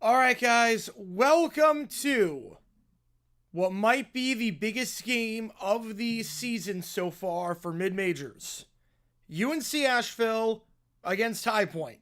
All right, guys, welcome to what might be the biggest game of the season so far for mid-majors. UNC Asheville against High Point.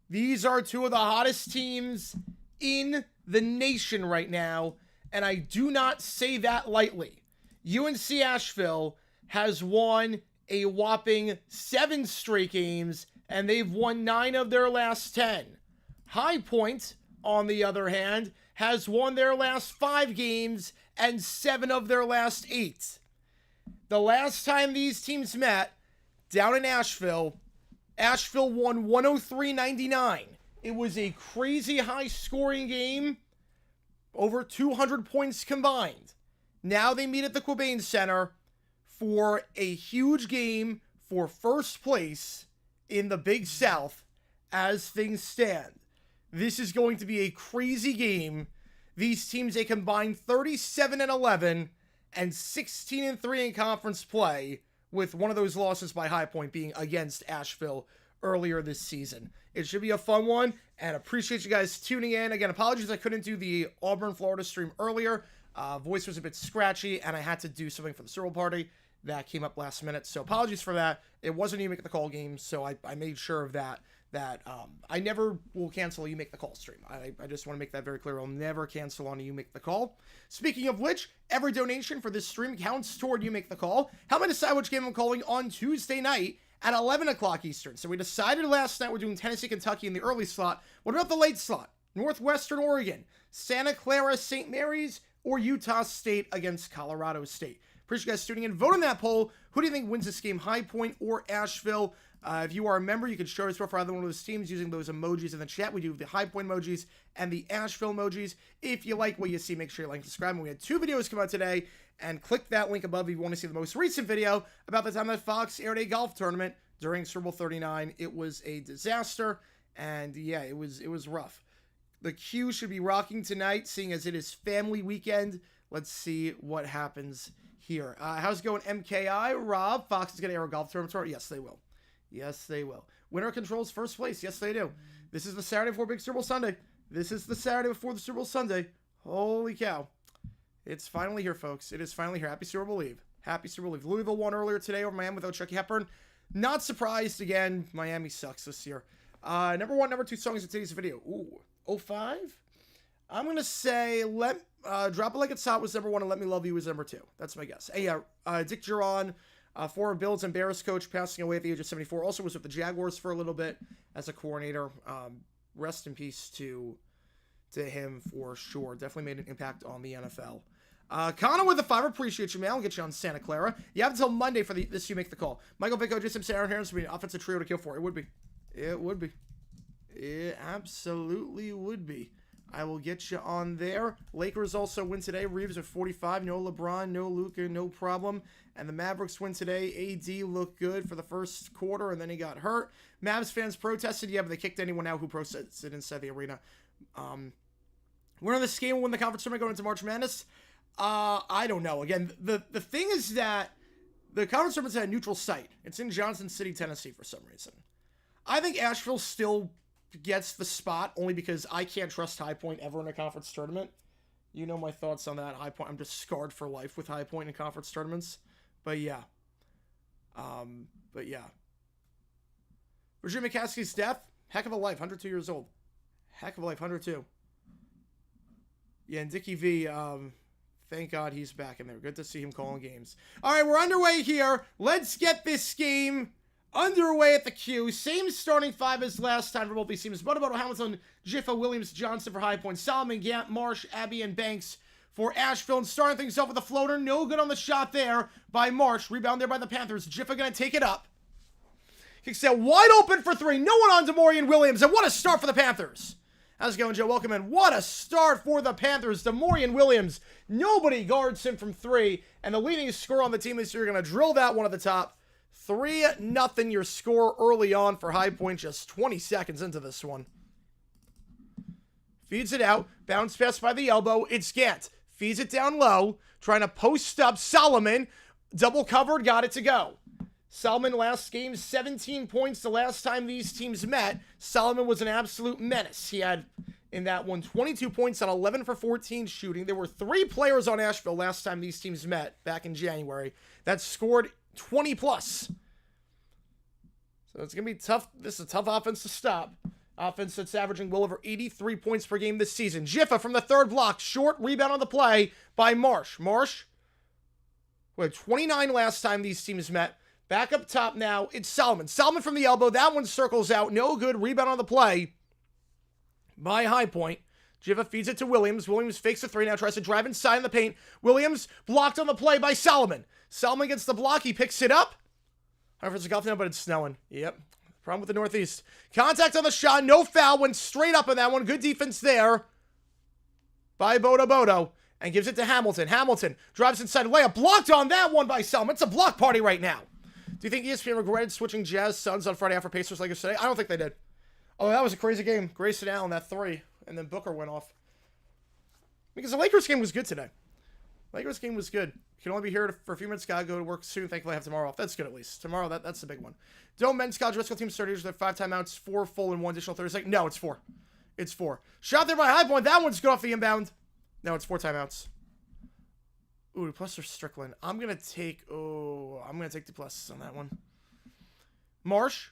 These are two of the hottest teams in the nation right now, and I do not say that lightly. UNC Asheville has won a whopping 7 straight games, and they've won 9 of their last 10. High Point, on the other hand, has won their last 5 games and 7 of their last 8. The last time these teams met, down in Asheville won 103-99. It was a crazy high-scoring game, over 200 points combined. Now they meet at the Quabain Center for a huge game for first place in the Big South as things stand. This is going to be a crazy game. These teams, a combined 37-11 and 16-3 in conference play, with one of those losses by High Point being against Asheville earlier this season. It should be a fun one, and appreciate you guys tuning in. Again, apologies I couldn't do the Auburn, Florida stream earlier. Voice was a bit scratchy, and I had to do something for the Super Bowl party that came up last minute. So apologies for that. It wasn't You Make the Call game, so I made sure of that. I never will cancel a You Make the Call stream. I just want to make that very clear. I'll never cancel on a You Make the Call. Speaking of which, every donation for this stream counts toward You Make the Call. Help me decide which game I'm calling on Tuesday night at 11 o'clock Eastern. So we decided last night we're doing Tennessee, Kentucky in the early slot. What about the late slot? Northwestern Oregon, Santa Clara, St. Mary's, or Utah State against Colorado State? Appreciate you guys tuning in. Vote on that poll. Who do you think wins this game, High Point or Asheville? If you are a member, you can show us for either one of those teams using those emojis in the chat. We do the High Point emojis and the Asheville emojis. If you like what you see, make sure you like and subscribe. And we had 2 videos come out today, and click that link above if you want to see the most recent video about the time that Fox aired a golf tournament during Super Bowl 39. It was a disaster, and yeah, it was rough. The Q should be rocking tonight, seeing as it is family weekend. Let's see what happens here. How's it going, MKI? Rob, Fox is going to air a golf tournament tomorrow? Yes, they will. Yes, they will. Winner controls first place. Yes, they do. This is the Saturday before Big Super Bowl Sunday. This is the Saturday before the Super Bowl Sunday. Holy cow. It's finally here, folks. It is finally here. Happy Super Bowl Eve. Happy Super Bowl Eve. Louisville won earlier today over Miami without Chucky Hepburn. Not surprised again. Miami sucks this year. Number 1, number 2 songs in today's video. Ooh, 05? I'm going to say Drop It Like It's Hot was number 1 and Let Me Love You was number 2. That's my guess. Hey, Dick Giron, former Bills and Bears coach, passing away at the age of 74. Also was with the Jaguars for a little bit as a coordinator. Rest in peace to him for sure. Definitely made an impact on the NFL. Connor with the 5. Appreciate you, man. I'll get you on Santa Clara. You have until Monday for this You Make the Call. Michael Vico, Jason Sarah Harris would be an offensive trio to kill for. It would be. It would be. It absolutely would be. I will get you on there. Lakers also win today. Reeves at 45. No LeBron, no Luka, no problem. And the Mavericks win today. AD looked good for the first quarter, and then he got hurt. Mavs fans protested. Yeah, but they kicked anyone out who protested inside the arena. Winner of this game will win the conference tournament going into March Madness. I don't know. Again, the thing is that the conference tournament's at a neutral site. It's in Johnson City, Tennessee for some reason. I think Asheville still gets the spot only because I can't trust High Point ever in a conference tournament. You know my thoughts on that. High Point, I'm just scarred for life with High Point in conference tournaments. But yeah. Virginia McCaskey's death, heck of a life, 102 years old. Heck of a life, 102. Yeah, and Dickie V, thank God he's back in there. Good to see him calling games. All right, we're underway here. Let's get this game underway at the Q. Same starting 5 as last time for both these teams. Butterbottle, Hamilton, Jiffa, Williams, Johnson for High Point, Solomon, Gant, Marsh, Abbey, and Banks for Asheville. And starting things off with a floater. No good on the shot there by Marsh. Rebound there by the Panthers. Jiffa going to take it up. Kicks out wide open for 3. No one on DeMaurian Williams. And what a start for the Panthers. How's it going, Joe? Welcome in. What a start for the Panthers. DeMaurian Williams. Nobody guards him from 3. And the leading scorer on the team this year, going to drill that one at the top. 3-0 your score early on for High Point, just 20 seconds into this one. Feeds it out. Bounce pass by the elbow. It's Gant. Feeds it down low. Trying to post up Solomon. Double covered. Got it to go. Solomon last game, 17 points the last time these teams met. Solomon was an absolute menace. He had in that one. 22 points on 11 for 14 shooting. There were 3 players on Asheville last time these teams met back in January that scored 20 plus. So it's going to be tough. This is a tough offense to stop. Offense that's averaging well over 83 points per game this season. Jiffa from the third block. Short rebound on the play by Marsh. Marsh, who had 29 last time these teams met. Back up top now, it's Solomon. Solomon from the elbow. That one circles out. No good. Rebound on the play by High Point. Jiffa feeds it to Williams. Williams fakes a 3 now. Tries to drive inside in the paint. Williams blocked on the play by Solomon. Solomon gets the block. He picks it up. However, it's a golf now, but it's snowing. Yep. Problem with the Northeast. Contact on the shot. No foul. Went straight up on that one. Good defense there by Bodo. And gives it to Hamilton. Hamilton drives inside. Layup blocked on that one by Solomon. It's a block party right now. Do you think ESPN regretted switching Jazz Suns on Friday after Pacers Lakers today? I don't think they did. Oh, that was a crazy game. Grayson Allen, that 3. And then Booker went off. Because the Lakers game was good today. Lakers game was good. You can only be here for a few minutes. Gotta go to work soon. Thankfully, I have tomorrow off. That's good at least. Tomorrow, that's the big one. Dome men's college basketball team started with 5 timeouts, 4 full and 1 additional Thursday. No, it's 4. It's 4. Shot there by High Point. That one's good off the inbound. No, it's 4 timeouts. Ooh, plus for Strickland. I'm going to take the pluses on that one. Marsh.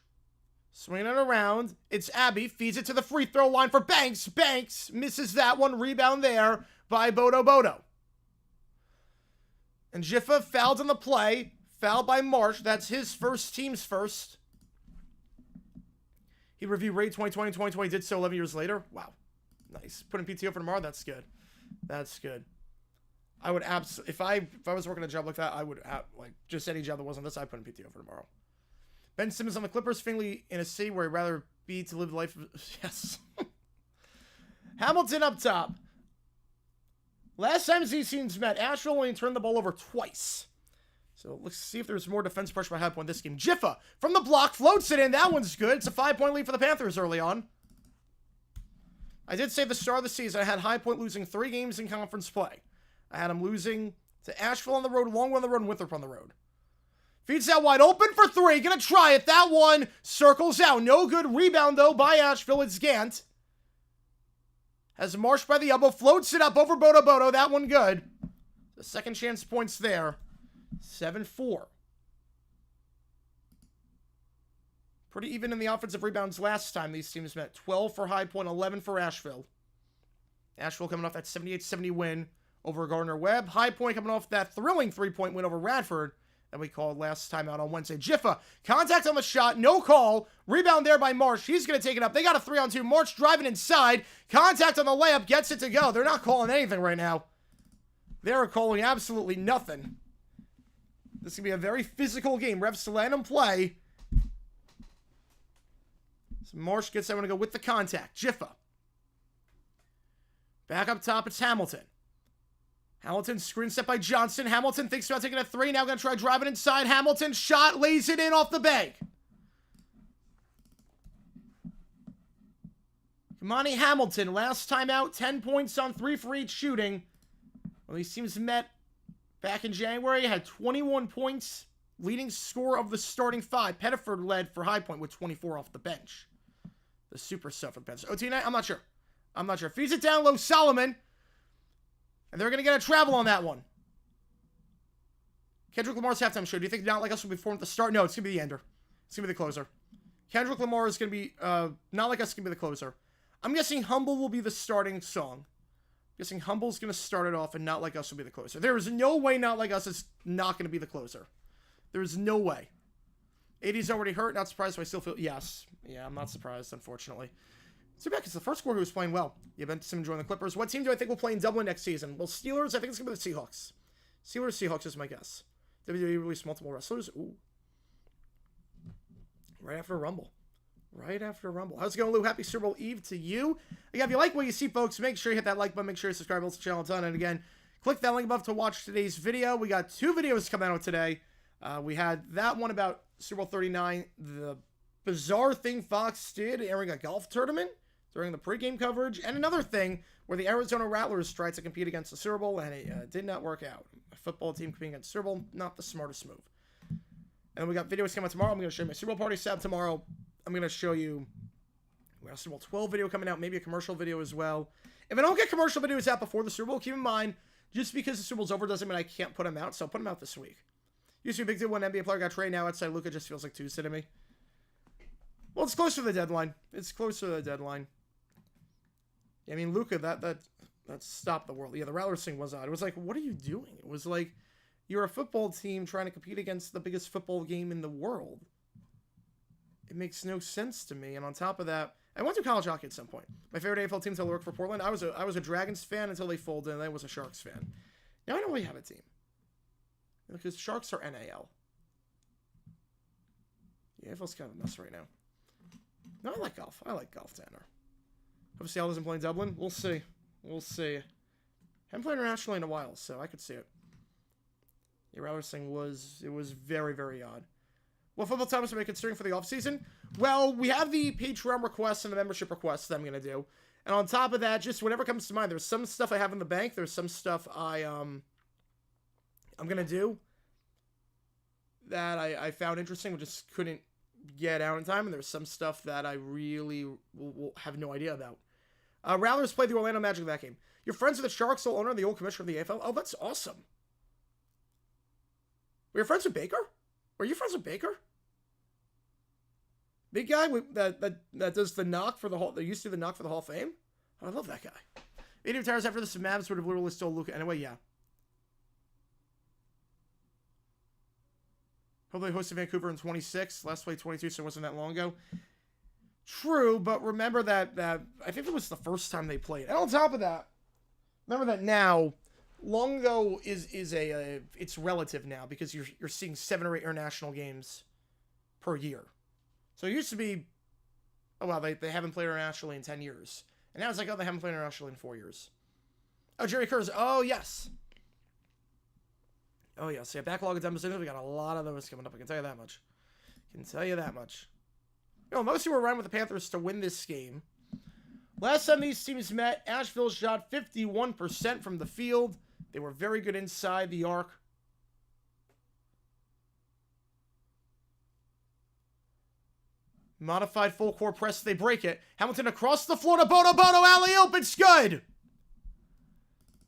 Swinging it around. It's Abby. Feeds it to the free throw line for Banks. Banks misses that one. Rebound there by Bodo. And Jiffa fouled on the play. Fouled by Marsh. That's his first, team's first. He reviewed Raid 2020 and 2020. Did so 11 years later. Wow. Nice. Put in PTO for tomorrow. That's good. That's good. I would absolutely, if I was working a job like that, I would, like, just any job that wasn't this, I'd put in PTO for tomorrow. Ben Simmons on the Clippers, Finley in a city where he'd rather be to live the life of, yes. Hamilton up top. Last time these teams met, Asheville only turned the ball over twice. So let's see if there's more defense pressure by High Point this game. Jiffa from the block, floats it in. That one's good. It's a 5-point lead for the Panthers early on. I did say the start of the season, I had High Point losing 3 games in conference play. I had him losing to Asheville on the road, Longwood on the road, and Winthrop on the road. Feeds that wide open for 3. Gonna try it. That one circles out. No good rebound, though, by Asheville. It's Gant. Has Marsh by the elbow. Floats it up over Bodo. That one good. The second chance points there. 7-4. Pretty even in the offensive rebounds last time these teams met. 12 for High Point, 11 for Asheville. Asheville coming off that 78-70 win over Gardner-Webb. High Point coming off that thrilling 3-point win over Radford that we called last time out on Wednesday. Jiffa, contact on the shot, no call. Rebound there by Marsh. He's going to take it up. They got a 3-on-2. Marsh driving inside. Contact on the layup, gets it to go. They're not calling anything right now. They're calling absolutely nothing. This is going to be a very physical game. Refs to let him play. So Marsh gets that one to go with the contact. Jiffa. Back up top, it's Hamilton. Hamilton screen set by Johnson. Hamilton thinks about taking a 3. Now going to try driving inside. Hamilton shot, lays it in off the bank. Kamani Hamilton, last time out, 10 points on 3 for each shooting. Well, these teams met back in January, had 21 points, leading scorer of the starting 5. Pettiford led for High Point with 24 off the bench. The super stuff for the bench. OT9, I'm not sure. Feeds it down low, Solomon. And they're going to get a travel on that one. Kendrick Lamar's halftime show. Do you think Not Like Us will be formed at the start? No, it's going to be the ender. It's going to be the closer. Kendrick Lamar is going to be, Not Like Us is going to be the closer. I'm guessing Humble will be the starting song. I'm guessing Humble's going to start it off and Not Like Us will be the closer. There is no way Not Like Us is not going to be the closer. There is no way. 80's already hurt. Not surprised, so I still feel, yes. Yeah, I'm not surprised, unfortunately. So back, it's the first quarter who was playing well. You have Benson joining the Clippers. What team do I think will play in Dublin next season? Well, Steelers, I think it's going to be the Seahawks. Seahawks is my guess. WWE released multiple wrestlers. Ooh. Right after Rumble. How's it going, Lou? Happy Super Bowl Eve to you. Again, if you like what you see, folks, make sure you hit that like button. Make sure you subscribe to the channel a ton. And again, click that link above to watch today's video. We got 2 videos coming out today. We had that one about Super Bowl 39, the bizarre thing Fox did airing a golf tournament during the pregame coverage, and another thing where the Arizona Rattlers tried to compete against the Super Bowl, and it did not work out. A football team competing against the Super Bowl, not the smartest move. And we got videos coming out tomorrow. I'm going to show you my Super Bowl party setup tomorrow. I'm going to show you We got a Super Bowl 12 video coming out, maybe a commercial video as well. If I don't get commercial videos out before the Super Bowl, keep in mind, just because the Super Bowl's over doesn't mean I can't put them out, so I'll put them out this week. Used to be a big deal when an NBA player got traded. Now outside Luka just feels like Tuesday to me. Well, it's closer to the deadline. It's closer to the deadline. I mean, Luka, that stopped the world. Yeah, the Rattlers thing was odd. It was like, what are you doing? It was like, you're a football team trying to compete against the biggest football game in the world. It makes no sense to me. And on top of that, I went to college hockey at some point. My favorite AFL team until I worked for Portland. I was a Dragons fan until they folded, and I was a Sharks fan. Now I don't really have a team. Because Sharks are NAL. Yeah, AFL's kind of a mess right now. No, I like golf. I like golf, Tanner. Hope Seattle doesn't play in Dublin. We'll see. We'll see. Haven't played internationally in a while, so I could see it. The Rattlers thing was very, very odd. What football topics am I considering for the offseason? Well, we have the Patreon requests and the membership requests that I'm going to do. And on top of that, just whatever comes to mind. There's some stuff I have in the bank. There's some stuff I'm going to do that I found interesting, but just couldn't get out in time. And there's some stuff that I really will have no idea about. Rattlers played the Orlando Magic in that game. You're friends with the Sharks, sole owner and the old commissioner of the AFL? Oh, that's awesome. Were you friends with Baker? Were you friends with Baker? Big guy that does the knock for the Hall. They used to do the knock for the Hall of Fame. Oh, I love that guy. 80 retires after this. Mavs would have literally stole Luka anyway. Yeah. Hope they hosted Vancouver in 26. Last played 22, so it wasn't that long ago. True, but remember that I think it was the first time they played. And on top of that, remember that now, long ago is it's relative now because you're seeing 7 or 8 international games per year. So it used to be, oh wow, they haven't played internationally in 10 years. And now it's like, oh, they haven't played internationally in 4 years. Oh, Jerry Kerr's, oh yes. Oh yes, yeah, backlog of demonstrations. We got a lot of those coming up, I can tell you that much. You know, most of you were around with the Panthers to win this game. Last time these teams met, Asheville shot 51% from the field. They were very good inside the arc. Modified full court press, they break it. Hamilton across the floor to Bodo, alley-oop, it's good!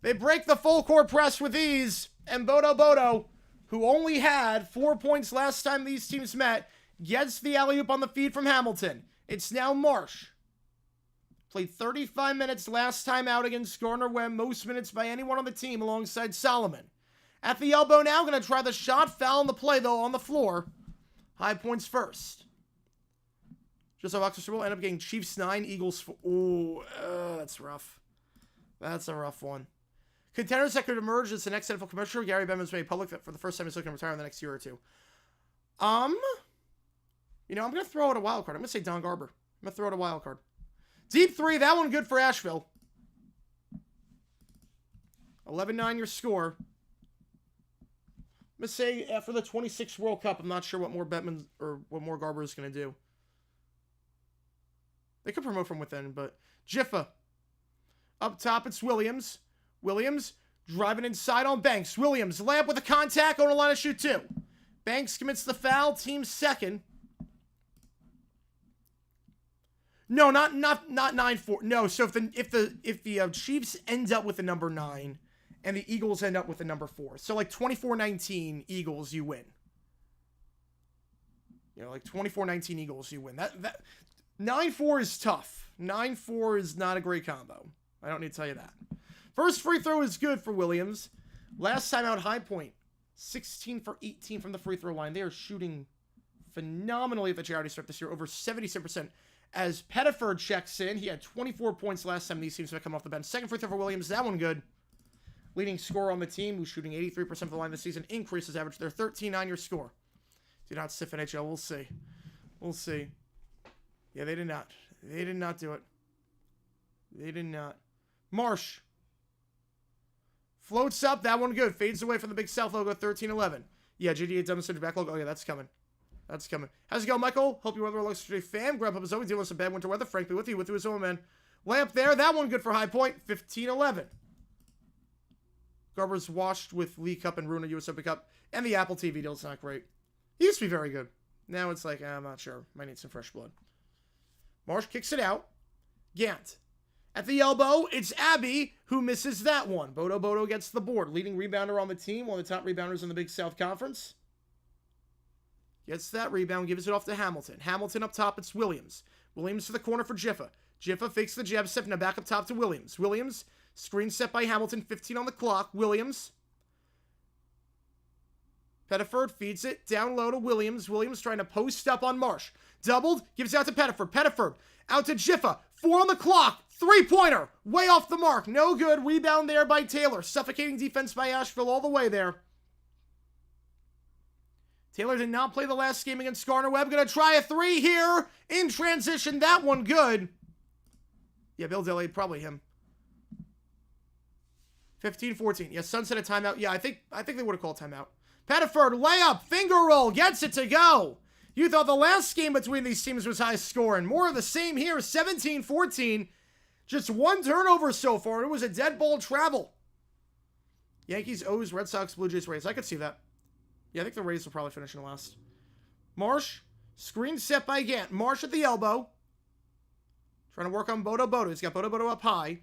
They break the full court press with ease, and Bodo, who only had 4 points last time these teams met, gets the alley-oop on the feed from Hamilton. It's now Marsh. Played 35 minutes last time out against Gardner-Webb, most minutes by anyone on the team alongside Solomon. At the elbow now, going to try the shot, foul in the play though on the floor. High points first. Just off Oxford Super Bowl, end up getting Chiefs 9, Eagles 4. Ooh, that's rough. That's a rough one. Contenders that could emerge as the next NFL commissioner. Gary Bettman's made public that for the first time he's looking to retire in the next year or two. You know, I'm going to throw out a wild card. I'm going to say Don Garber. I'm going to throw out a wild card. Deep 3, that one good for Asheville. 11-9 your score. I'm going to say after the 26th World Cup, I'm not sure what more Bettman or what more Garber is going to do. They could promote from within, but Jiffa. Up top, it's Williams. Williams driving inside on Banks. Williams, layup with a contact, on the line to shoot 2. Banks commits the foul, team second. No, not 9-4. No, so if the Chiefs end up with the number 9 and the Eagles end up with the number 4. So like 24-19 Eagles, you win. You know, like 24-19 Eagles, you win. That 9-4 is tough. 9-4 is not a great combo. I don't need to tell you that. First free throw is good for Williams. Last time out, High Point. 16 for 18 from the free throw line. They are shooting phenomenally at the charity stripe this year. Over 77%. As Pettiford checks in, he had 24 points last time these teams have come off the bench. Second free throw for Williams. That one good. Leading scorer on the team, who's shooting 83% of the line this season, increases average. They're 13-9 your score. Do not stiff NHL. We'll see. We'll see. Yeah, they did not. They did not do it. They did not. Marsh. Floats up. That one good. Fades away from the Big South logo. 13-11. Yeah, GDA demonstrated backlog. Oh, yeah, that's coming. That's coming. How's it going, Michael? Hope your weather looks today, fam. Grandpa is always dealing with some bad winter weather. Frankly, with you as well, man. Layup there. That one good for High Point. 15-11. Garber's washed with League Cup and ruined a US Open Cup. And the Apple TV deal's not great. He used to be very good. Now it's like, I'm not sure. Might need some fresh blood. Marsh kicks it out. Gant. At the elbow, it's Abby who misses that one. Bodo gets the board. Leading rebounder on the team, one of the top rebounders in the Big South Conference. Gets that rebound, gives it off to Hamilton. Hamilton up top, it's Williams. Williams to the corner for Jiffa. Jiffa fakes the jab step, now back up top to Williams. Williams, screen set by Hamilton, 15 on the clock. Williams. Pettiford feeds it down low to Williams. Williams trying to post up on Marsh. Doubled, gives it out to Pettiford. Pettiford out to Jiffa. 4 on the clock. Three-pointer. Way off the mark. No good. Rebound there by Taylor. Suffocating defense by Asheville all the way there. Taylor did not play the last game against Gardner-Webb. Going to try a 3 here in transition. That one good. Yeah, Bill Dilly, probably him. 15-14. Yeah, Sunset a timeout. Yeah, I think they would have called timeout. Pettiford, layup, finger roll, gets it to go. You thought the last game between these teams was high scoring. More of the same here, 17-14. Just one turnover so far. It was a dead ball travel. Yankees, O's, Red Sox, Blue Jays, Rays. I could see that. Yeah, I think the Rays will probably finish in the last. Marsh, screen set by Gant. Marsh at the elbow. Trying to work on Bodo. He's got Bodo up high.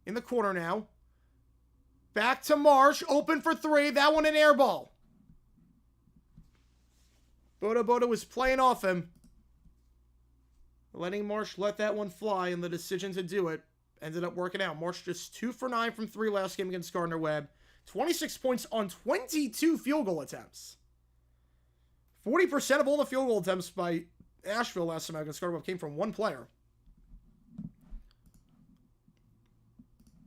In the corner now. Back to Marsh, open for 3. That one an air ball. Bodo was playing off him. Letting Marsh let that one fly, and the decision to do it ended up working out. Marsh just 2 for 9 from 3 last game against Gardner-Webb. 26 points on 22 field goal attempts. 40% of all the field goal attempts by Asheville last time against Gardner-Webb came from one player.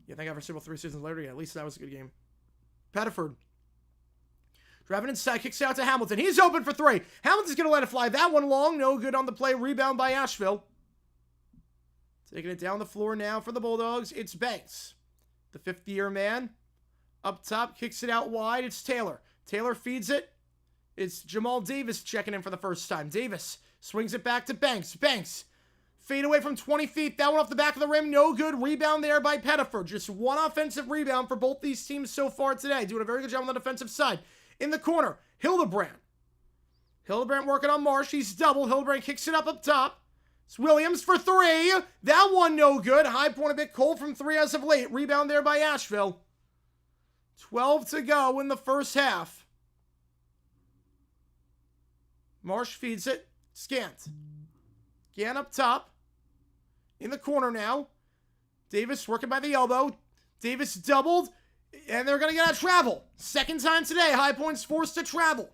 Yeah, thank God for several 3 seasons later. Yeah, at least that was a good game. Pettiford. Driving inside, kicks out to Hamilton. He's open for 3. Hamilton's going to let it fly. That one long, no good on the play. Rebound by Asheville. Taking it down the floor now for the Bulldogs. It's Banks. The 50-year man. Up top, kicks it out wide. It's Taylor. Taylor feeds it. It's Jamal Davis checking in for the first time. Davis swings it back to Banks. Banks. Fade away from 20 feet. That one off the back of the rim. No good. Rebound there by Pettiford. Just one offensive rebound for both these teams so far today. Doing a very good job on the defensive side. In the corner, Hildebrand. Hildebrand working on Marsh. He's double. Hildebrand kicks it up top. It's Williams for 3. That one no good. High Point a bit cold from 3 as of late. Rebound there by Asheville. 12 to go in the first half. Marsh feeds it. Gant. Gant up top. In the corner now. Davis working by the elbow. Davis doubled. And they're going to get out of travel. Second time today. High Point's forced to travel.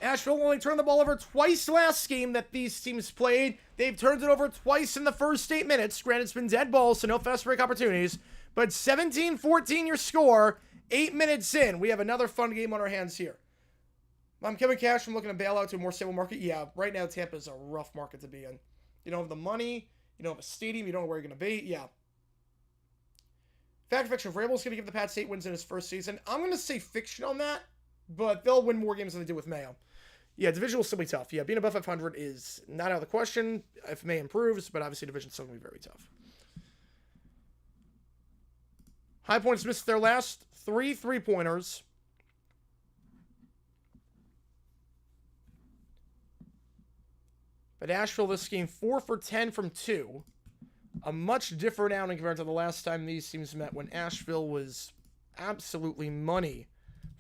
Asheville only turned the ball over twice last game that these teams played. They've turned it over twice in the first 8 minutes. Granted, it's been dead balls, so no fast break opportunities. But 17-14 your score. 8 minutes in. We have another fun game on our hands here. I'm Kevin Cash. I'm looking to bail out to a more stable market. Yeah, right now Tampa's a rough market to be in. You don't have the money. You don't have a stadium. You don't know where you're going to be. Yeah. Fact or fiction, Vrabel's going to give the Pats 8 wins in his first season. I'm going to say fiction on that, but they'll win more games than they did with Mayo. Yeah, division will still be tough. Yeah, being above 500 is not out of the question if May improves, but obviously division's still going to be very tough. High Points missed their last 3 3-pointers. But Asheville this game 4 for 10 from 2. A much different outing compared to the last time these teams met when Asheville was absolutely money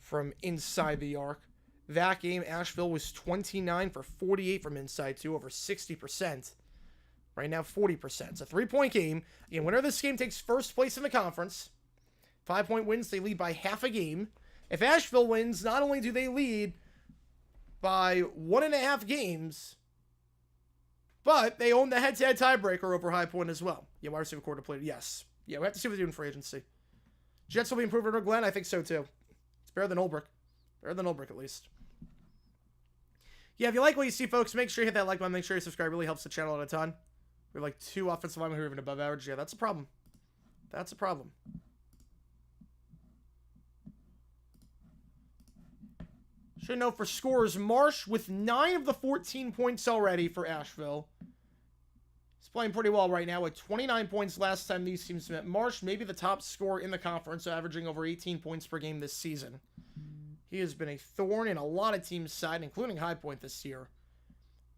from inside the arc. That game, Asheville was 29 for 48 from inside too, over 60%. Right now, 40%. It's a 3-point game. Again, winner of this game takes first place in the conference. 5-point wins, they lead by half a game. If Asheville wins, not only do they lead by 1.5 games, but they own the head-to-head tiebreaker over High Point as well. Yeah, wide receiver core depleted. Yes. Yeah, we have to see what they're doing for agency. Jets will be improved under Glenn. I think so, too. It's better than Olbrich. Better than Olbrich, at least. Yeah, if you like what you see, folks, make sure you hit that like button. Make sure you subscribe. It really helps the channel out a ton. We have like 2 offensive linemen who are even above average. Yeah, that's a problem. That's a problem. Should know for scores, Marsh with 9 of the 14 points already for Asheville. He's playing pretty well right now with 29 points last time these teams met. Marsh, maybe the top scorer in the conference, averaging over 18 points per game this season. He has been a thorn in a lot of teams' side, including High Point this year.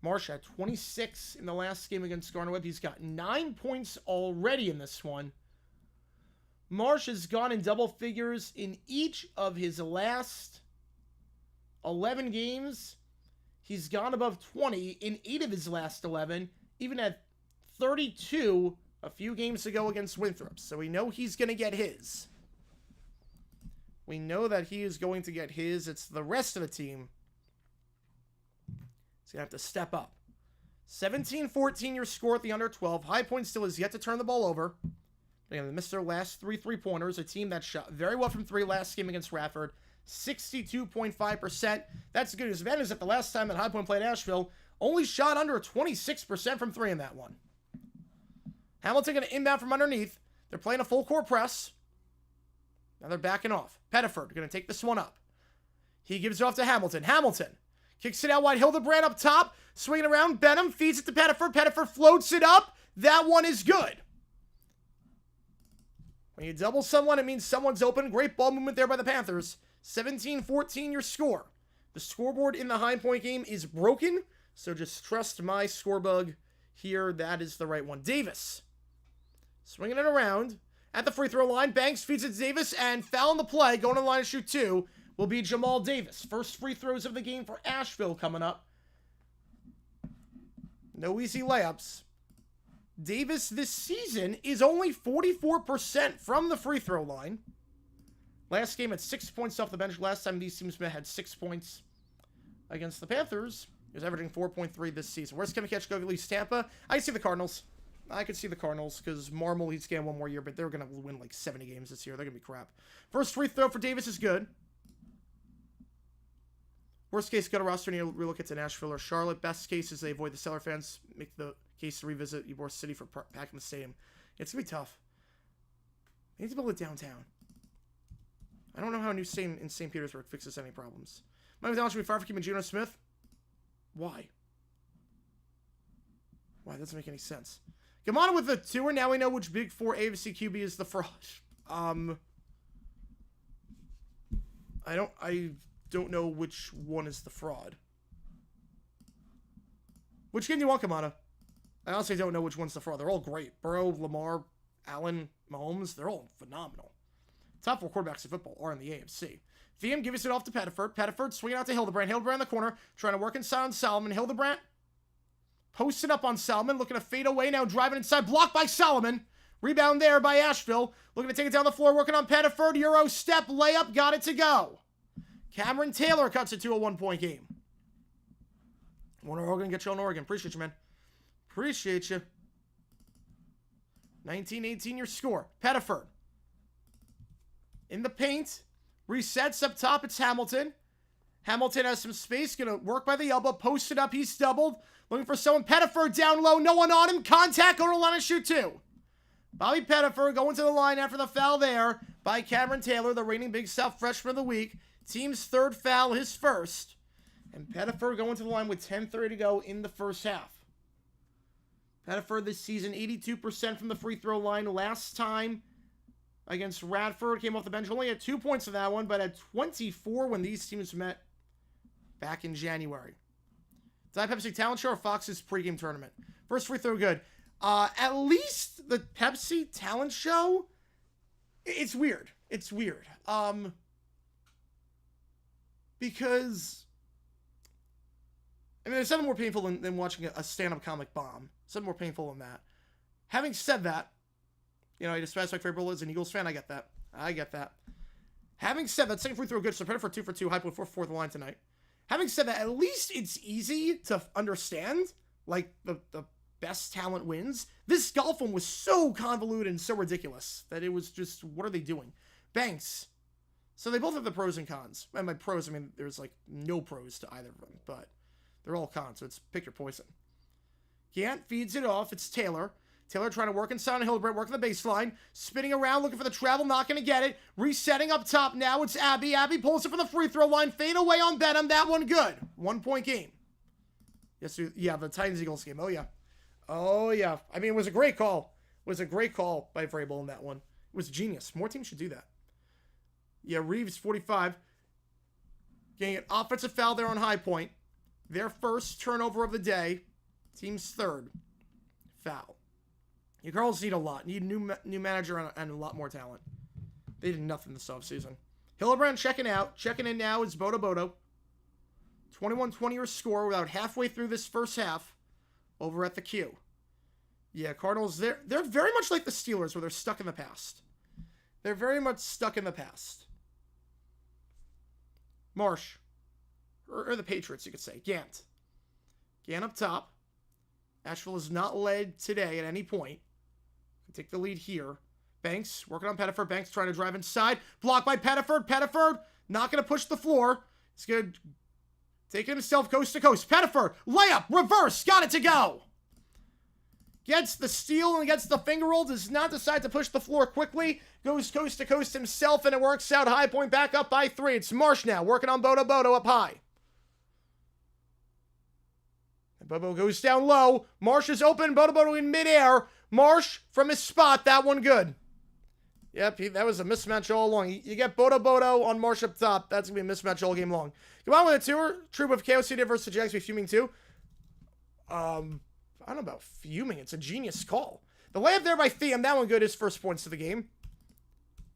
Marsh had 26 in the last game against Gardner-Webb. He's got 9 points already in this one. Marsh has gone in double figures in each of his last 11 games. He's gone above 20 in 8 of his last 11. Even at 32 a few games ago against Winthrop. So we know he's going to get his. We know that he is going to get his. It's the rest of the team. He's going to have to step up. 17-14 your score at the under 12. High Point still has yet to turn the ball over. They missed their last 3 3-pointers. A team that shot very well from 3 last game against Radford. 62.5%. That's the good news. The bad news that the last time that High Point played Asheville, only shot under 26% from 3 in that one. Hamilton going to inbound from underneath. They're playing a full court press. Now they're backing off. Pettiford going to take this one up. He gives it off to Hamilton. Hamilton kicks it out wide. Hildebrand up top. Swinging around. Benham feeds it to Pettiford. Pettiford floats it up. That one is good. When you double someone, it means someone's open. Great ball movement there by the Panthers. 17-14 your score. The scoreboard in the High Point game is broken, so just trust my scorebug here. That is the right one. Davis swinging it around at the free throw line. Banks feeds it to Davis, and foul on the play. Going to the line to shoot 2 will be Jamal Davis. First free throws of the game for Asheville coming up. No easy layups. Davis this season is only 44% from the free throw line. Last game had 6 points off the bench. Last time these teams had 6 points against the Panthers. He was averaging 4.3 this season. Where's Kevin Ketchko leaves Tampa? I see the Cardinals. I could see the Cardinals because Marmol, he's getting one more year, but they're going to win like 70 games this year. They're going to be crap. First free throw for Davis is good. Worst case, go to roster and relocate to Nashville or Charlotte. Best case is they avoid the Cellar fans. Make the case to revisit Ybor City for packing the stadium. It's going to be tough. They need to build it downtown. I don't know how a new stadium in St. Petersburg fixes any problems. Mike McDonald should be fired for keeping Geno Smith. Why? Why? That doesn't make any sense. Come on with the tour. Now we know which Big 4 AFC QB is the fraud. I don't know which one is the fraud. Which game do you want, Kamada? I honestly don't know which one's the fraud. They're all great. Burrow, Lamar, Allen, Mahomes, they're all phenomenal. Top 4 quarterbacks in football are in the AFC. VM gives it off to Pettiford. Pettiford swinging out to Hildebrand. Hildebrand in the corner, trying to work inside on Solomon. Hildebrand posted up on Solomon, looking to fade away now, driving inside, blocked by Solomon. Rebound there by Asheville. Looking to take it down the floor, working on Pettiford. Euro step, layup, got it to go. Cameron Taylor cuts it to a 1-point game. Warner Oregon, get you on Oregon. Appreciate you, man. Appreciate you. 19-18 your score. Pettiford in the paint. Resets up top. It's Hamilton. Hamilton has some space. Going to work by the elbow. Posted up. He's doubled. Looking for someone. Pettiford down low. No one on him. Contact. Go to the line and shoot 2. Bobby Pettiford going to the line after the foul there by Cameron Taylor, the reigning Big South freshman of the week. Team's third foul, his first. And Pettiford going to the line with 10:30 to go in the first half. Pettiford this season, 82% from the free throw line. Last time against Radford, came off the bench. Only had 2 points in that one, but had 24 when these teams met back in January. Diet Pepsi Talent Show or Fox's pregame tournament? First free throw, good. At least the Pepsi Talent Show, it's weird. It's weird. Because, I mean, there's something more painful than watching a stand-up comic bomb. Something more painful than that. Having said that, you know, I despise my favorite role as an Eagles fan. I get that. Having said that, second free throw good. So Pettiford 2 for 2. High point 4 the line tonight. Having said that, at least it's easy to understand. Like, the best talent wins. This golf one was so convoluted and so ridiculous that it was just, what are they doing? Banks. So they both have the pros and cons. And by pros, I mean, there's like no pros to either of them, but they're all cons, so it's pick your poison. Gant feeds it off. It's Taylor. Taylor trying to work inside on Hildebrand, working the baseline. Spinning around, looking for the travel, not going to get it. Resetting up top now. It's Abby. Abby pulls it from the free throw line. Fade away on Benham. That one good. 1-point game. Yes, yeah, the Titans-Eagles game. Oh, yeah. Oh, yeah. I mean, it was a great call. It was a great call by Vrabel in that one. It was genius. More teams should do that. Yeah, Reeves, 45. Getting an offensive foul there on High Point. Their first turnover of the day. Team's third. Foul. Your girls need a lot. Need new manager and a lot more talent. They did nothing this offseason. Hillebrand checking out. Checking in now is Bodo Bodo. 21-20 your score without halfway through this first half over at the Q. Yeah, Cardinals, they're very much like the Steelers where they're stuck in the past. They're very much stuck in the past. Marsh. Or the Patriots, you could say. Gant. Gant up top. Asheville is not led today at any point. Take the lead here. Banks working on Pettiford. Banks trying to drive inside. Blocked by Pettiford. Pettiford not going to push the floor. He's going to take it himself coast to coast. Pettiford. Layup. Reverse. Got it to go. Gets the steal and gets the finger roll. Does not decide to push the floor quickly. Goes coast to coast himself and it works out. High Point back up by 3. It's Marsh now working on Bodo Bodo up high. And Bobo goes down low. Marsh is open. Bodo Bodo in midair. Marsh from his spot. That one good. Yep, that was a mismatch all along. You get Bodo Bodo on Marsh up top. That's going to be a mismatch all game long. Come on with a tour. Troop of Chaos City versus the Jags be fuming too. I don't know about fuming. It's a genius call. The layup there by Thiem. That one good. His first points of the game.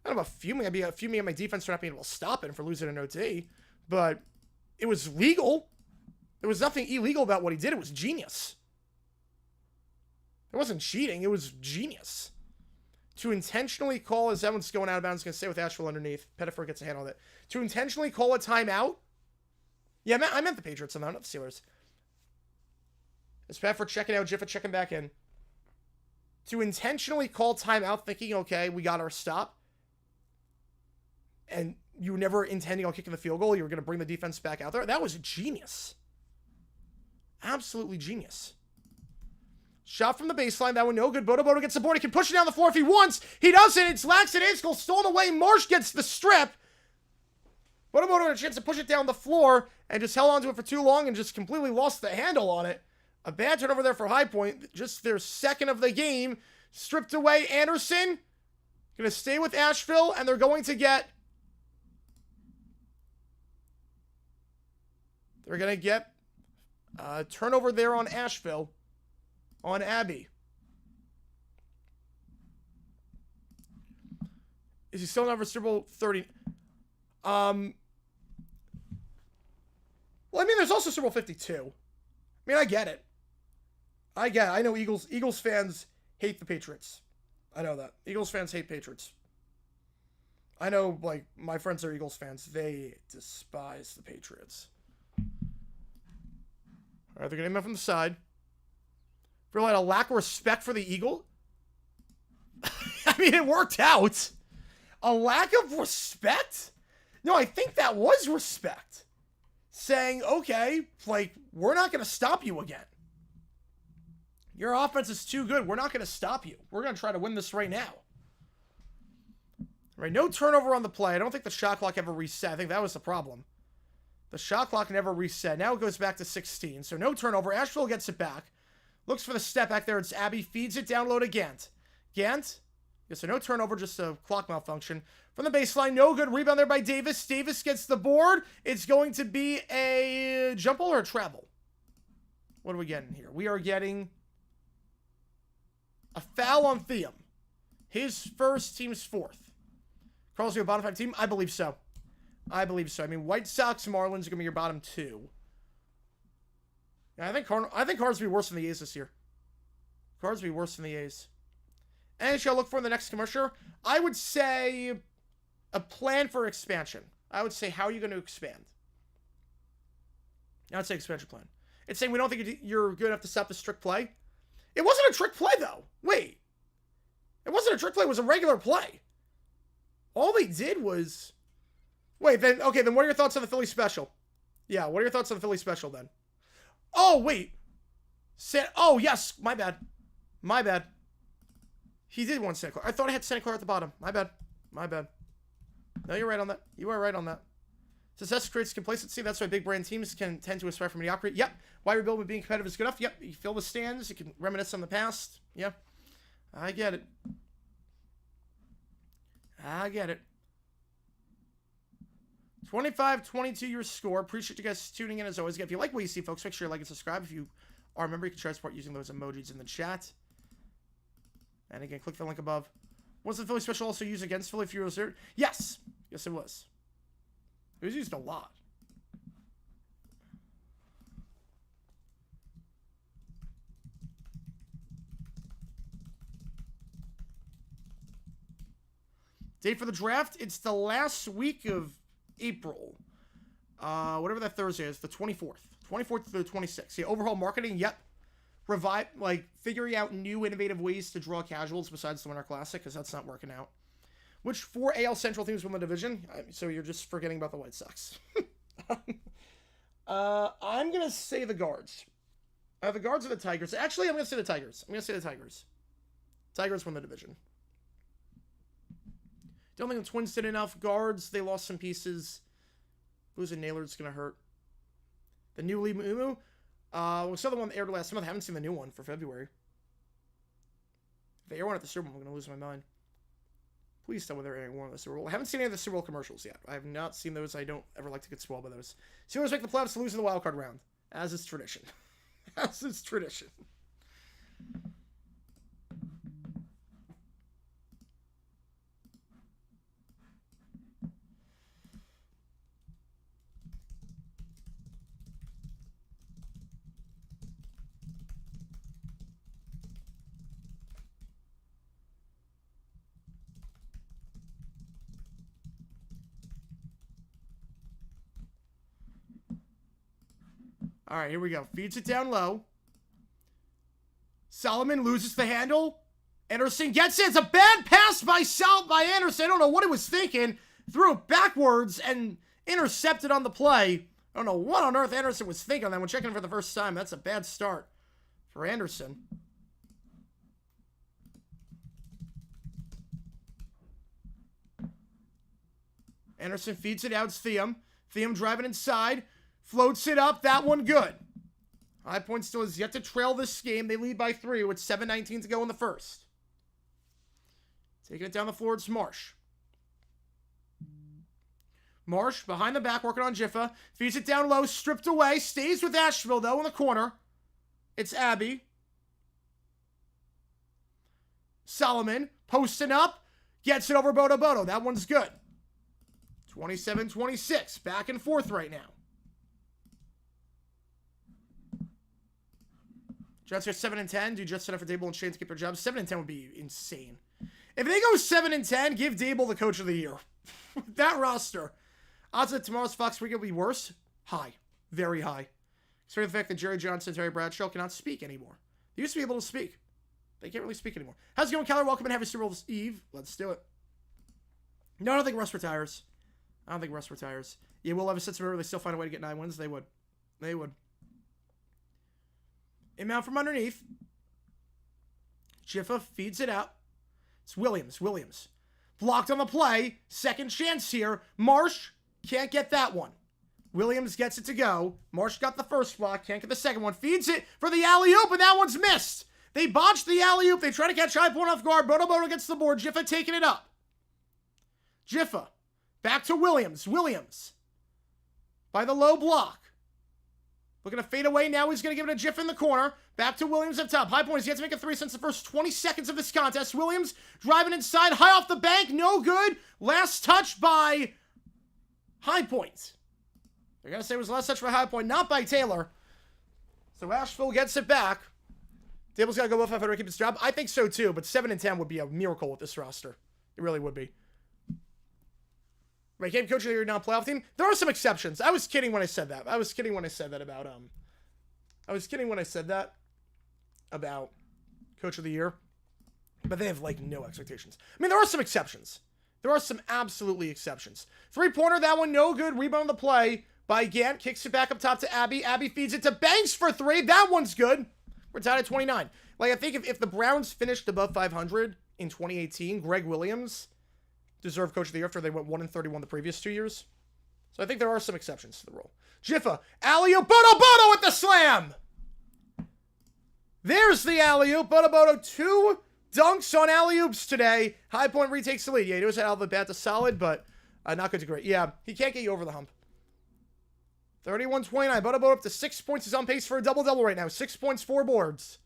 I don't know about fuming. I'd be fuming at my defense for not being able to stop it and for losing an OT. But it was legal. There was nothing illegal about what he did. It was genius. It wasn't cheating. It was genius. To intentionally call, as everyone's going out of bounds, going to stay with Asheville underneath. Pettiford gets a hand on it. To intentionally call a timeout. Yeah, I meant the Patriots somehow, not the Steelers. As Pettiford checking out, Jiffa checking back in. To intentionally call timeout, thinking, okay, we got our stop. And you were never intending on kicking the field goal. You were going to bring the defense back out there. That was genius. Absolutely genius. Shot from the baseline. That one no good. Bodo Bodo gets the board. He can push it down the floor if he wants. He doesn't. It's Laxton Iskell stolen away. Marsh gets the strip. Bodo Bodo had a chance to push it down the floor and just held onto it for too long and just completely lost the handle on it. A bad turnover there for High Point. Just their second of the game. Stripped away. Anderson going to stay with Asheville, and they're going to get... They're going to get a turnover there on Asheville. On Abby. Is he still not for Super Bowl 30? Well, I mean, there's also Super Bowl 52. I mean, I get it. I know Eagles fans hate the Patriots. I know that. Eagles fans hate Patriots. I know, like, my friends are Eagles fans. They despise the Patriots. All right, they're getting him from the side. For like a lack of respect for the Eagle. I mean, it worked out. A lack of respect? No, I think that was respect. Saying, okay, like, we're not going to stop you again. Your offense is too good. We're not going to stop you. We're going to try to win this right now. Right, no turnover on the play. I don't think the shot clock ever reset. I think that was the problem. The shot clock never reset. Now it goes back to 16. So no turnover. Asheville gets it back. Looks for the step back there. It's Abby. Feeds it down low to Gant. Gant. Yeah, so no turnover, just a clock malfunction. From the baseline, no good. Rebound there by Davis. Davis gets the board. It's going to be a jump ball or a travel. What are we getting here? We are getting a foul on Thiem. His first, team's fourth. Carl's your bottom 5 team? I believe so. I believe so. I mean, White Sox, Marlins are going to be your bottom 2. I think Cards will be worse than the A's this year. Cards will be worse than the A's. And shall look for in the next commercial? I would say a plan for expansion. I would say, how are you going to expand? I would say expansion plan. It's saying we don't think you're good enough to stop the strict play. It wasn't a trick play, though. Wait. It wasn't a trick play. It was a regular play. All they did was... Wait, then, okay, then what are your thoughts on the Philly special? Yeah, what are your thoughts on the Philly special, then? Oh, wait. Oh, yes. My bad. My bad. He did want Santa Clara. I thought I had Santa Clara at the bottom. My bad. My bad. No, you're right on that. You are right on that. Success creates complacency. That's why big brand teams can tend to aspire for mediocrity. Yep. Why rebuild when being competitive is good enough? Yep. You fill the stands. You can reminisce on the past. Yep. I get it. I get it. 25-22 your score. Appreciate you guys tuning in as always. If you like what you see, folks, make sure you like and subscribe. If you are a member, you can try to support using those emojis in the chat. And again, click the link above. Was the Philly special also used against Philly Furious? Yes. Yes, it was. It was used a lot. Date for the draft, it's the last week of April. Whatever that Thursday is, the 24th. 24th to the 26th. Yeah, overhaul marketing, yep. Revive, like, figuring out new innovative ways to draw casuals besides the Winter Classic, because that's not working out. Which 4 AL Central teams win the division? So you're just forgetting about the White Sox. I'm going to say the Guards. The Guards or the Tigers. Actually, I'm going to say the Tigers. Tigers win the division. Don't think the Twins did enough. Guards, they lost some pieces. Losing Naylor's going to hurt. The new Lee Mumu. We saw the one that aired last month. I haven't seen the new one for February. If they air one at the Super Bowl, I'm going to lose my mind. Please tell me they're airing one at the Super Bowl. I haven't seen any of the Super Bowl commercials yet. I have not seen those. I don't ever like to get spoiled by those. Steelers make the playoffs to lose in the wild card round. As is tradition. As is tradition. All right, here we go. Feeds it down low. Solomon loses the handle. Anderson gets it. It's a bad pass by Anderson. I don't know what he was thinking. Threw it backwards and intercepted on the play. I don't know what on earth Anderson was thinking on that when checking for the first time. That's a bad start for Anderson. Anderson feeds it out. It's Thiam. Thiam driving inside. Floats it up. That one good. High Point still has yet to trail this game. They lead by 3 with 7:19 to go in the first. Taking it down the floor, it's Marsh. Marsh behind the back, working on Jiffa. Feeds it down low, stripped away. Stays with Asheville, though, in the corner. It's Abby. Solomon posting up. Gets it over Bodo Bodo. That one's good. 27-26. Back and forth right now. Jets are 7-10. Do Jets set up for Dable and Shane to keep their jobs? 7-10 would be insane. If they go 7-10, give Dable the coach of the year. That roster. Odds that tomorrow's Fox week will be worse? High. Very high. Considering the fact that Jerry Johnson and Terry Bradshaw cannot speak anymore. They used to be able to speak. They can't really speak anymore. How's it going, Keller? Welcome and happy Super Bowl Eve. Let's do it. No, I don't think Russ retires. Yeah, will Levis sits over. They still find a way to get 9 wins. They would. Inbound from underneath. Jiffa feeds it out. It's Williams. Blocked on the play. Second chance here. Marsh can't get that one. Williams gets it to go. Marsh got the first block. Can't get the second one. Feeds it for the alley-oop, and that one's missed. They botched the alley-oop. They try to catch High Point off guard. Bodo gets the board. Jiffa taking it up. Jiffa. Back to Williams. By the low block. Looking to fade away. Now he's going to give it a Jiffa in the corner. Back to Williams up top. High Point has yet to make a 3 since the first 20 seconds of this contest. Williams driving inside. High off the bank. No good. Last touch by High Point. They're going to say it was the last touch by High Point. Not by Taylor. So Asheville gets it back. Dable's got to go above 500 to keep his job. I think so too. But 7-10 would be a miracle with this roster. It really would be. Right, game coach of the year, non-playoff team. There are some exceptions. I was kidding when I said that. I was kidding when I said that about coach of the year. But they have, like, no expectations. I mean, there are some exceptions. There are some absolutely exceptions. 3-pointer, that one no good. Rebound on the play by Gant. Kicks it back up top to Abby. Abby feeds it to Banks for 3. That one's good. We're tied at 29. Like, I think if the Browns finished above 500 in 2018, Greg Williams deserved coach of the year after they went 1-31 the previous 2 years. So I think there are some exceptions to the rule. Jiffa, alley-oop, Bodo with the slam! There's the alley-oop, Bodo 2 dunks on alley-oops today. High Point retakes the lead. Yeah, he knows how to bat the solid, but Not good to great. Yeah, he can't get you over the hump. 31-29. Bodo Bodo up to 6 points. He's on pace for a double-double right now. 6 points, 4 boards.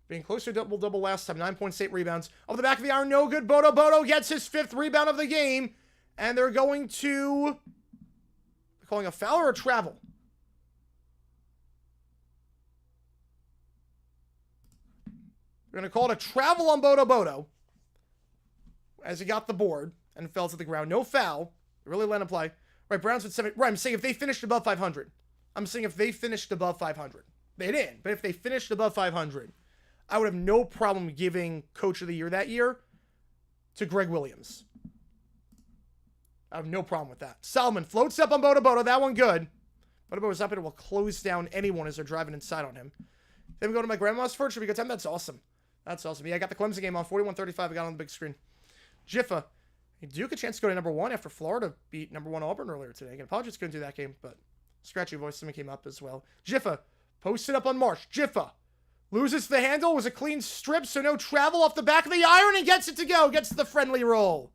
Being closer to double-double last time. 9 points, 8 rebounds. Over the back of the iron, no good. Bodo Bodo gets his 5th rebound of the game. And they're going to... They're calling a foul or a travel? They're going to call it a travel on Bodo Bodo. As he got the board and fell to the ground. No foul. They really let him play. Right, Browns with 7. Right, I'm saying if they finished above 500. I'm saying if they finished above 500. They didn't. But if they finished above 500, I would have no problem giving Coach of the Year that year to Greg Williams. I have no problem with that. Solomon floats up on Bodo Bodo. That one good. Bodo Bodo's up and it will close down anyone as they're driving inside on him. Then we go to my grandma's first. Should we go time? That's awesome. That's awesome. Yeah, I got the Clemson game on 41-35. I got on the big screen. Jiffa. Duke a chance to go to number 1 after Florida beat number 1 Auburn earlier today. Again, apologies couldn't do that game, but scratchy voice something came up as well. Jiffa posted up on Marsh. Jiffa loses the handle. Was a clean strip, so no travel off the back of the iron and gets it to go. Gets the friendly roll.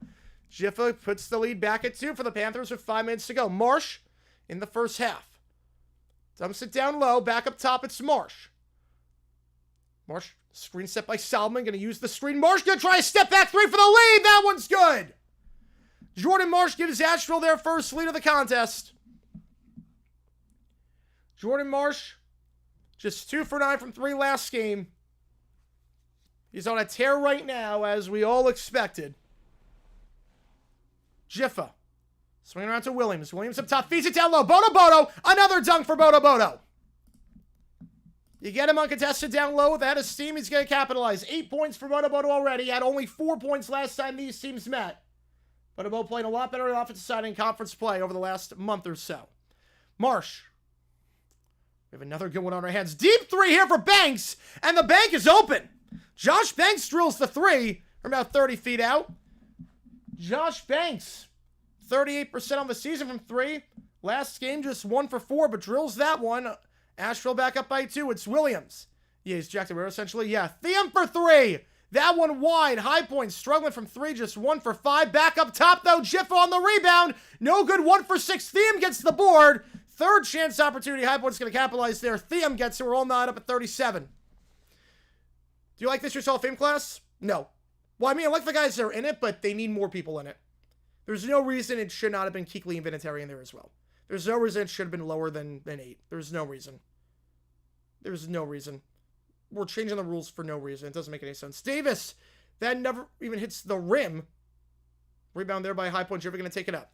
Jiffa puts the lead back at 2 for the Panthers with 5 minutes to go. Marsh in the first half. Dumps it down low. Back up top, it's Marsh. Marsh, screen set by Solomon. Going to use the screen. Marsh going to try a step back 3 for the lead. That one's good. Jordan Marsh gives Asheville their first lead of the contest. Jordan Marsh, just 2 for 9 from 3 last game. He's on a tear right now, as we all expected. Jiffa, swinging around to Williams. Williams up top, feeds it down low. Bodo Bodo, another dunk for Bodo Bodo. You get him uncontested down low with that of steam, he's going to capitalize. 8 points for Bodo Bodo already. He had only 4 points last time these teams met. Bodo Bodo playing a lot better on the offensive side in conference play over the last month or so. Marsh. We have another good one on our hands. Deep 3 here for Banks, and the bank is open. Josh Banks drills the 3 from about 30 feet out. Josh Banks, 38% on the season from 3. Last game, just 1 for 4, but drills that one. Asheville back up by 2. It's Williams. Yeah, he's jacked away essentially. Yeah, Thiem for 3. That one wide. High Point struggling from 3, just 1 for 5. Back up top, though. Jiffa on the rebound. No good. 1 for 6. Thiem gets the board. Third chance opportunity. High Point's going to capitalize there. Thiem gets it. We're all knotted up at 37. Do you like this year's Hall of Fame class? No. Well, I mean, I like the guys that are in it, but they need more people in it. There's no reason it should not have been Kuechly and Vinatieri in there as well. There's no reason it should have been lower than 8. There's no reason. There's no reason. We're changing the rules for no reason. It doesn't make any sense. Davis, that never even hits the rim. Rebound there by High Point. Jiffa going to take it up.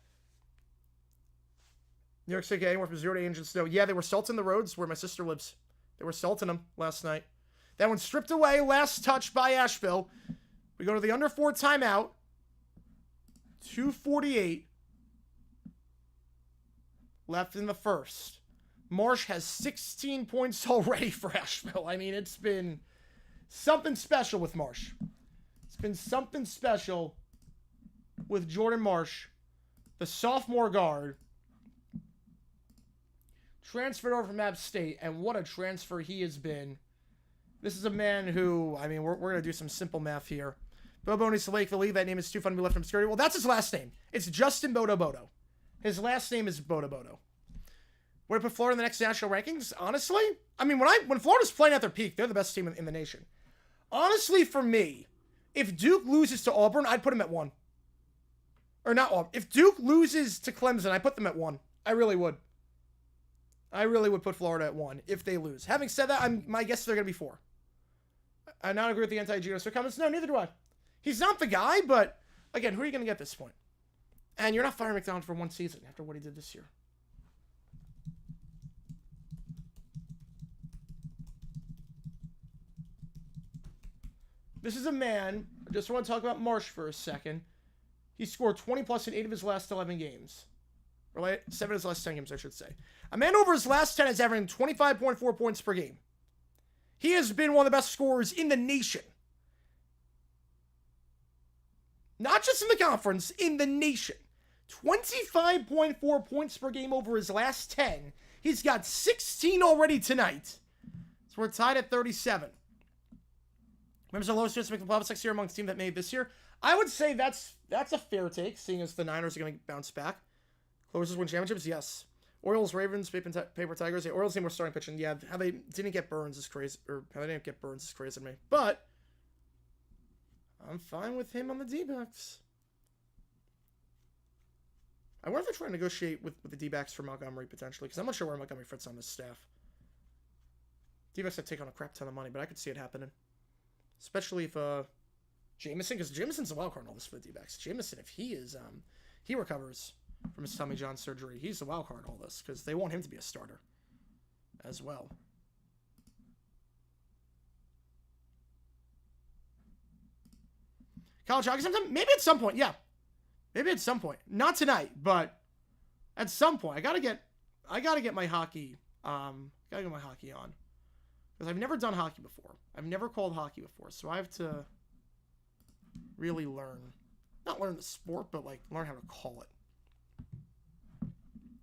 New York City anywhere from 0 to 8 inches of snow. Yeah, they were salting the roads where my sister lives. They were salting them last night. That one stripped away. Last touch by Asheville. We go to the under 4 timeout. 2:48 left in the first. Marsh has 16 points already for Asheville. I mean, it's been something special with Marsh. It's been something special with Jordan Marsh, the sophomore guard. Transferred over from App State, and what a transfer he has been. This is a man who, I mean, we're going to do some simple math here. Bobo needs to Lake the lead. That name is too fun to be left obscurity. Well, that's his last name. It's Justin Bodo Bodo. His last name is Bodo Bodo. Would I put Florida in the next national rankings? Honestly, I mean, when Florida's playing at their peak, they're the best team in the nation. Honestly, for me, if Duke loses to Auburn, I'd put them at 1. Or not Auburn. If Duke loses to Clemson, I'd put them at 1. I really would. I really would put Florida at 1 if they lose. Having said that, my guess is they're going to be 4. I not agree with the anti-Geno comments. No, neither do I. He's not the guy, but again, who are you going to get at this point? And you're not firing McDonald for 1 season after what he did this year. This is a man, I just want to talk about Marsh for a second. He scored 20 plus in 8 of his last 11 games. Or 7 of his last 10 games, I should say. A man over his last 10 is averaging 25.4 points per game. He has been one of the best scorers in the nation. Not just in the conference, in the nation. 25.4 points per game over his last 10. He's got 16 already tonight. So we're tied at 37. Remember the lowest chance to make the playoffs next year amongst the team that made this year? I would say that's a fair take, seeing as the Niners are going to bounce back. Closers win championships, yes. Orioles, Ravens, Paper Tigers. The Orioles team were starting pitching. Yeah, how they didn't get Burns is crazy, or how they didn't get Burns is crazy to me. But I'm fine with him on the D-backs. I wonder if they're trying to negotiate with the D-backs for Montgomery, potentially, because I'm not sure where Montgomery fits on this staff. D-backs have taken on a crap ton of money, but I could see it happening. Especially if, Jameson, because Jameson's a wild card in all this for the D-backs. Jameson, if he recovers from his Tommy John surgery, he's the wild card in all this, because they want him to be a starter as well. College hockey sometime? Maybe at some point, yeah. Maybe at some point. Not tonight, but at some point. I gotta get my hockey, on. Because I've never done hockey before. I've never called hockey before, so I have to really not learn the sport, but like learn how to call it.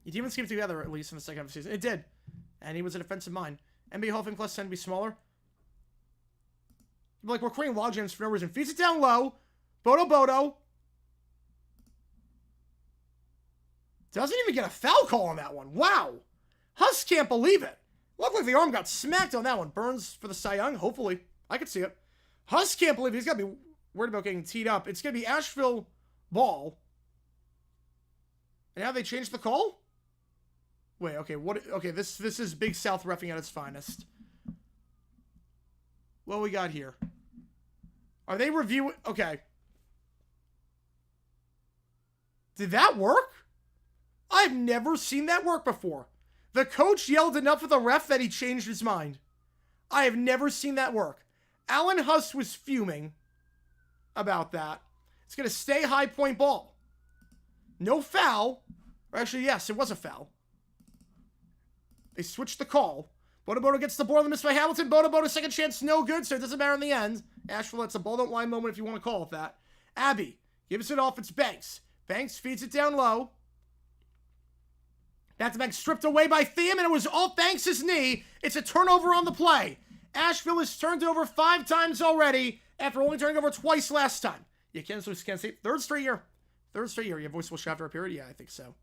Your demons came together, at least in the second half of the season. It did. And he was a defensive mind. NBA Hall of Fame class tend to be smaller. Like, we're creating log jams for no reason. Feeds it down low. Bodo. Doesn't even get a foul call on that one. Wow. Huss can't believe it. Looked like the arm got smacked on that one. Burns for the Cy Young, hopefully. I could see it. Huss can't believe it. He's got to be worried about getting teed up. It's going to be Asheville ball. And now they changed the call? Wait, okay, what? Okay, this is Big South reffing at its finest. What we got here? Are they reviewing? Okay. Did that work? I've never seen that work before. The coach yelled enough at the ref that he changed his mind. I have never seen that work. Alan Huss was fuming about that. It's going to stay high point ball. No foul. Or actually, yes, it was a foul. They switched the call. Bodo gets the ball on the miss by Hamilton. Bodo second chance, no good, so it doesn't matter in the end. Asheville, that's a ball don't lie moment if you want to call it that. Abbey gives it off. It's Banks. Banks feeds it down low. Back-to-back stripped away by Thiem, and it was off Banks' knee. It's a turnover on the play. Asheville has turned over 5 times already after only turning over twice last time. You can't say third straight year. You have voiceable shot after a period? Yeah, I think so.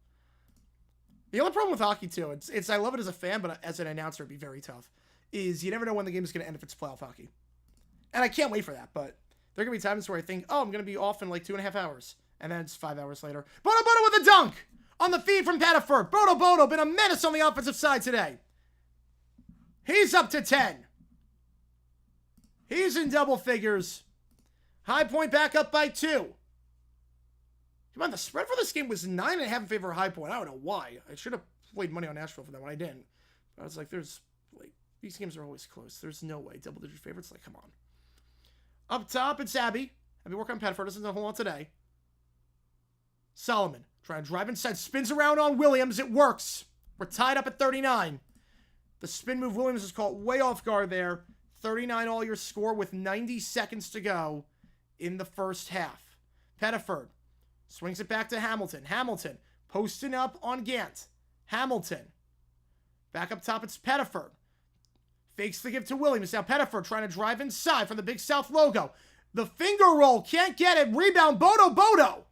The only problem with hockey, too, it's I love it as a fan, but as an announcer, it'd be very tough, is you never know when the game is going to end if it's playoff hockey. And I can't wait for that, but there are going to be times where I think, oh, I'm going to be off in like 2.5 hours. And then it's 5 hours later. Bodo with a dunk on the feed from Pettiford. Bodo been a menace on the offensive side today. He's up to 10. He's in double figures. High Point back up by 2. Come on, the spread for this game was 9.5 in favor of High Point. I don't know why. I should have played money on Asheville for that one. I didn't. But I was like, these games are always close. There's no way. Double-digit favorites? Like, come on. Up top, it's Abbey. Abbey working on Pettiford. Doesn't hold on today. Solomon trying to drive inside. Spins around on Williams. It works. We're tied up at 39. The spin move Williams is caught way off guard there. 39 all your score with 90 seconds to go in the first half. Pettiford swings it back to Hamilton. Hamilton posting up on Gant. Hamilton. Back up top, it's Pettiford. Fakes the give to Williams. Now Pettiford trying to drive inside from the Big South logo. The finger roll. Can't get it. Rebound. Bodo.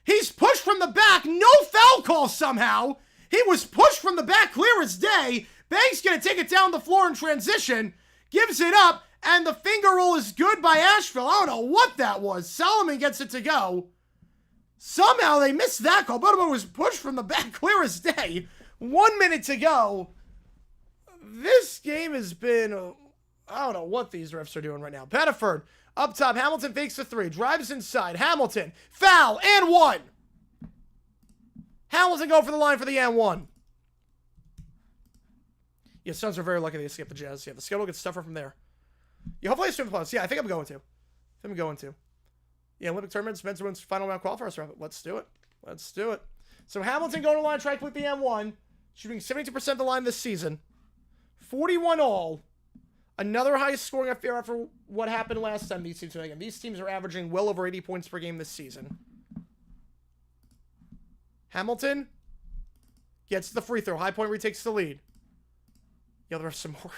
He's pushed from the back. No foul call somehow. He was pushed from the back clear as day. Banks going to take it down the floor in transition. Gives it up. And the finger roll is good by Asheville. I don't know what that was. Solomon gets it to go. Somehow they missed that call. Bodo was pushed from the back clear as day. 1 minute to go. This game has been... I don't know what these refs are doing right now. Pettiford up top. Hamilton fakes the 3. Drives inside. Hamilton. Foul. And 1. Hamilton go for the line for the and 1. Yeah, Suns are very lucky they escaped the Jazz. Yeah, the schedule gets tougher from there. Yeah, hopefully I swim the playoffs. Yeah, I think I'm going to. Yeah, Olympic tournaments, men's women's final round qualifiers. Let's do it. So Hamilton going to the line, try to complete the M1. Shooting 72% of the line this season. 41 all. Another highest scoring affair after what happened last time these teams. Again, these teams are averaging well over 80 points per game this season. Hamilton gets the free throw. High Point retakes the lead. Yeah, there's some more.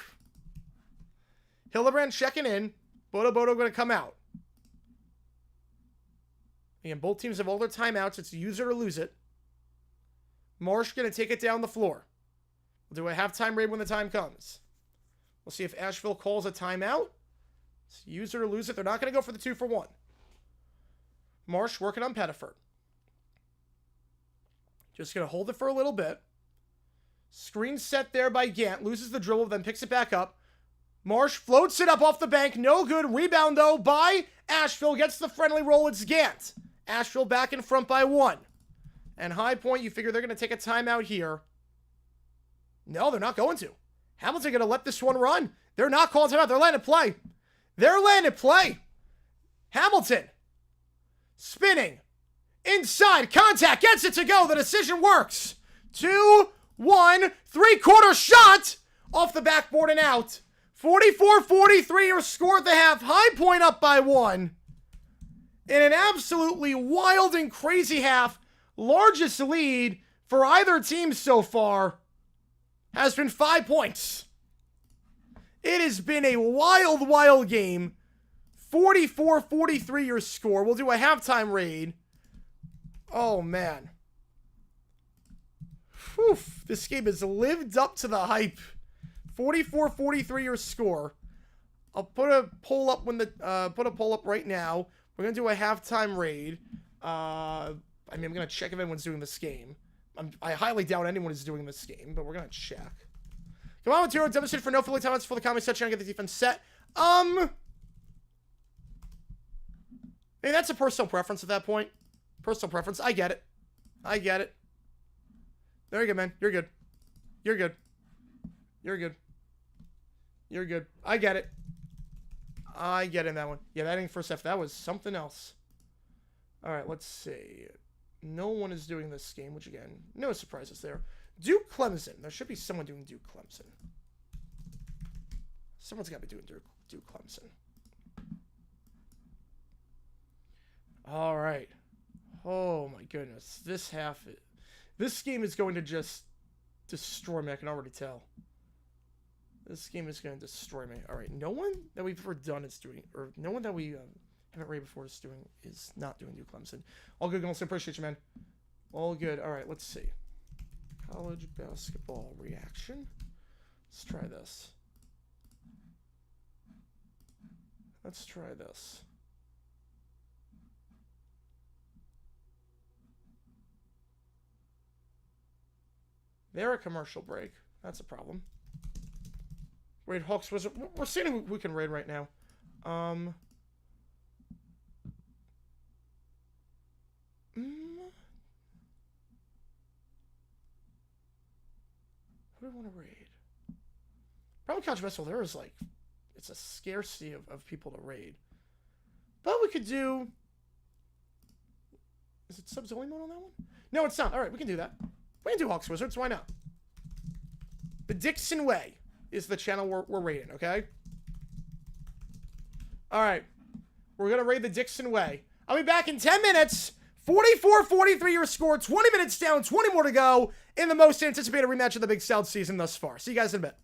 Hildebrand checking in. Bodo going to come out. Again, both teams have all their timeouts. It's use it or lose it. Marsh going to take it down the floor. We'll do a halftime raid when the time comes. We'll see if Asheville calls a timeout. It's use it or lose it. They're not going to go for the 2-for-1. Marsh working on Pettiford. Just going to hold it for a little bit. Screen set there by Gant. Loses the dribble, then picks it back up. Marsh floats it up off the bank. No good. Rebound, though, by Asheville. Gets the friendly roll. It's Gant. Asheville back in front by 1. And High Point, you figure they're going to take a timeout here. No, they're not going to. Hamilton going to let this one run. They're not calling timeout. They're letting it play. They're letting it play. Hamilton. Spinning. Inside. Contact. Gets it to go. The decision works. 2-1. 3-quarter shot. Off the backboard and out. 44-43. Your score at the half. High Point up by 1. In an absolutely wild and crazy half. Largest lead for either team so far has been 5 points. It has been a wild, wild game. 44-43 your score. We'll do a halftime raid. Oh, man. Whew. This game has lived up to the hype. 44-43 your score. I'll put a poll up right now. We're gonna do a halftime raid. I'm gonna check if anyone's doing this game. I highly doubt anyone is doing this game, but we're gonna check. Come on, Maturo, demonstrate for no Philly timeouts for the comment section. I get the defense set. Hey, that's a personal preference at that point. Personal preference. I get it. I get it. There you go, man. You're good. You're good. You're good. You're good. I get it. I get in that one. Yeah, that ain't first half. That was something else. All right, let's see. No one is doing this game, which again, no surprises there. Duke Clemson. There should be someone doing Duke Clemson. Someone's got to be doing Duke Clemson. All right. Oh my goodness. This game is going to just destroy me. I can already tell. This game is going to destroy me. All right. No one that we've ever done is doing, or no one that we haven't rated before is not doing Duke Clemson. All good, Gunson. Appreciate you, man. All good. All right. Let's see. College basketball reaction. Let's try this. Let's try this. They're a commercial break. That's a problem. Raid Hawks Wizard. We're seeing who we can raid right now. What do I want to raid? Probably college basketball. There is like, it's a scarcity of people to raid. But we could do. Is it subs-only mode on that one? No, it's not. All right, we can do that. We can do Hawks Wizards. Why not? The Dixon Way is the channel we're raiding, okay? All right. We're going to raid the Dixon Way. I'll be back in 10 minutes. 44-43 your score. 20 minutes down. 20 more to go in the most anticipated rematch of the Big South season thus far. See you guys in a bit.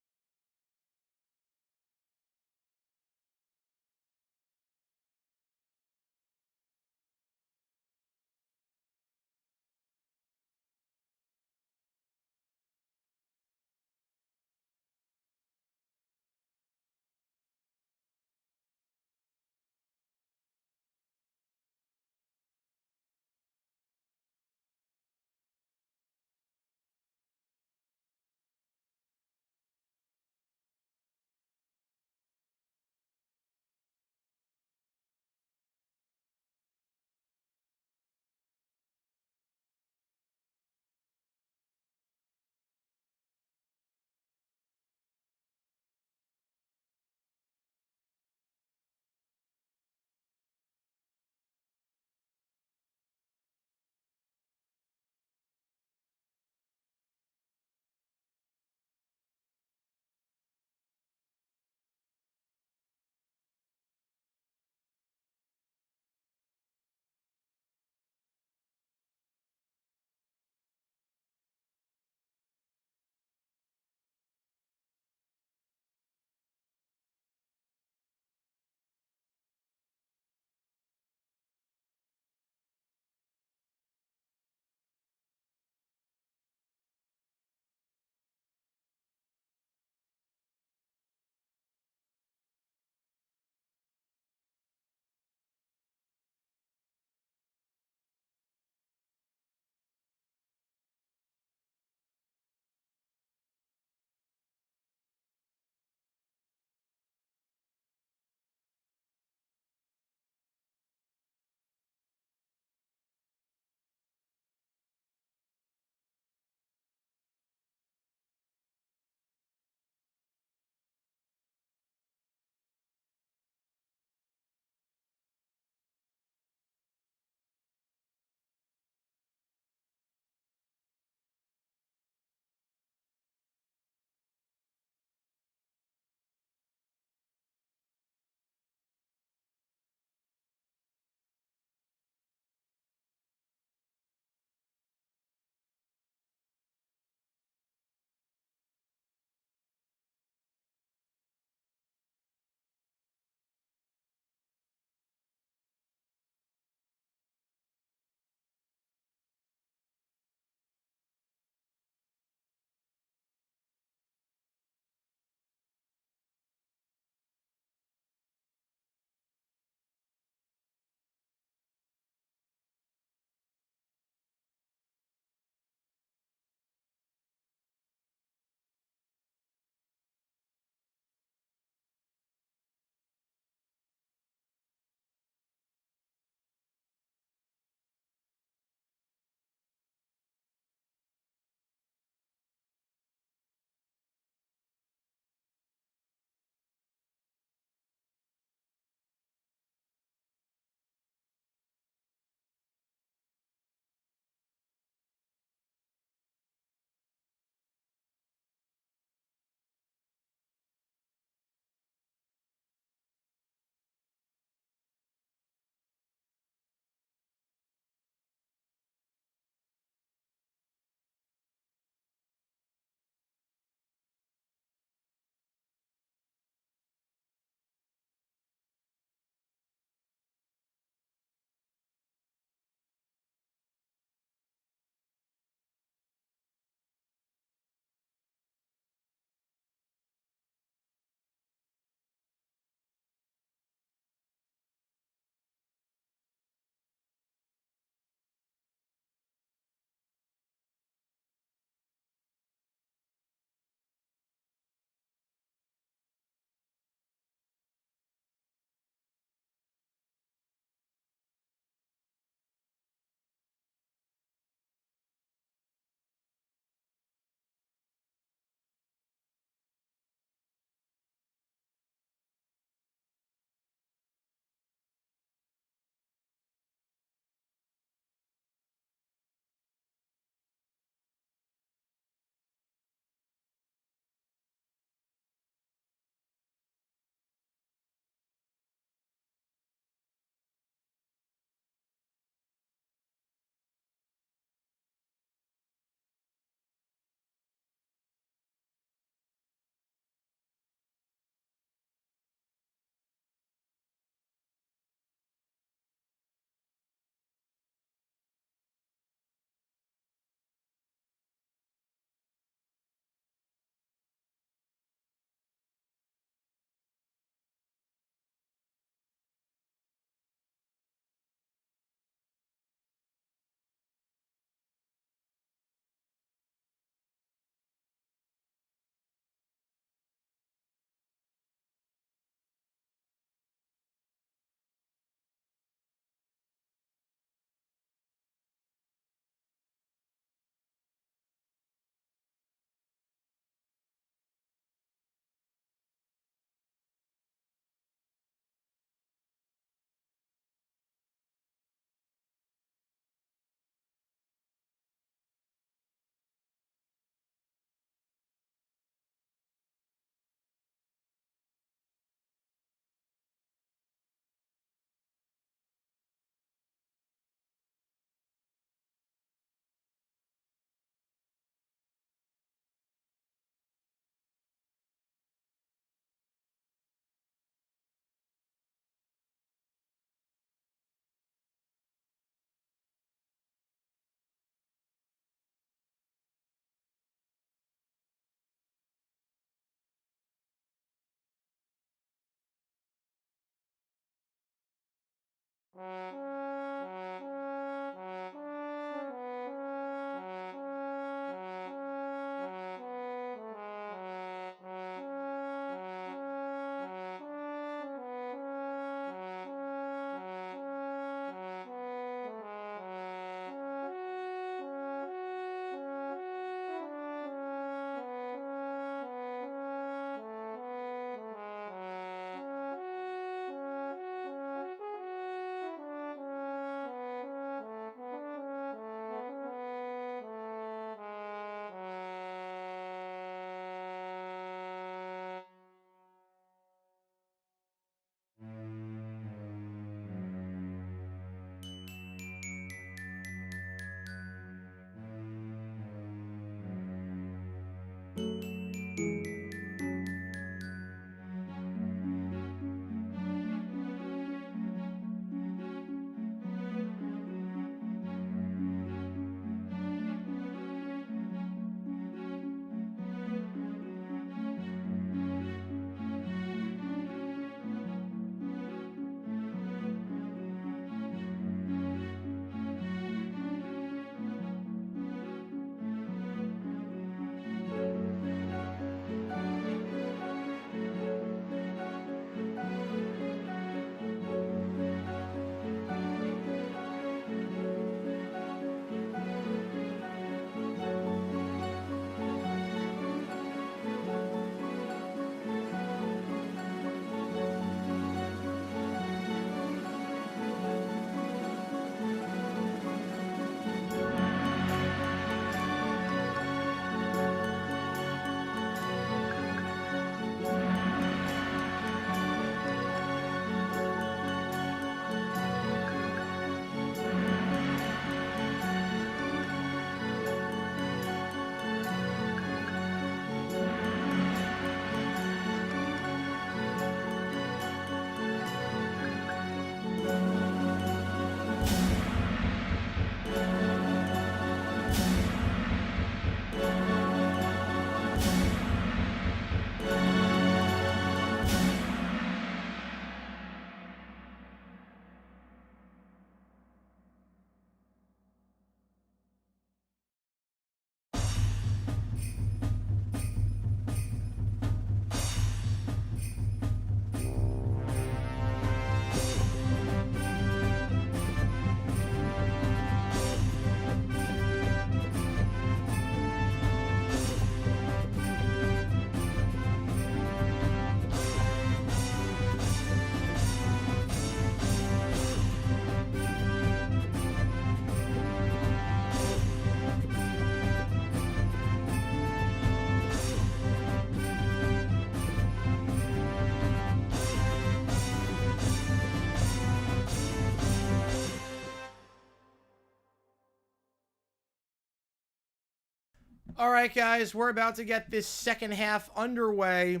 All right, guys, we're about to get this second half underway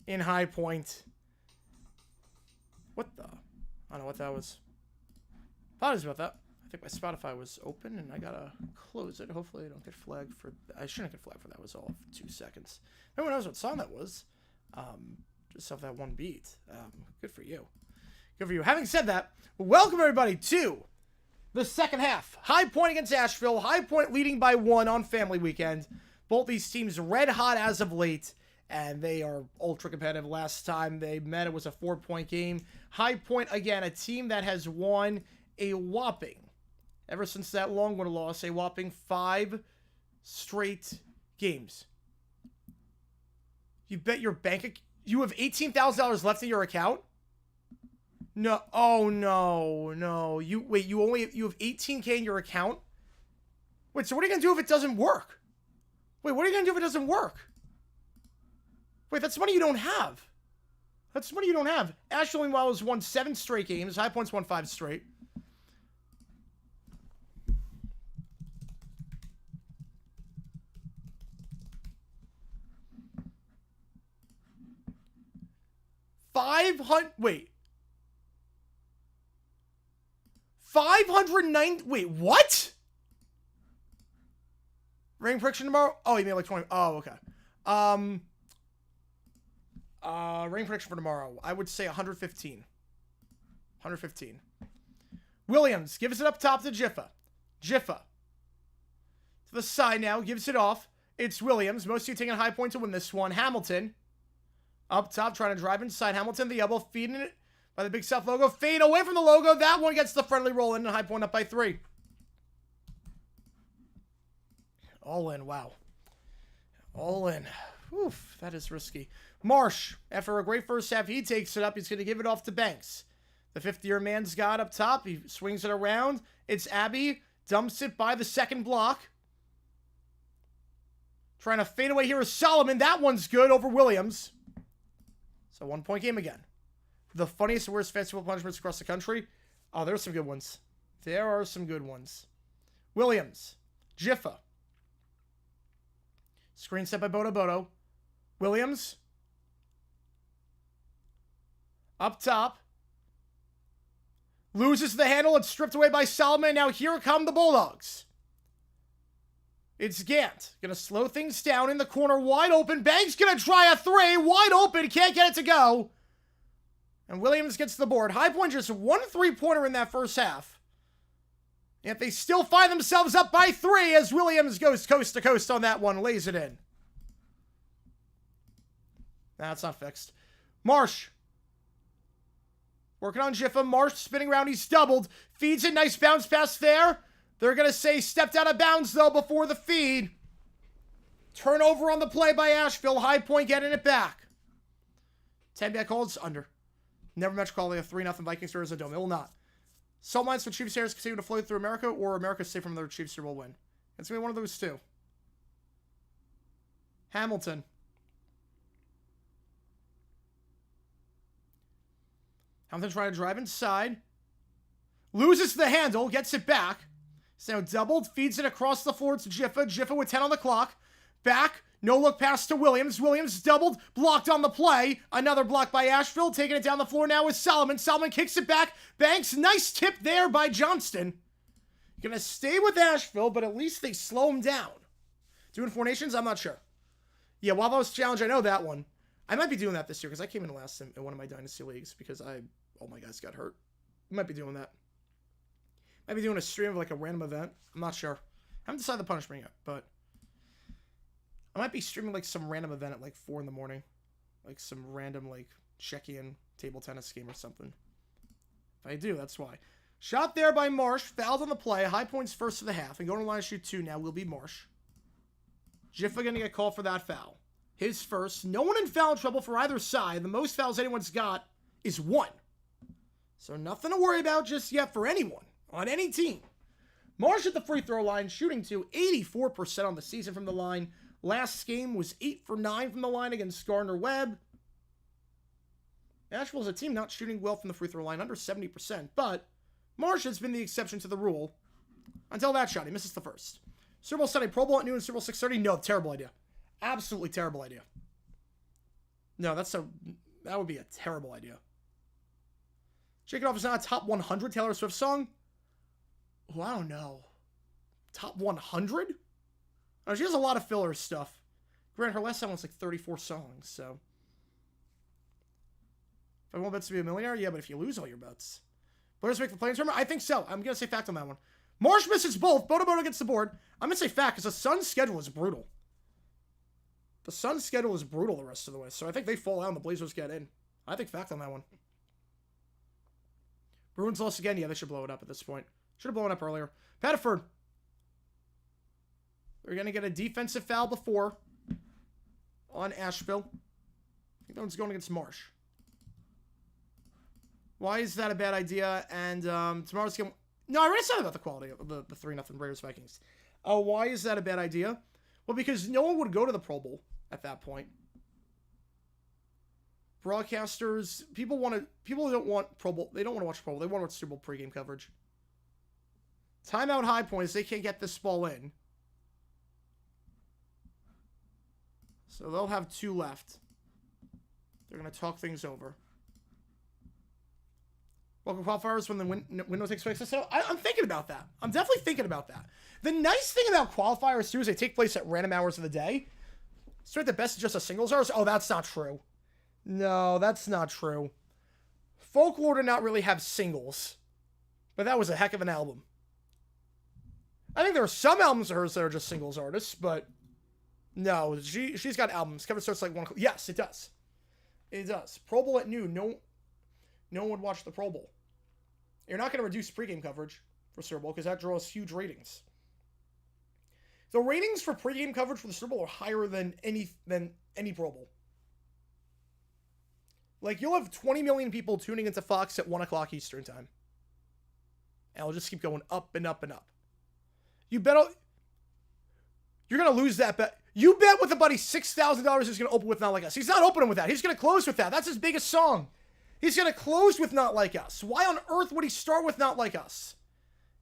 in High Point. What the? I don't know what that was. Apologies about that. I think my Spotify was open, and I gotta close it. Hopefully I don't get flagged for... I shouldn't get flagged for that. It was all 2 seconds. Everyone knows what song that was. Just off that one beat. Good for you. Good for you. Having said that, welcome everybody to the second half. High Point against Asheville. High Point leading by 1 on family weekend. Both these teams red hot as of late, and they are ultra competitive. Last time they met, it was a 4-point game. High Point, again, a team that has won a whopping, ever since that Longwood loss, a whopping 5 straight games. You bet your bank... You have $18,000 left in your account? No. Oh, no. No. You have 18K in your account? Wait, so what are you going to do if it doesn't work? Wait, what are you going to do if it doesn't work? Wait, that's money you don't have. That's money you don't have. Asheville, meanwhile, has won 7 straight games. High Point's won 5 straight. Wait. 590. Wait, what? Rain prediction tomorrow? Oh, you mean like 20. Oh, okay. Rain prediction for tomorrow. I would say 115. 115. Williams gives it up top to Jiffa. Jiffa. To the side now, gives it off. It's Williams. Most of you taking a high point to win this one. Hamilton. Up top, trying to drive inside. Hamilton, the elbow, feeding it by the Big South logo. Fade away from the logo. That one gets the friendly roll in, and high point up by 3. All in, wow. All in. Oof, that is risky. Marsh, after a great first half, he takes it up. He's going to give it off to Banks. The 50-year man's got up top. He swings it around. It's Abbey. Dumps it by the second block. Trying to fade away here is Solomon. That one's good over Williams. So 1-point game again. The funniest and worst festival punishments across the country. Oh, there's some good ones. There are some good ones. Williams. Jiffa. Screen set by Bodo Bodo. Williams. Up top. Loses the handle. It's stripped away by Solomon. Now here come the Bulldogs. It's Gant. Going to slow things down in the corner. Wide open. Banks going to try a 3. Wide open. Can't get it to go. And Williams gets the board. High Point just 1 3-pointer in that first half. Yet they still find themselves up by 3 as Williams goes coast to coast on that one. Lays it in. Nah, it's not fixed. Marsh. Working on Jiffa. Marsh spinning around. He's doubled. Feeds it. Nice bounce pass there. They're going to say stepped out of bounds, though, before the feed. Turnover on the play by Asheville. High Point getting it back. 10 back holds under. Never match quality of 3-0 Vikings or Dome. It will not. Salt lines for Chiefs Harris continue to flow through America, or America safe from their Chiefs will win. It's going to be one of those two. Hamilton. Hamilton trying to drive inside. Loses the handle. Gets it back. It's now doubled. Feeds it across the floor to Jiffa. Jiffa with 10 on the clock. Back. No look pass to Williams. Williams doubled. Blocked on the play. Another block by Asheville. Taking it down the floor now with Solomon. Solomon kicks it back. Banks. Nice tip there by Johnston. Gonna stay with Asheville, but at least they slow him down. Doing four nations? I'm not sure. Yeah, Wild House Challenge, I know that one. I might be doing that this year because I came in last in one of my Dynasty leagues because all my guys got hurt. I might be doing that. Might be doing a stream of like a random event. I'm not sure. I haven't decided the punishment yet, but I might be streaming like some random event at like 4 in the morning. Like some random like check-in table tennis game or something. If I do, that's why. Shot there by Marsh. Fouled on the play. High Point's first of the half. And going to line shoot 2 now will be Marsh. Jiffa going to get called for that foul. His first. No one in foul trouble for either side. The most fouls anyone's got is 1. So nothing to worry about just yet for anyone on any team. Marsh at the free throw line, shooting to 84% on the season from the line. Last game was 8 for 9 from the line against Gardner-Webb. Asheville's a team not shooting well from the free throw line, under 70%, but Marsh has been the exception to the rule until that shot. He misses the first. Super Bowl Sunday, Pro Bowl at noon, Super Bowl 6:30. No, terrible idea. Absolutely terrible idea. No, that would be a terrible idea. Shake It Off is not a top 100 Taylor Swift song? Oh, I don't know. Top 100? Oh, she has a lot of filler stuff. Grant, her last album was like 34 songs, so. If I want bets to be a millionaire, yeah, but if you lose all your bets. Players make the playing tournament? I think so. I'm going to say fact on that one. Marsh misses both. Bodo Bodo gets the board. I'm going to say fact because the Suns' schedule is brutal. The Suns' schedule is brutal the rest of the way, so I think they fall out and the Blazers get in. I think fact on that one. Bruins lost again. Yeah, they should blow it up at this point. Should have blown it up earlier. Pettiford. They're going to get a defensive foul before on Asheville. I think that one's going against Marsh. Why is that a bad idea? And tomorrow's game... No, I already said about the quality of the 3-0 Raiders Vikings. Why is that a bad idea? Well, because no one would go to the Pro Bowl at that point. Broadcasters, people don't want Pro Bowl. They don't want to watch Pro Bowl. They want to watch Super Bowl pregame coverage. Timeout High Points. They can't get this ball in. So they'll have 2 left. They're going to talk things over. Welcome qualifiers when the window takes place. So I'm thinking about that. I'm definitely thinking about that. The nice thing about qualifiers, too, is they take place at random hours of the day. So at the best, just a singles hours. Oh, that's not true. No, that's not true. Folklore did not really have singles. But that was a heck of an album. I think there are some albums of hers that are just singles artists, but no, she's got albums. Cover starts like one. Yes, it does. It does. Pro Bowl at noon. No one would watch the Pro Bowl. You're not going to reduce pregame coverage for Super Bowl because that draws huge ratings. The ratings for pregame coverage for the Super Bowl are higher than any Pro Bowl. Like, you'll have 20 million people tuning into Fox at 1 o'clock Eastern time. And it'll just keep going up and up and up. You bet you're going to lose that bet. You bet with a buddy $6,000 he's going to open with Not Like Us. He's not opening with that. He's going to close with that. That's his biggest song. He's going to close with Not Like Us. Why on earth would he start with Not Like Us?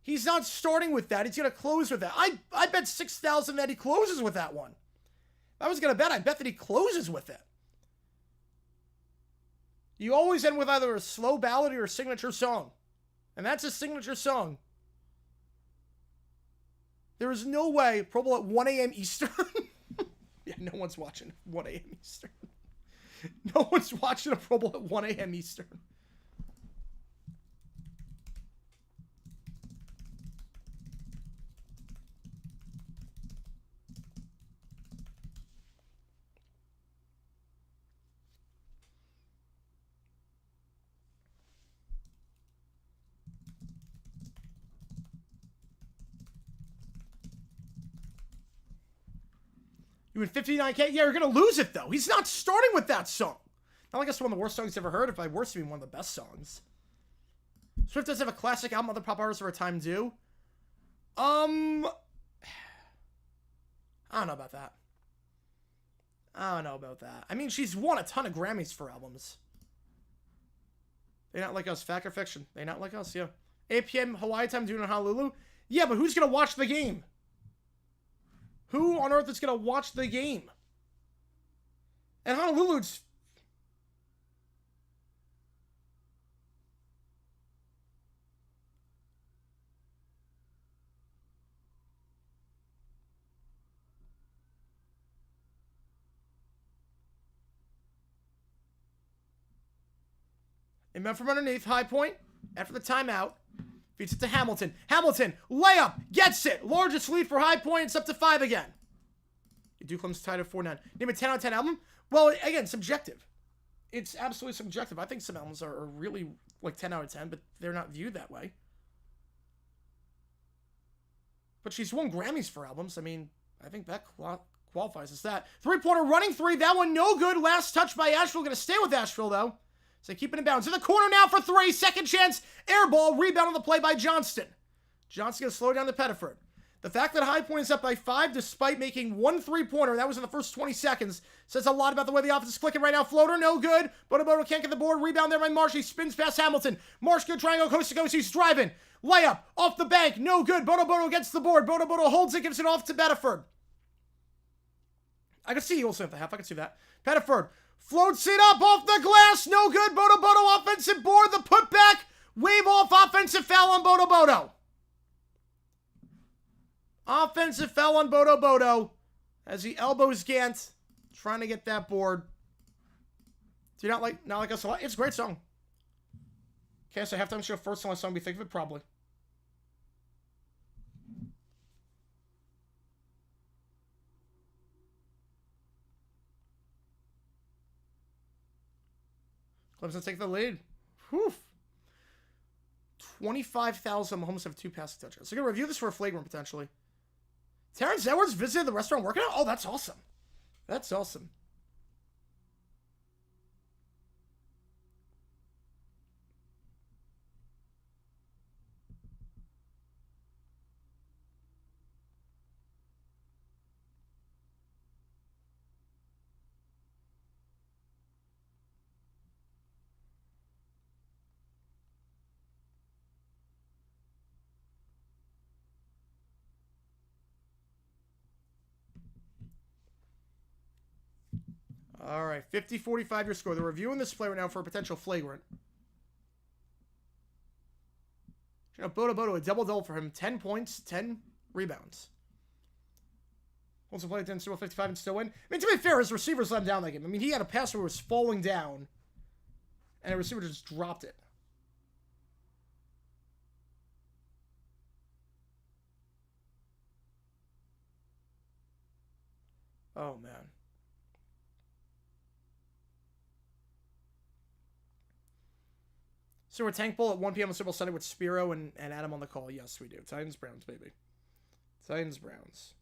He's not starting with that. He's going to close with that. I bet $6,000 that he closes with that one. If I was going to bet, I bet that he closes with it. You always end with either a slow ballad or a signature song. And that's a signature song. There is no way Pro Bowl at 1 a.m. Eastern. Yeah, no one's watching 1 a.m. Eastern. No one's watching a Pro Bowl at 1 a.m. Eastern. You win 59K? Yeah, you're going to lose it, though. He's not starting with that song. Not like it's one of the worst songs I've ever heard. If by worst, it'd be one of the best songs. Swift does have a classic album. Other pop artists of our time do. I don't know about that. I mean, she's won a ton of Grammys for albums. They Not Like Us. Fact or fiction? They Not Like Us, yeah. 8 p.m. Hawaii time doing in Honolulu. Yeah, but who's going to watch the game? Who on earth is going to watch the game? And Honolulu's... And from underneath, high point, after the timeout, feeds it to Hamilton. Hamilton, layup, gets it. Largest lead for High Point. It's up to 5 again. Dukelam's tied at 4-9. Name a 10 out of 10 album? Well, again, subjective. It's absolutely subjective. I think some albums are really like 10 out of 10, but they're not viewed that way. But she's won Grammys for albums. I mean, I think that qualifies as that. Three-pointer running three. That one no good. Last touch by Asheville. Going to stay with Asheville, though. So keep it in bounds. In the corner now for three. Second chance. Air ball. Rebound on the play by Johnston. Johnston going to slow down the Pettiford. The fact that High Point is up by 5 despite making one three-pointer, that was in the first 20 seconds, says a lot about the way the offense is clicking right now. Floater, no good. Bodo can't get the board. Rebound there by Marsh. He spins past Hamilton. Marsh, good triangle, coast to coast. He's driving. Layup, off the bank, no good. Bodo gets the board. Bodo holds it, gives it off to Pettiford. I can see Eagles at the half. I can see that. Pettiford floats it up off the glass. No good. Bodo offensive board. The putback. Wave off offensive foul on Bodo. Offensive foul on Bodo as he elbows Gant, trying to get that board. Do you not like us a lot? It's a great song. Okay, so halftime show, first song we think of it, probably. Clemson take the lead. Whew. 25,000 Mahomes have 2 passing touchdowns. So we're going to review this for a flagrant, potentially. Terrence Edwards visited the restaurant working out? Oh, that's awesome. That's awesome. All right, 50-45 your score. They're reviewing this play right now for a potential flagrant. You know, Bodo, a double-double for him. 10 points, 10 rebounds. Also played 10, Super Bowl 55 and still win. I mean, to be fair, his receivers let him down that game. I mean, he had a pass where it was falling down, and a receiver just dropped it. Oh, man. So we're Tank Bowl at 1 p.m. on Super Bowl Sunday with Spiro and Adam on the call. Yes, we do. Titans, Browns, baby. Titans, Browns.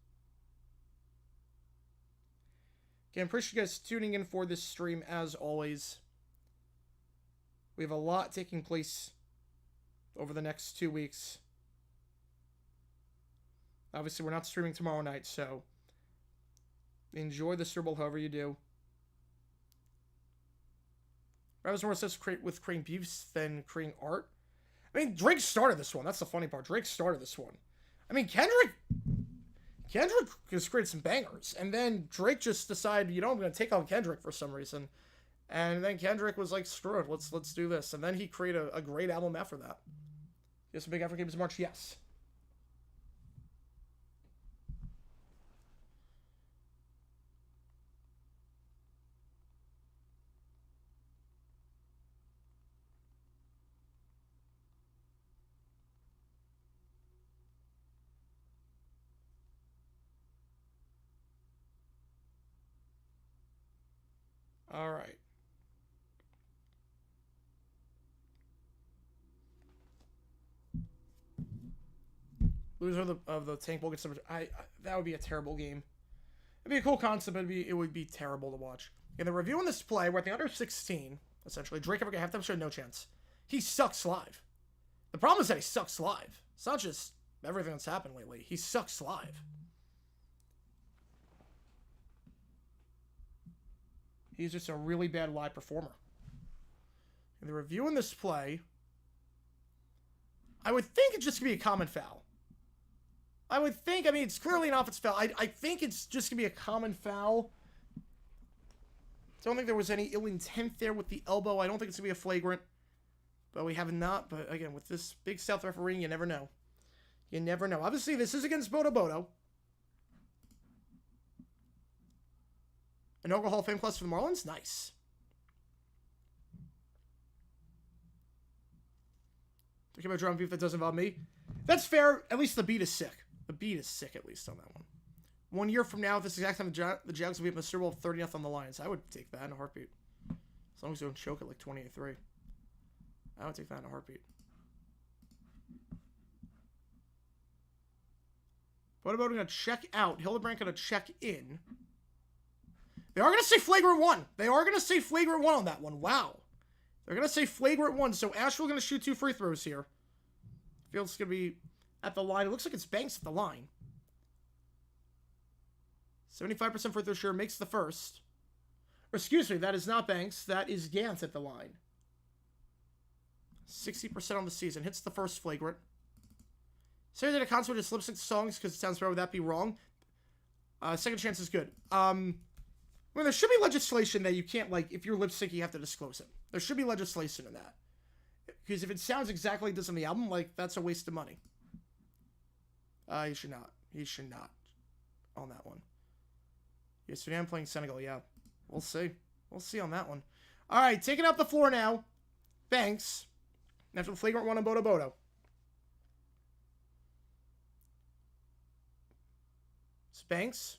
Again, appreciate you guys tuning in for this stream, as always. We have a lot taking place over the next 2 weeks. Obviously, we're not streaming tomorrow night, so enjoy the Super Bowl however you do. Rabbits more obsessed with creating beefs than creating art. I mean, Drake started this one. That's the funny part. Drake started this one. I mean, Kendrick has created some bangers. And then Drake just decided, I'm going to take on Kendrick for some reason. And then Kendrick was like, screw it, let's do this. And then he created a great album after that. Yes, a big African Games March, yes. All right. Loser of the Tank Bowl gets some. That would be a terrible game. It'd be a cool concept, but it would be terrible to watch. In the review on this play, we're at the under 16. Essentially, Drake ever get halftime show, no chance. He sucks live. The problem is that he sucks live. It's not just everything that's happened lately. He sucks live. He's just a really bad live performer. In the review in this play, I would think it's just going to be a common foul. I mean, it's clearly an offensive foul. I think it's just going to be a common foul. Don't think there was any ill intent there with the elbow. I don't think it's going to be a flagrant. But we have not. But again, with this Big South refereeing, you never know. You never know. Obviously, this is against Bodo Bodo. Inaugural Hall of Fame class for the Marlins? Nice. Talking about drum beef that doesn't involve me. That's fair. At least the beat is sick. The beat is sick, at least, on that one. 1 year from now, at this exact time, the Jags will be up in the Super Bowl 30-0 on the Lions. I would take that in a heartbeat. As long as they don't choke it like 28-3. I would take that in a heartbeat. What about going to check out? Hildebrand going to check in. They are going to say flagrant one. They are going to say flagrant one on that one. Wow. They're going to say flagrant one. So Asheville going to shoot 2 free throws here. Field's going to be at the line. It looks like it's Banks at the line. 75% free throw share, makes the first. Or excuse me, that is not Banks. That is Gant at the line. 60% on the season. Hits the first flagrant. Say that a concert just lip sync songs because it sounds better. Would that be wrong? Second chance is good. I mean, there should be legislation that you can't, like, if you're lip syncing, you have to disclose it. There should be legislation in that. Because if it sounds exactly like it does on the album, like, that's a waste of money. He should not. He should not on that one. Yes, Sudan playing Senegal, yeah. We'll see. We'll see on that one. All right, taking up the floor now. Banks. After the flagrant one on Bodo Bodo. It's Banks.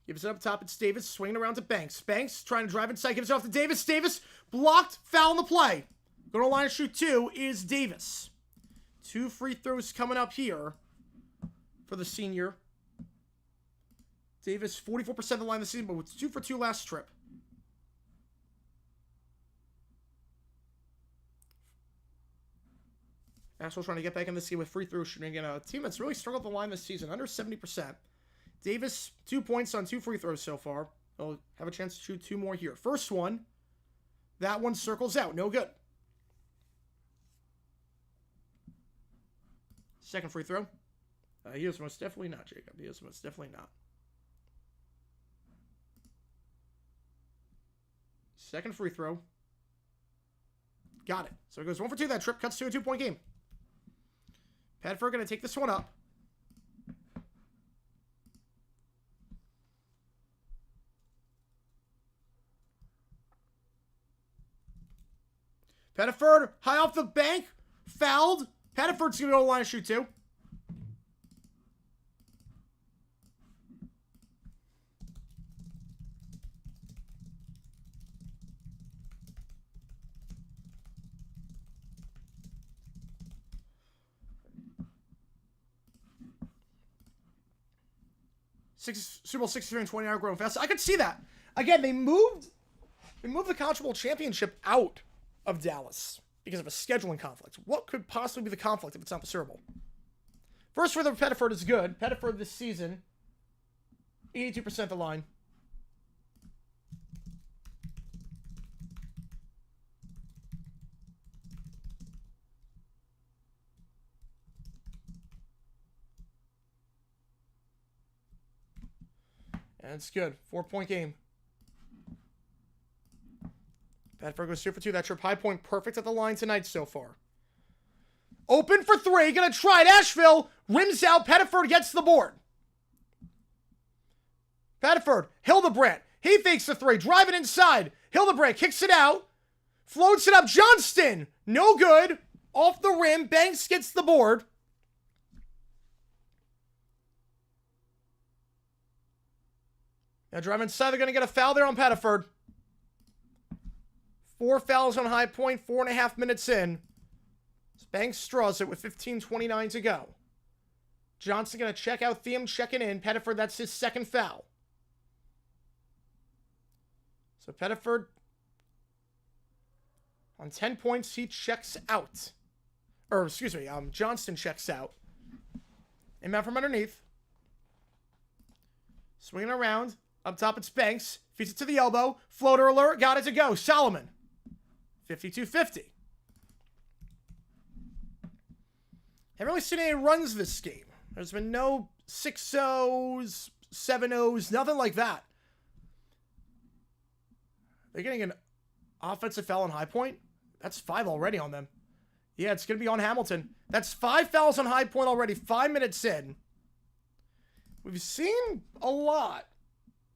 Gives it up top. It's Davis swinging around to Banks. Banks trying to drive inside. Gives it off to Davis. Davis blocked. Foul in the play. Going to line and shoot 2 is Davis. 2 free throws coming up here for the senior. Davis, 44% of the line this season, but with 2 for 2 last trip. Asheville trying to get back in this game with free throw shooting. Again, a team that's really struggled the line this season, under 70%. Davis, 2 points on 2 free throws so far. He'll have a chance to shoot 2 more here. First one, that one circles out. No good. Second free throw. He is most definitely not, Jacob. He is most definitely not. Second free throw. Got it. So it goes 1 for 2 that trip. Cuts to a 2-point game. Padford going to take this one up. Pettiford, high off the bank, fouled. Pettiford's going to go to the line and shoot 2. Super Bowl 63 and 20 are growing fast. I could see that. Again, they moved the College Bowl championship out of Dallas because of a scheduling conflict. What could possibly be the conflict if it's not the Super Bowl? First for the Pettiford is good. Pettiford this season, 82% the line. And it's good. 4-point game. Pettiford goes 2 for 2. That trip high point perfect at the line tonight so far. Open for 3. Gonna try it. Asheville rims out. Pettiford gets the board. Pettiford. Hildebrandt. He fakes the 3. Drive it inside. Hildebrandt kicks it out. Floats it up. Johnston. No good. Off the rim. Banks gets the board. Now drive inside. They're going to get a foul there on Pettiford. 4 fouls on High Point. 4.5 minutes in. Banks straws it with 15:29 to go. Johnson going to check out. Thiem checking in. Pettiford, that's his second foul. So Pettiford, on 10 points, he checks out. Or, excuse me, Johnston checks out. Inbound from underneath. Swinging around. Up top, it's Banks. Feeds it to the elbow. Floater alert. Got it to go. Solomon. 52-50. Haven't really seen any runs this game. There's been no 6-0s, 7-0s, nothing like that. They're getting an offensive foul on High Point. That's 5 already on them. Yeah, it's going to be on Hamilton. That's 5 fouls on High Point already. 5 minutes in. We've seen a lot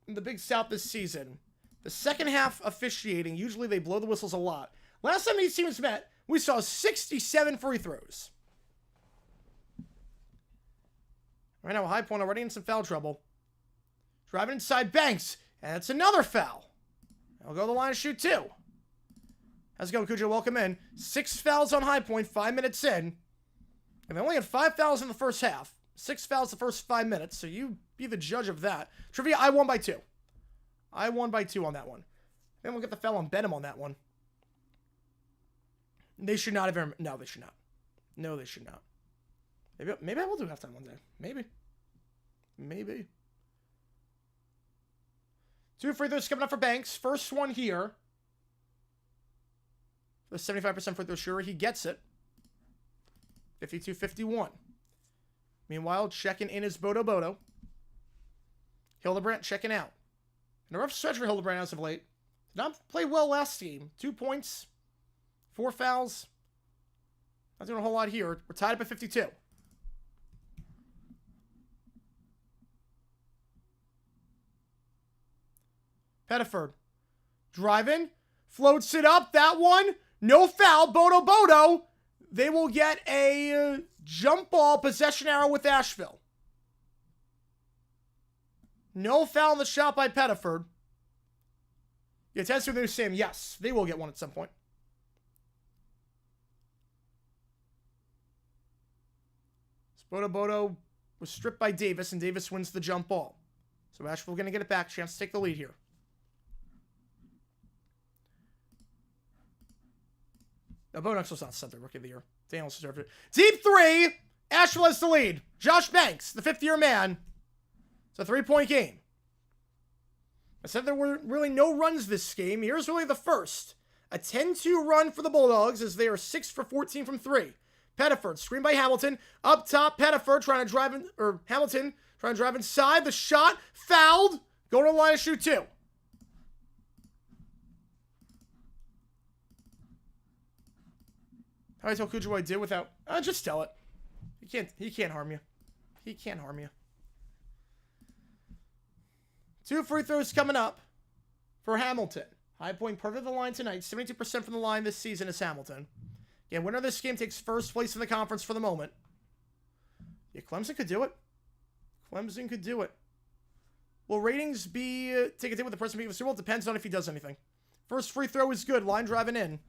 in the Big South this season. The second half officiating, usually they blow the whistles a lot. Last time these teams met, we saw 67 free throws. Right now, High Point already in some foul trouble. Driving inside Banks. And it's another foul. I'll go to the line and shoot 2. How's it going, Cujo? Welcome in. 6 fouls on High Point, 5 minutes in. And they only had 5 fouls in the first half. 6 fouls the first 5 minutes, so you be the judge of that. Trivia, I won by 2. I won by 2 on that one. Then we'll get the foul on Benham on that one. They should not have... No, they should not. No, they should not. Maybe I will do halftime one day. Maybe. 2 free throws coming up for Banks. First one here. The 75% free throw shooter. He gets it. 52-51. Meanwhile, checking in is Bodo. Hildebrandt checking out. And a rough stretch for Hildebrandt as of late. Did not play well last game. 2 points. 4 fouls. Not doing a whole lot here. We're tied up at 52. Pettiford. Driving. Floats it up. That one. No foul. Bodo. They will get a jump ball possession arrow with Asheville. No foul on the shot by Pettiford. Yeah, Ted's with Sam. Yes, they will get one at some point. Bodo was stripped by Davis, and Davis wins the jump ball. So Asheville going to get it back. Chance to take the lead here. No, Bo Nuxel's not center rookie of the year. Daniel deserved it. Deep 3. Asheville has the lead. Josh Banks, the 5th-year man. It's a 3-point game. I said there were really no runs this game. Here's really the first. A 10-2 run for the Bulldogs as they are 6 for 14 from 3. Pettiford, screen by Hamilton. Up top, Pettiford trying to drive in, or Hamilton trying to drive inside. The shot, fouled. Going to the line to shoot 2. How do I tell Cujo what I did without... just tell it. He can't harm you. He can't harm you. 2 free throws coming up for Hamilton. High Point perfect at the line tonight. 72% from the line this season is Hamilton. Again, winner of this game takes first place in the conference for the moment. Yeah, Clemson could do it. Clemson could do it. Will ratings be take a dip with the person being the Super Bowl? Depends on if he does anything. First free throw is good. Line driving in.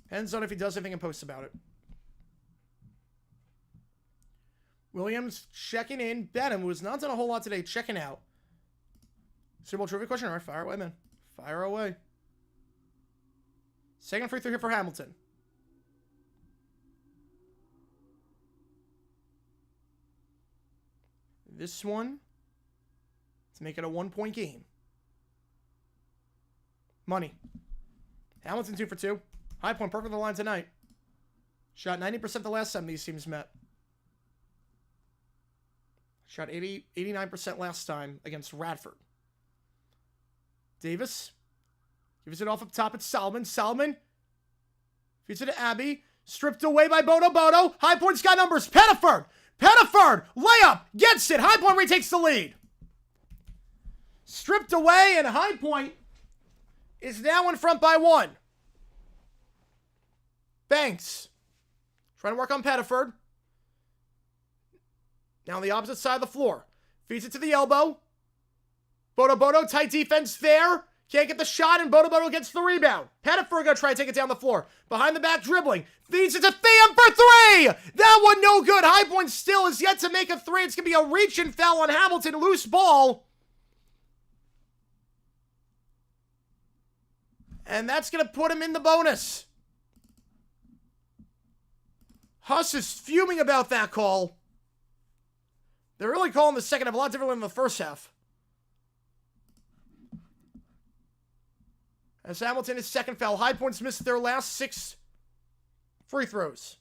Depends on if he does anything and posts about it. Williams checking in. Benham, who has not done a whole lot today, checking out. Super Bowl trivia question. All right, fire away, man. Fire away. Second free throw here for Hamilton. This one, to make it a 1-point game. Money. Hamilton 2 for 2. High Point perfect the line tonight. Shot 90% the last time these teams met. Shot 89% last time against Radford. Davis gives it off up top. It's Solomon. Solomon feeds it to Abbey. Stripped away by Bodo Bodo. High Point's got numbers. Pettiford. Pettiford. Layup. Gets it. High Point retakes the lead. Stripped away, and High Point is now in front by 1. Banks trying to work on Pettiford. Now on the opposite side of the floor. Feeds it to the elbow. Bodo Bodo, tight defense there. Can't get the shot, and Bodo Bodo gets the rebound. Pettiford gonna try to take it down the floor. Behind the back dribbling. Feeds it to Theum for 3! That one no good. High Point still is yet to make a 3. It's gonna be a reach and foul on Hamilton. Loose ball. And that's gonna put him in the bonus. Huss is fuming about that call. They're really calling the second half a lot differently than the first half. As Hamilton is second foul. High Point's missed their last 6 free throws.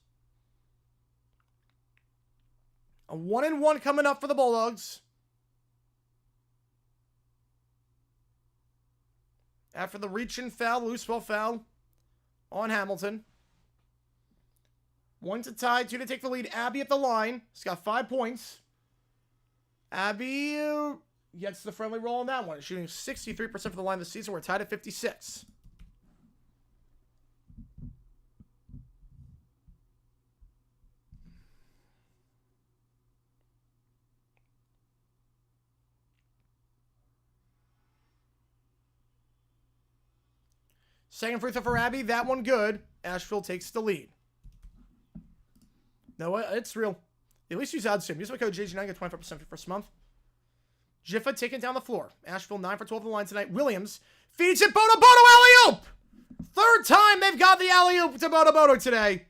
A 1-and-1 coming up for the Bulldogs. After the reach and foul, loose ball foul on Hamilton. 1 to tie, 2 to take the lead. Abbey at the line. He's got 5 points. Abbey gets the friendly roll on that one. Shooting 63% for the line this season. We're tied at 56. Second free throw for Abbey. That one good. Asheville takes the lead. No, it's real. At least use odds soon. Use my code JG9, get 25% for the first month. Jiffa taking down the floor. Asheville 9 for 12 on the line tonight. Williams feeds it. Bodo Bodo alley-oop! Third time they've got the alley-oop to Bodo Bodo today.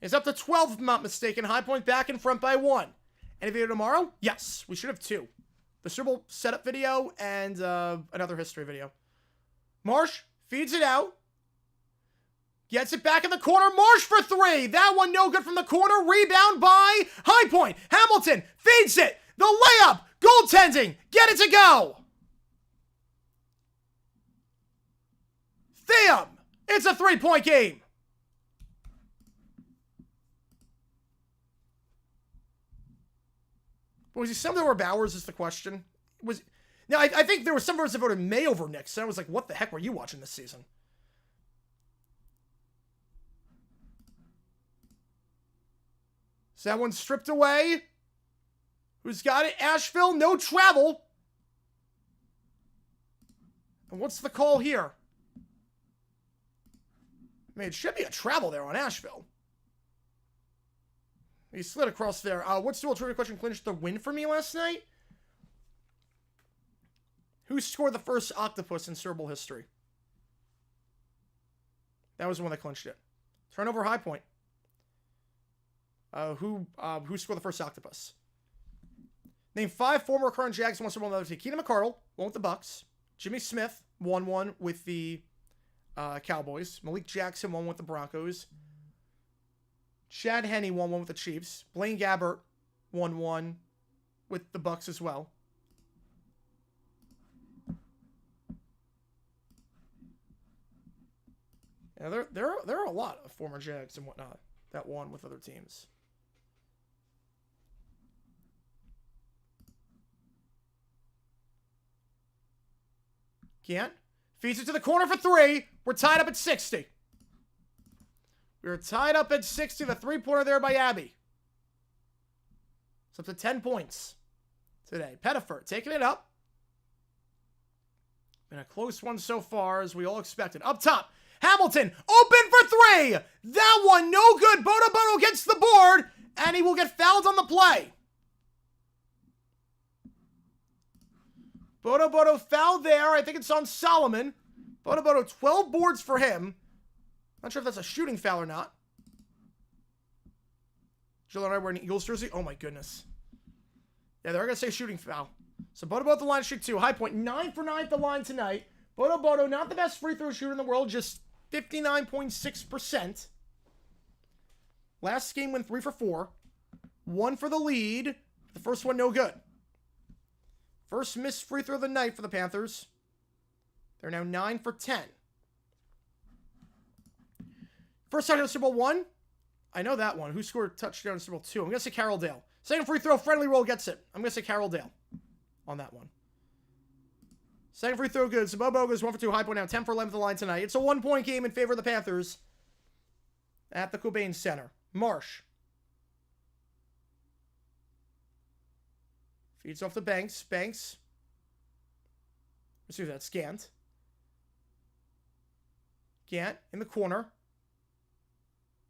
It's up to 12 if I'm not mistaken. High Point back in front by 1. Any video tomorrow? Yes, we should have 2. The Super Bowl setup video and another history video. Marsh feeds it out. Gets it back in the corner. Marsh for 3. That one no good from the corner. Rebound by High Point. Hamilton feeds it. The layup. Goaltending. Get it to go. Theum. It's a 3-point game. Was he something over Bowers is the question. Now, I think there were some voters that voted May over Knicks. So I was like, what the heck were you watching this season? So that one's stripped away. Who's got it? Asheville, no travel. And what's the call here? I mean, it should be a travel there on Asheville. He slid across there. What's the trivia question clinched the win for me last night? Who scored the first octopus in Super Bowl history? That was the one that clinched it. Turnover High Point. Who scored the first octopus? Name 5 former current Jags won Super Bowl on the other team. Keenan McCardle won with the Bucks. Jimmy Smith won one with the Cowboys. Malik Jackson won with the Broncos. Chad Henne won one with the Chiefs. Blaine Gabbert won one with the Bucks as well. Yeah, there are a lot of former Jags and whatnot that won with other teams. Gant feeds it to the corner for 3. We're tied up at 60. We're tied up at 60. The 3-pointer there by Abbey. It's up to 10 points today. Pettiford taking it up. Been a close one so far, as we all expected. Up top, Hamilton open for 3. That one no good. Bodo Bodo gets the board, And he will get fouled on the play. Bodo fouled there. I think it's on Solomon. Bodo, 12 boards for him. Not sure if that's a shooting foul or not. Jill and I wearing an Eagles jersey. Oh my goodness. Yeah, they're going to say shooting foul. So Bodo at the line, shoot 2. High Point, 9 for 9 at the line tonight. Bodo, not the best free throw shooter in the world, just 59.6%. Last game went 3 for 4. 1 for the lead. The first one, no good. First missed free throw of the night for the Panthers. They're now 9 for 10. First touchdown in Super Bowl 1. I know that one. Who scored touchdown in Super Bowl 2? I'm going to say Carroll Dale. Second free throw, friendly roll gets it. I'm going to say Carroll Dale on that one. Second free throw good. So Bobo goes 1 for 2. High Point now 10 for 11 at the line tonight. It's a 1-point game in favor of the Panthers at the Cobain Center. Marsh. Feeds off the Banks. Banks. Let's see if that's Gant. Gant in the corner.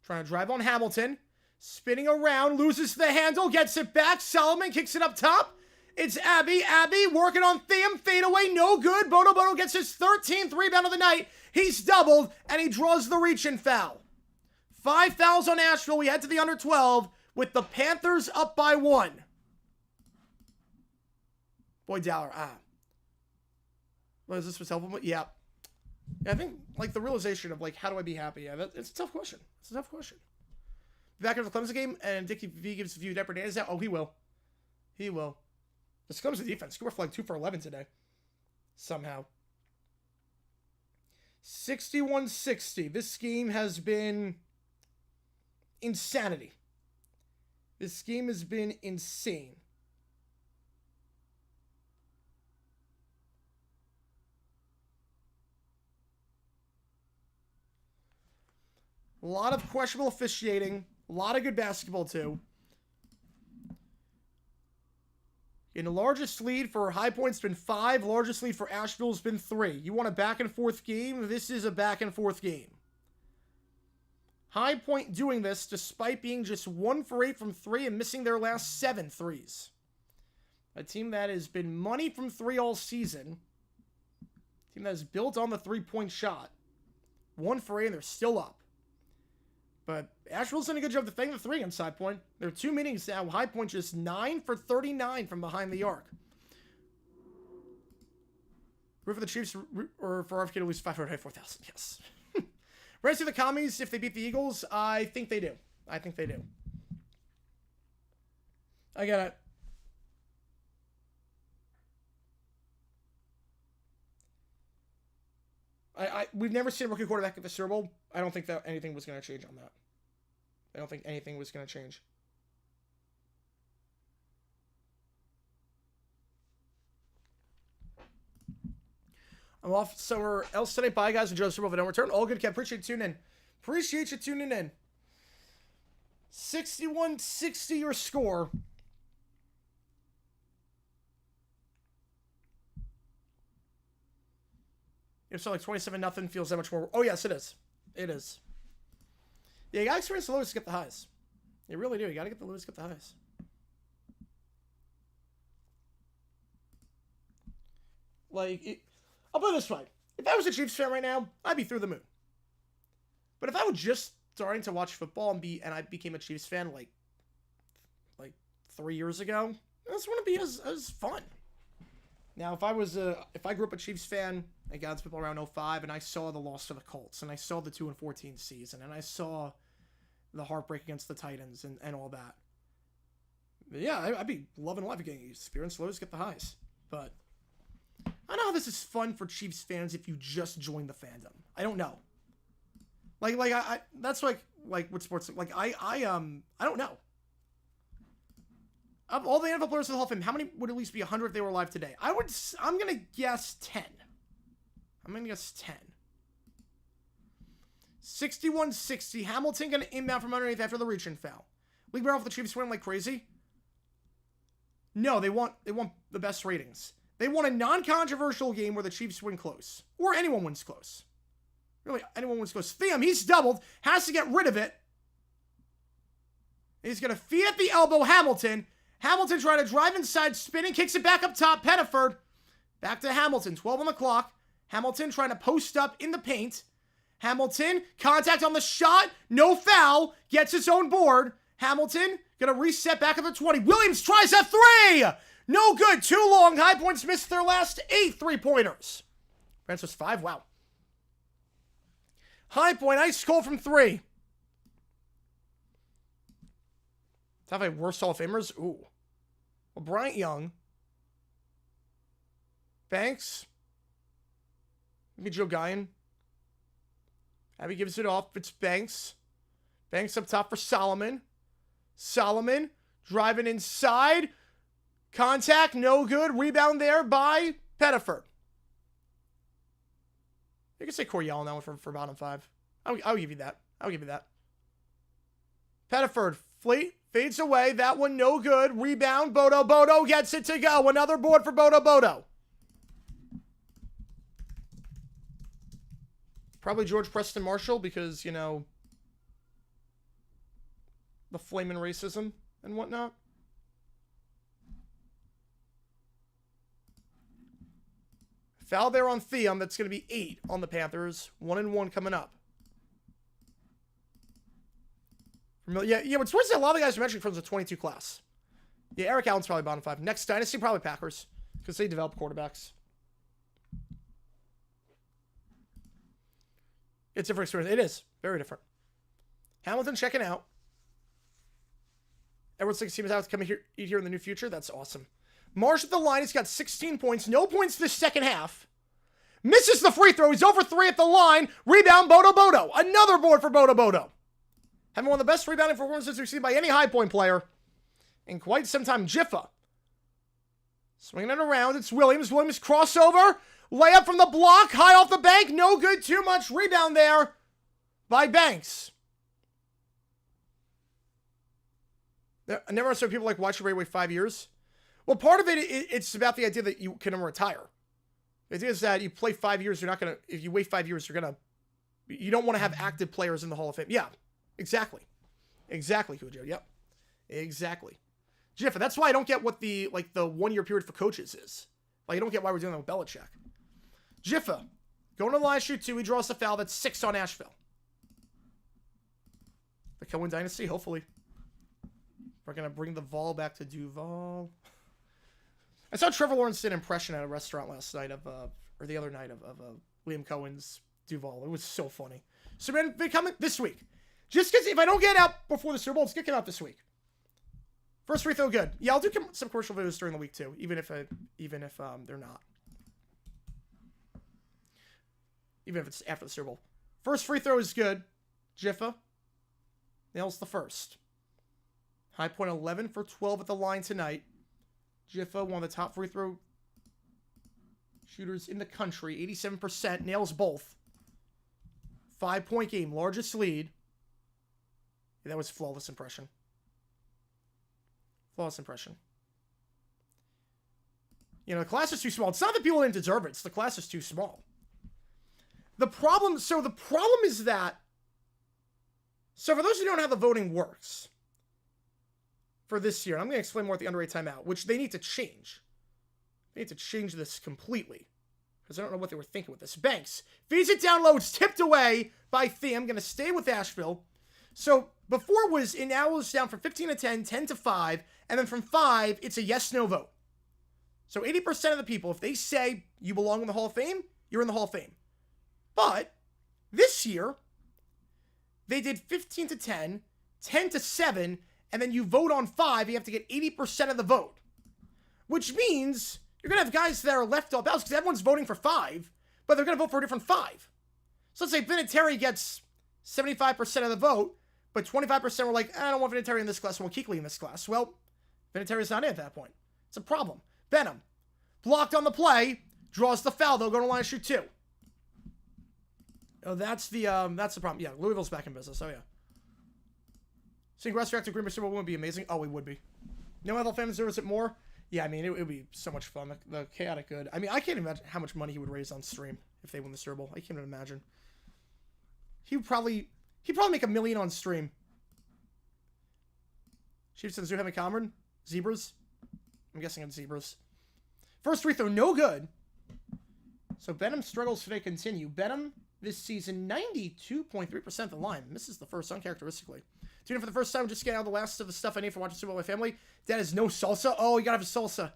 Trying to drive on Hamilton. Spinning around. Loses the handle. Gets it back. Solomon kicks it up top. It's Abby. Abby working on Thiem. Fadeaway. No good. Bodo gets his 13th rebound of the night. He's doubled. And he draws the reach-in foul. 5 fouls on Asheville. We head to the under 12 with the Panthers up by 1. Boy, Dowler. What is this was helpful? Yeah. I think, like, the realization of, like, how do I be happy? Yeah, it's a tough question. It's a tough question. Back after the Clemson game, and Dickie V gives a few Depredations out. Oh, he will. He will. This Clemson defense. Score flag 2 for 11 today. Somehow. 61-60. This game has been insanity. This game has been insane. A lot of questionable officiating. A lot of good basketball, too. In the largest lead for High Point's been 5. Largest lead for Asheville's been 3. You want a back-and-forth game? This is a back-and-forth game. High Point doing this despite being just 1 for 8 from 3 and missing their last 7 threes. A team that has been money from 3 all season. A team that is built on the 3-point shot. 1 for 8 and they're still up. But Asheville's done a good job defending the 3 on High Point. There are 2 meetings now. High Point just 9 for 39 from behind the arc. Root for the Chiefs or for RFK to lose 584,000. Yes. Rest of the commies, if they beat the Eagles, I think they do. I think they do. I got it. We've never seen a rookie quarterback at the Super Bowl. I don't think that anything was going to change on that. I don't think anything was going to change. I'm off somewhere else today. Bye, guys. Enjoy the Super Bowl. If I don't return, all good, Kev. Appreciate you tuning in. Appreciate you tuning in. 61-60 your score. It's so like 27-0 feels that much more. Oh, yes, it is. It is. Yeah, you got to experience the lows to get the highs. You really do. You got to get the lows to get the highs. Like, I'll put it this way. If I was a Chiefs fan right now, I'd be through the moon. But if I was just starting to watch football and I became a Chiefs fan like 3 years ago, this wouldn't be as fun. Now, if I grew up a Chiefs fan and got into football around 05 and I saw the loss to the Colts and I saw the 2-14 season and I saw the heartbreak against the Titans and all that. But yeah, I'd be loving life getting experience lows, get the highs. But I know how this is fun for Chiefs fans if you just join the fandom. I don't know. I that's like what sports like I don't know. Of all the NFL players in the Hall of Fame, how many would at least be 100 if they were alive today? I'm gonna guess 10. I'm gonna guess 10. 61-60. Hamilton gonna inbound from underneath after the reach-in foul. League barrel for the Chiefs winning like crazy. No, they want the best ratings. They want a non-controversial game where the Chiefs win close. Or anyone wins close. Really, anyone wins close. Thiem, he's doubled. Has to get rid of it. He's going to feed at the elbow, Hamilton. Hamilton trying to drive inside, spinning, kicks it back up top. Pettiford. Back to Hamilton, 12 on the clock. Hamilton trying to post up in the paint. Hamilton, contact on the shot, no foul, gets his own board. Hamilton, gonna reset back at the 20. Williams tries a three! No good, too long. High Points missed their last 8 3-pointers. Francis 5, wow. High Point, ice cold from 3. Top 5 worst Hall of Famers? Ooh. Well, Bryant Young. Banks. Maybe Joe Guyon. Abby gives it off. It's Banks. Banks up top for Solomon. Solomon driving inside. Contact, no good. Rebound there by Pettiford. You can say Coryell on that one for bottom 5. I'll give you that. I'll give you that. Pettiford fades away. That one no good. Rebound. Bodo gets it to go. Another board for Bodo. Probably George Preston Marshall because, you know, the flaming racism and whatnot. Foul there on Theum. That's going to be 8 on the Panthers. 1-1 coming up. Yeah, but towards a lot of the guys are mentioning from the 22 class. Yeah, Eric Allen's probably bottom 5. Next dynasty, probably Packers because they develop quarterbacks. It's a different experience. It is. Very different. Hamilton checking out. Edwards thinks he was out to come here in the near future. That's awesome. Marsh at the line. He's got 16 points. No points this second half. Misses the free throw. He's over 3 at the line. Rebound, Bodo. Another board for Bodo. Having one of the best rebounding performances we've seen by any High Point player in quite some time. Jiffa. Swinging it around. It's Williams. Williams crossover. Layup from the block, high off the bank, no good, too much. Rebound there by Banks. I never understood people like, why should Ray wait 5 years? Well, part of it's about the idea that you can retire. The idea is that you play 5 years, you're not going to, if you wait 5 years, you don't want to have active players in the Hall of Fame. Yeah, exactly. Exactly, Cujo, yep. Exactly. Jiffa, that's why I don't get what the 1 year period for coaches is. Like, I don't get why we're doing that with Belichick. Jiffa, going to the line, shoot 2. He draws the foul. That's 6 on Asheville. The Cohen dynasty, hopefully. We're going to bring the Vol back to Duval. I saw Trevor Lawrence did an impression at a restaurant last night or the other night of Liam Cohen's Duval. It was so funny. So, man, they come this week. Just because if I don't get out before the Super Bowl, it's going to come out this week. First free throw, good. Yeah, I'll do some commercial videos during the week too, even if they're not. Even if it's after the Super Bowl. First free throw is good. Jiffa nails the first. High Point 11 for 12 at the line tonight. Jiffa, one of the top free throw shooters in the country. 87%, nails both. 5-point game, largest lead. Yeah, that was flawless impression. Flawless impression. You know, the class is too small. It's not that people didn't deserve it. It's the class is too small. The problem is that, so for those who don't know how the voting works for this year, I'm going to explain more at the underage timeout, which they need to change. They need to change this completely because I don't know what they were thinking with this. Banks feeds it down low. It's tipped away by Thiem. Going to stay with Asheville. So before it now was down from 15 to 10, 10 to 5, and then from 5, it's a yes-no vote. So 80% of the people, if they say you belong in the Hall of Fame, you're in the Hall of Fame. But this year, they did 15 to 10, 10 to 7, and then you vote on 5, you have to get 80% of the vote. Which means you're going to have guys that are left off ballots because everyone's voting for 5, but they're going to vote for a different 5. So let's say Vinatieri gets 75% of the vote, but 25% were like, I don't want Vinatieri in this class, I want Kuechly in this class. Well, Vinatieri's not in at that point. It's a problem. Benham, blocked on the play, draws the foul, though, going to line shoot 2. Oh, that's the problem. Yeah, Louisville's back in business. Oh, yeah. Seeing Russ react to Green Bay Super Bowl would be amazing. Oh, it would be. No NFL fan deserves it more. Yeah, I mean, it would be so much fun. The chaotic good. I mean, I can't imagine how much money he would raise on stream if they win the Super Bowl. I can't even imagine. He'd probably make $1 million on stream. Chiefs and the Zoo have in common? Zebras? I'm guessing it's zebras. First free throw, no good. So Benham struggles today continue. Benham this season, 92.3% of the line. Misses the first uncharacteristically. Tuning in for the first time, just getting out the last of the stuff I need for watching Super Bowl with my family. Dad is no salsa. Oh, you gotta have salsa.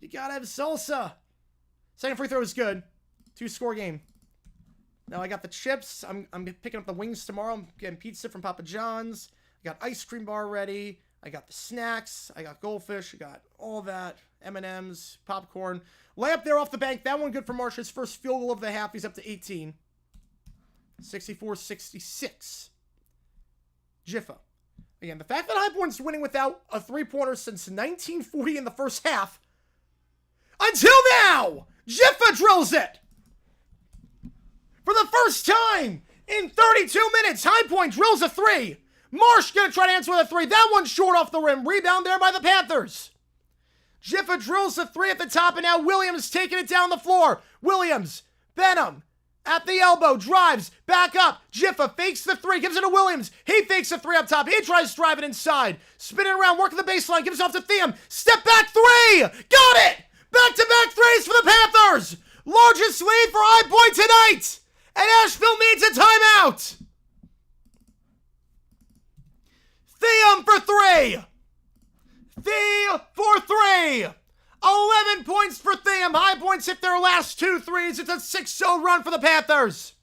You gotta have salsa. Second free throw is good. 2-score game. Now I got the chips. I'm picking up the wings tomorrow. I'm getting pizza from Papa John's. I got ice cream bar ready. I got the snacks. I got goldfish. I got all that. M&M's, popcorn. Layup there off the bank. That one good for Marsh. His first field goal of the half. He's up to 18. 64-66. Jiffa. Again, the fact that High Point's winning without a three-pointer since 1940 in the first half. Until now! Jiffa drills it! For the first time in 32 minutes, High Point drills a three. Marsh gonna try to answer with a three. That one's short off the rim. Rebound there by the Panthers. Jiffa drills the three at the top, and now Williams taking it down the floor. Williams, Benham, at the elbow, drives, back up. Jiffa fakes the three, gives it to Williams. He fakes the three up top. He tries to drive it inside. Spinning around, working the baseline, gives it off to Thiam. Step back three! Got it! Back-to-back threes for the Panthers! Largest lead for High Point tonight! And Asheville needs a timeout! Thiam for three! Thiam for three! 11 points for Thiam. High Points hit their last 2 threes. It's a 6-0 run for the Panthers.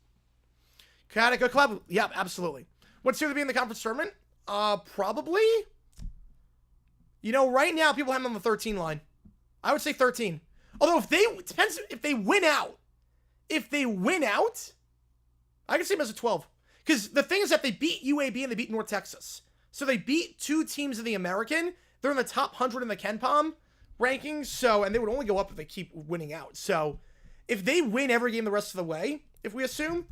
Connecticut Club. Yep, absolutely. What's here to be in the conference tournament? Probably. You know, right now, people have them on the 13 line. I would say 13. Although, it depends if they win out. If they win out, I can see them as a 12. Because the thing is that they beat UAB and they beat North Texas. So they beat 2 teams in the American. They're in the top 100 in the KenPom rankings. So, and they would only go up if they keep winning out. So, if they win every game the rest of the way, if we assume,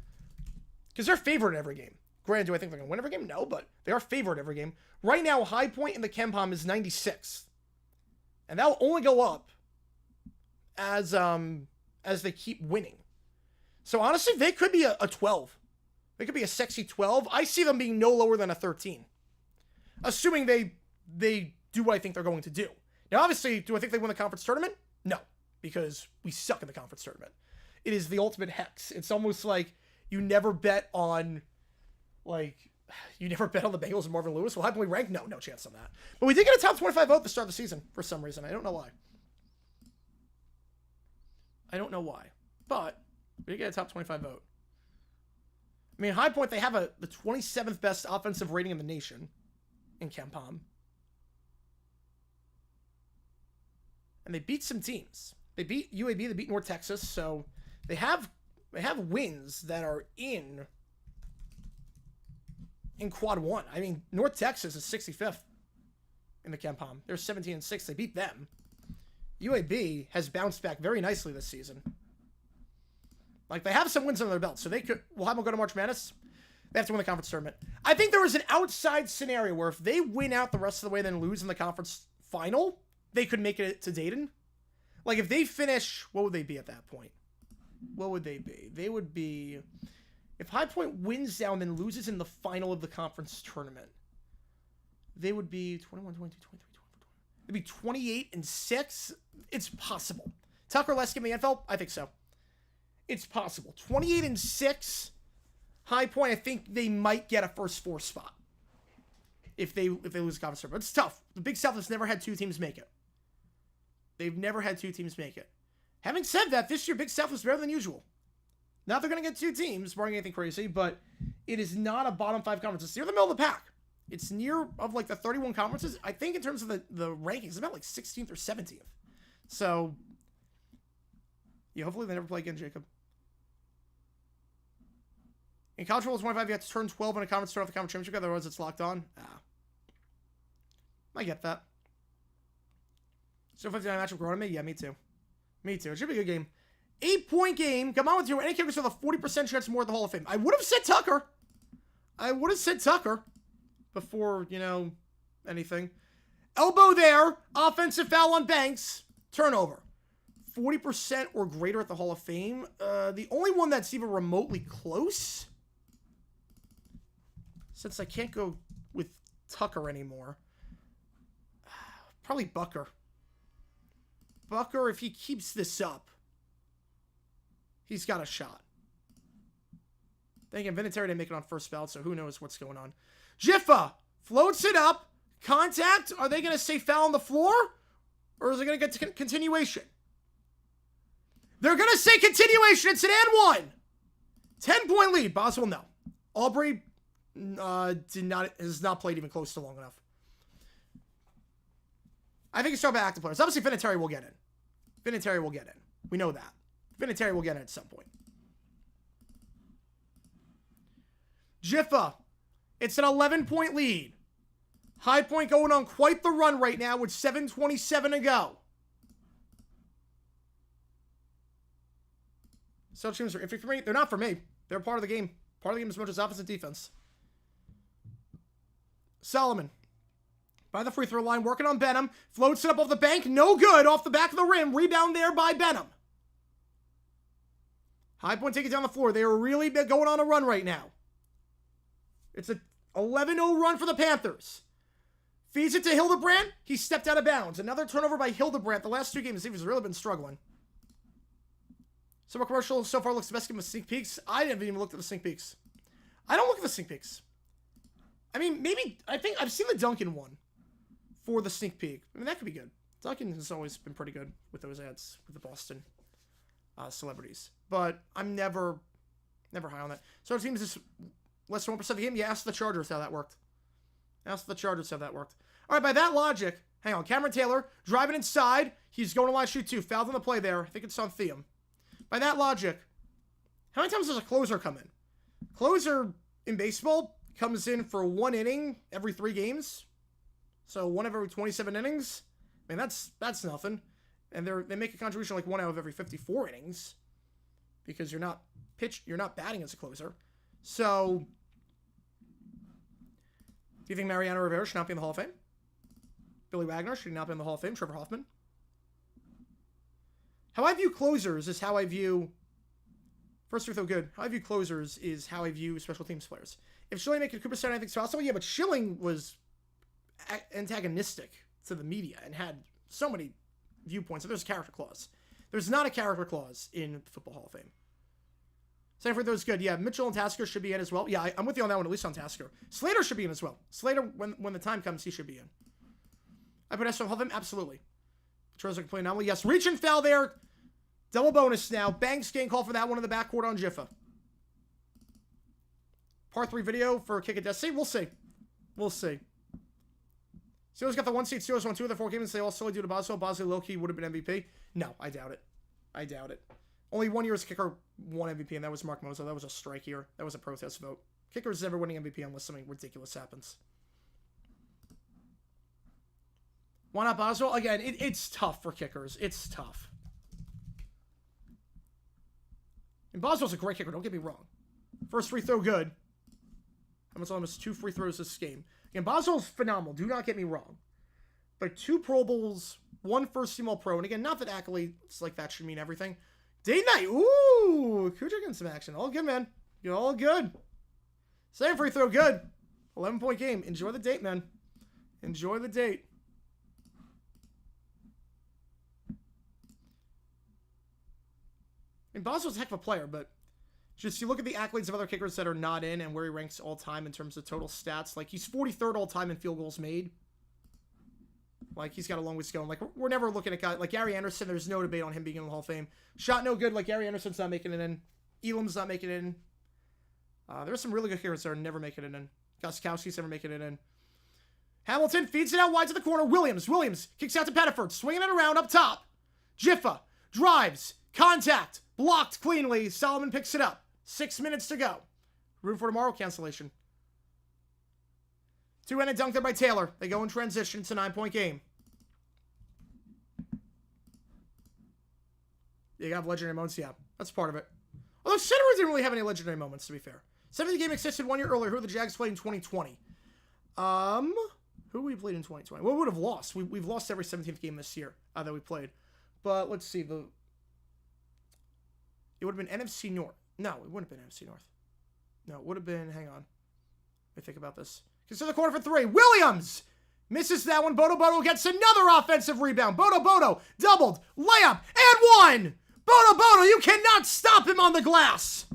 because they're favored in every game. Granted, do I think they're going to win every game? No, but they are favored every game. Right now, High Point in the KenPom is 96th. And that will only go up as they keep winning. So, honestly, they could be a 12. They could be a sexy 12. I see them being no lower than a 13. Assuming they do what I think they're going to do. Now, obviously, do I think they win the conference tournament? No, because we suck in the conference tournament. It is the ultimate hex. It's almost like you never bet on, the Bengals and Marvin Lewis. Will High Point rank? No chance on that. But we did get a top 25 vote at the start of the season for some reason. I don't know why. But we did get a top 25 vote. I mean, High Point, they have the 27th best offensive rating in the nation in KenPom. And they beat some teams. They beat UAB, they beat North Texas, so they have wins that are in quad 1. I mean, North Texas is 65th in the KenPom. They're 17-6. They beat them. UAB has bounced back very nicely this season. They have some wins under their belt, so they could. Will have them go to March Madness. They have to win the conference tournament. I think there was an outside scenario where if they win out the rest of the way, then lose in the conference final, they could make it to Dayton. If they finish, what would they be at that point? What would they be? They would be, if High Point wins down, then loses in the final of the conference tournament, they would be 21, 22, 23, 24, 25. They'd be 28-6. It's possible. Tucker Lesk in the NFL? I think so. It's possible. 28-6. High Point, I think they might get a first 4 spot if they lose the conference tournament. It's tough. The Big South has never had 2 teams make it. They've never had 2 teams make it. Having said that, this year Big South was better than usual. Not they're going to get 2 teams, barring anything crazy, but it is not a bottom 5 conference. It's near the middle of the pack. It's near of the 31 conferences. I think in terms of the rankings, it's about 16th or 17th. So, yeah, hopefully they never play again, Jacob. In college football 25, you have to turn 12 in a conference start off the conference championship, otherwise it's locked on. I get that. So 59 matchup growing on me? Yeah, me too. It should be a good game. 8-point game. Come on with you. Any kickers with a 40% chance more at the Hall of Fame. I would have said Tucker. Before, anything. Elbow there. Offensive foul on Banks. Turnover. 40% or greater at the Hall of Fame. The only one that's even remotely close, since I can't go with Tucker anymore, Probably Bucker. Bucker, if he keeps this up, he's got a shot. Then again, Vinatieri didn't make it on first ballot, so who knows what's going on. Jiffa floats it up. Contact. Are they going to say foul on the floor? Or is it going to get to continuation? They're going to say continuation. It's an and 1. 10-point lead. Boswell, no. Aubrey has not played even close to long enough. I think it's talking about active players. Obviously, Vinatieri will get in. Vinatieri will get in. We know that. Vinatieri will get in at some point. Jiffa. It's an 11-point lead. High Point going on quite the run right now with 7:27 to go. Such teams are iffy for me. They're not for me. They're part of the game. Part of the game as much as offense and defense. Solomon. By the free throw line, working on Benham. Floats it up off the bank. No good. Off the back of the rim. Rebound there by Benham. High Point taking it down the floor. They are really going on a run right now. It's a 11-0 run for the Panthers. Feeds it to Hildebrandt. He stepped out of bounds. Another turnover by Hildebrandt. The last 2 games, he's really been struggling. Summer commercial so far looks the best game of sneak peeks. I haven't even looked at the sneak peeks. I don't look at the sneak peeks. I mean, maybe, I think I've seen the Duncan one for the sneak peek. I mean, that could be good. Duncan has always been pretty good with those ads with the Boston celebrities. But I'm never high on that. So it seems this less than 1% of the game. Yeah, ask the Chargers how that worked. Ask the Chargers how that worked. All right, by that logic, hang on. Cameron Taylor driving inside. He's going to line shoot 2. Fouled on the play there. I think it's on Theum. By that logic, how many times does a closer come in? Closer in baseball comes in for 1 inning every 3 games. So 1 of every 27 innings. I mean, that's nothing. And they make a contribution like 1 out of every 54 innings because you're not batting as a closer. So do you think Mariano Rivera should not be in the Hall of Fame? Billy Wagner should not be in the Hall of Fame. Trevor Hoffman. How I view closers is how I view... First free throw good. How I view closers is how I view special teams players. If Schilling made Cooper Stone, I think it's possible. Yeah, but Schilling was antagonistic to the media and had so many viewpoints. So there's a character clause. There's not a character clause in the Football Hall of Fame. Second free throw is good. Yeah, Mitchell and Tasker should be in as well. Yeah, I'm with you on that one, at least on Tasker. Slater should be in as well. Slater, when the time comes, he should be in. I put Asheville Hall of Fame? Absolutely. Charles are complete anomaly. Yes, reach and foul there. Double bonus now. Banks getting called for that one in the backcourt on Jiffa. Part 3 video for Kick of Destiny. We'll see. We'll see. Steelers got the 1 seed. Steelers won 2 of the 4 games. They all solely due to Boswell. Boswell low-key would have been MVP. No, I doubt it. I doubt it. Only 1 year as kicker won MVP, and that was Mark Mozo. That was a strike year. That was a protest vote. Kickers never winning MVP unless something ridiculous happens. Why not Boswell? Again, it's tough for kickers. It's tough. And Boswell's a great kicker, don't get me wrong. First free throw, good. Almost almost 2 free throws this game. Again, Boswell's phenomenal, do not get me wrong. But 2 Pro Bowls, 1 first-team All-Pro. And again, not that accolades like that should mean everything. Date night, ooh! Kuja getting some action. All good, man. You're all good. Second free throw, good. 11-point game. Enjoy the date, man. Enjoy the date. And Boswell's a heck of a player, but just you look at the accolades of other kickers that are not in and where he ranks all time in terms of total stats. Like, he's 43rd all time in field goals made. Like, he's got a long ways to go. And, like, we're never looking at guys like Gary Anderson. There's no debate on him being in the Hall of Fame. Shot no good. Like, Gary Anderson's not making it in. Elam's not making it in. There's some really good kickers that are never making it in. Gostkowski's never making it in. Hamilton feeds it out wide to the corner. Williams kicks out to Pettiford. Swinging it around up top. Jiffa drives. Contact. Blocked cleanly. Solomon picks it up. 6 minutes to go. Room for tomorrow. Cancellation. 2-handed dunk there by Taylor. They go in transition. It's a 9-point game. You have legendary moments. Yeah, that's part of it. Although Center didn't really have any legendary moments, to be fair. 70th game existed 1 year earlier. Who the Jags played in 2020? Who we played in 2020? Well, we would have lost. We've lost every 17th game this year that we played. But let's see. It would have been NFC North. No, it wouldn't have been NFC North. No, it would have been, hang on. Let me think about this. Consider the corner for 3. Williams Misses that one. Bodo Bodo gets another offensive rebound. Bodo Bodo doubled, layup, and one. Bodo Bodo, you cannot stop him on the glass.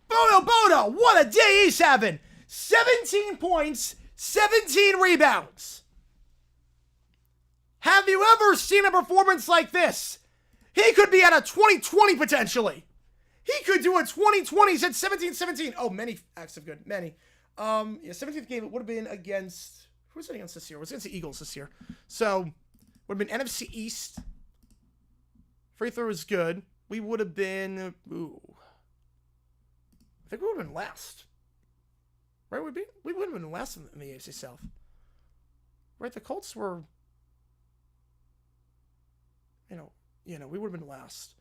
Bodo Bodo, what a day he's having. 17 points, 17 rebounds. Have you ever seen a performance like this? He could be at a 2020 potentially. He could do a 2020. He's at 17-17. Oh, many acts of good. Many. Yeah, 17th game, it would have been against... Who was it against this year? It was against the Eagles this year. So, would have been NFC East. Free throw is good. We would have been... Ooh. I think we would have been last. Right? We would have been last in the AFC South. Right? The Colts were... we would have been last.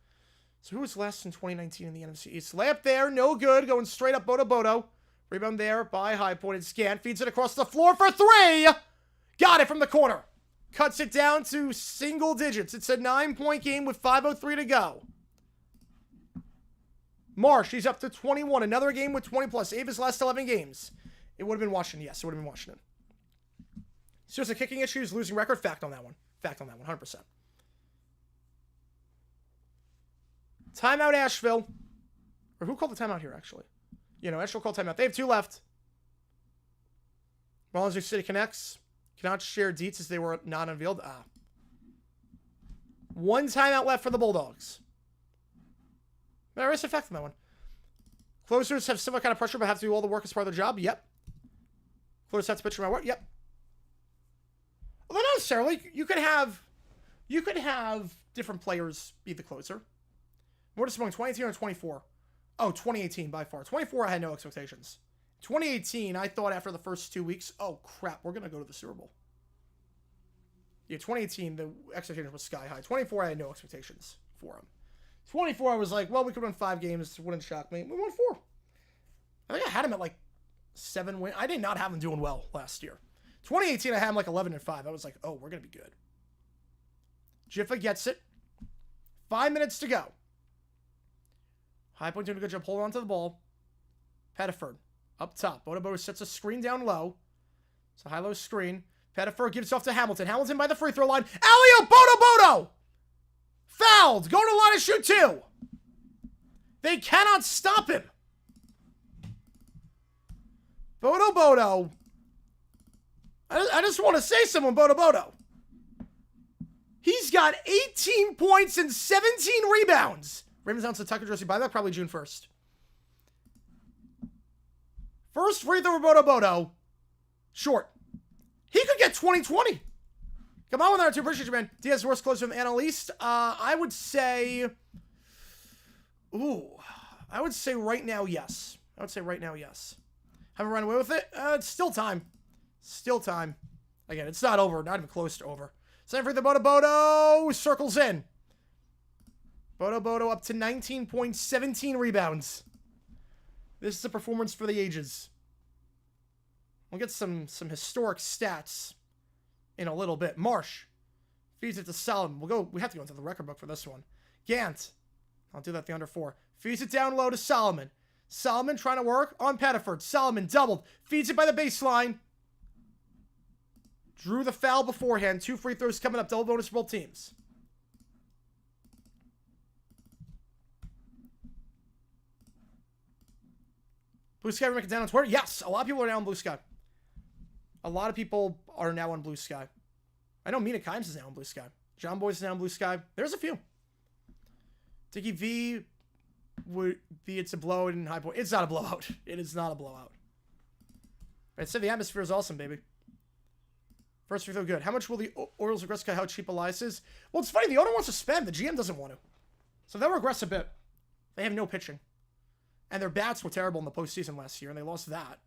So who was last in 2019 in the NFC East? Layup there, no good. Going straight up Bodo Bodo. Rebound there by High Point. Scant feeds it across the floor for three. Got it from the corner. Cuts it down to single digits. It's a 9-point game with 5:03 to go. Marsh, he's up to 21. Another game with 20 plus. 8 of his last 11 games. It would have been Washington. Yes, it would have been Washington. Seriously, kicking issues, losing record. Fact on that one. Fact on that one, 100%. Timeout Asheville. Or who called the timeout here, actually? Asheville called timeout. They have 2 left. Rollins New City connects. Cannot share deets as they were not unveiled. 1 timeout left for the Bulldogs. There is effect on that one. Closers have similar kind of pressure, but have to do all the work as part of their job. Yep. Closers have to pitch my work. Yep. Although not necessarily. You could have different players be the closer. More disappointing, 2018 or 24? Oh, 2018 by far. 24, I had no expectations. 2018, I thought after the first 2 weeks, oh crap, we're going to go to the Super Bowl. Yeah, 2018, the expectation was sky high. 24, I had no expectations for him. 24, I was like, well, we could win 5 games. It wouldn't shock me. We won 4. I think I had him at like 7 wins. I did not have him doing well last year. 2018, I had him like 11-5. I was like, oh, we're going to be good. Jiffa gets it. 5 minutes to go. High Point doing a good job holding on to the ball. Pettiford up top. Bodo Bodo sets a screen down low. It's a high-low screen. Pettiford gives it off to Hamilton. Hamilton by the free throw line. Alley-oop! Bodo Bodo! Fouled! Going to the line to shoot 2. They cannot stop him. Bodo Bodo. I just want to say someone, Bodo Bodo. He's got 18 points and 17 rebounds. Ravens down to the Tucker jersey buyback, probably June 1st. First free throw for Bodo Bodo. Short. He could get 20-20. Come on with that, too. Appreciate you, man. Diaz worst closer from Anna East. I would say... I would say right now, yes. Haven't run away with it? It's still time. Again, it's not over. Not even close to over. Same for the Bodo Bodo. Circles in. Bodo Bodo up to 19 points, 17 rebounds. This is a performance for the ages. We'll get some historic stats in a little bit. Marsh feeds it to Solomon. We have to go into the record book for this one. Gant. I'll do that the under 4. Feeds it down low to Solomon. Solomon trying to work on Pettiford. Solomon doubled. Feeds it by the baseline. Drew the foul beforehand. 2 free throws coming up. Double bonus for both teams. Blue Sky making down on Twitter? Yes, a lot of people are now on Blue Sky. A lot of people are now on Blue Sky. I know Mina Kimes is now on Blue Sky. John Boyce is now on Blue Sky. There's a few. Dickie V would be it's a blowout in High Point. It's not a blowout. It is not a blowout. I said the atmosphere is awesome, baby. First free throw good. How much will the Orioles regress how cheap Elias is? Well, it's funny. The owner wants to spend. The GM doesn't want to. So they'll regress a bit. They have no pitching. And their bats were terrible in the postseason last year, and they lost that.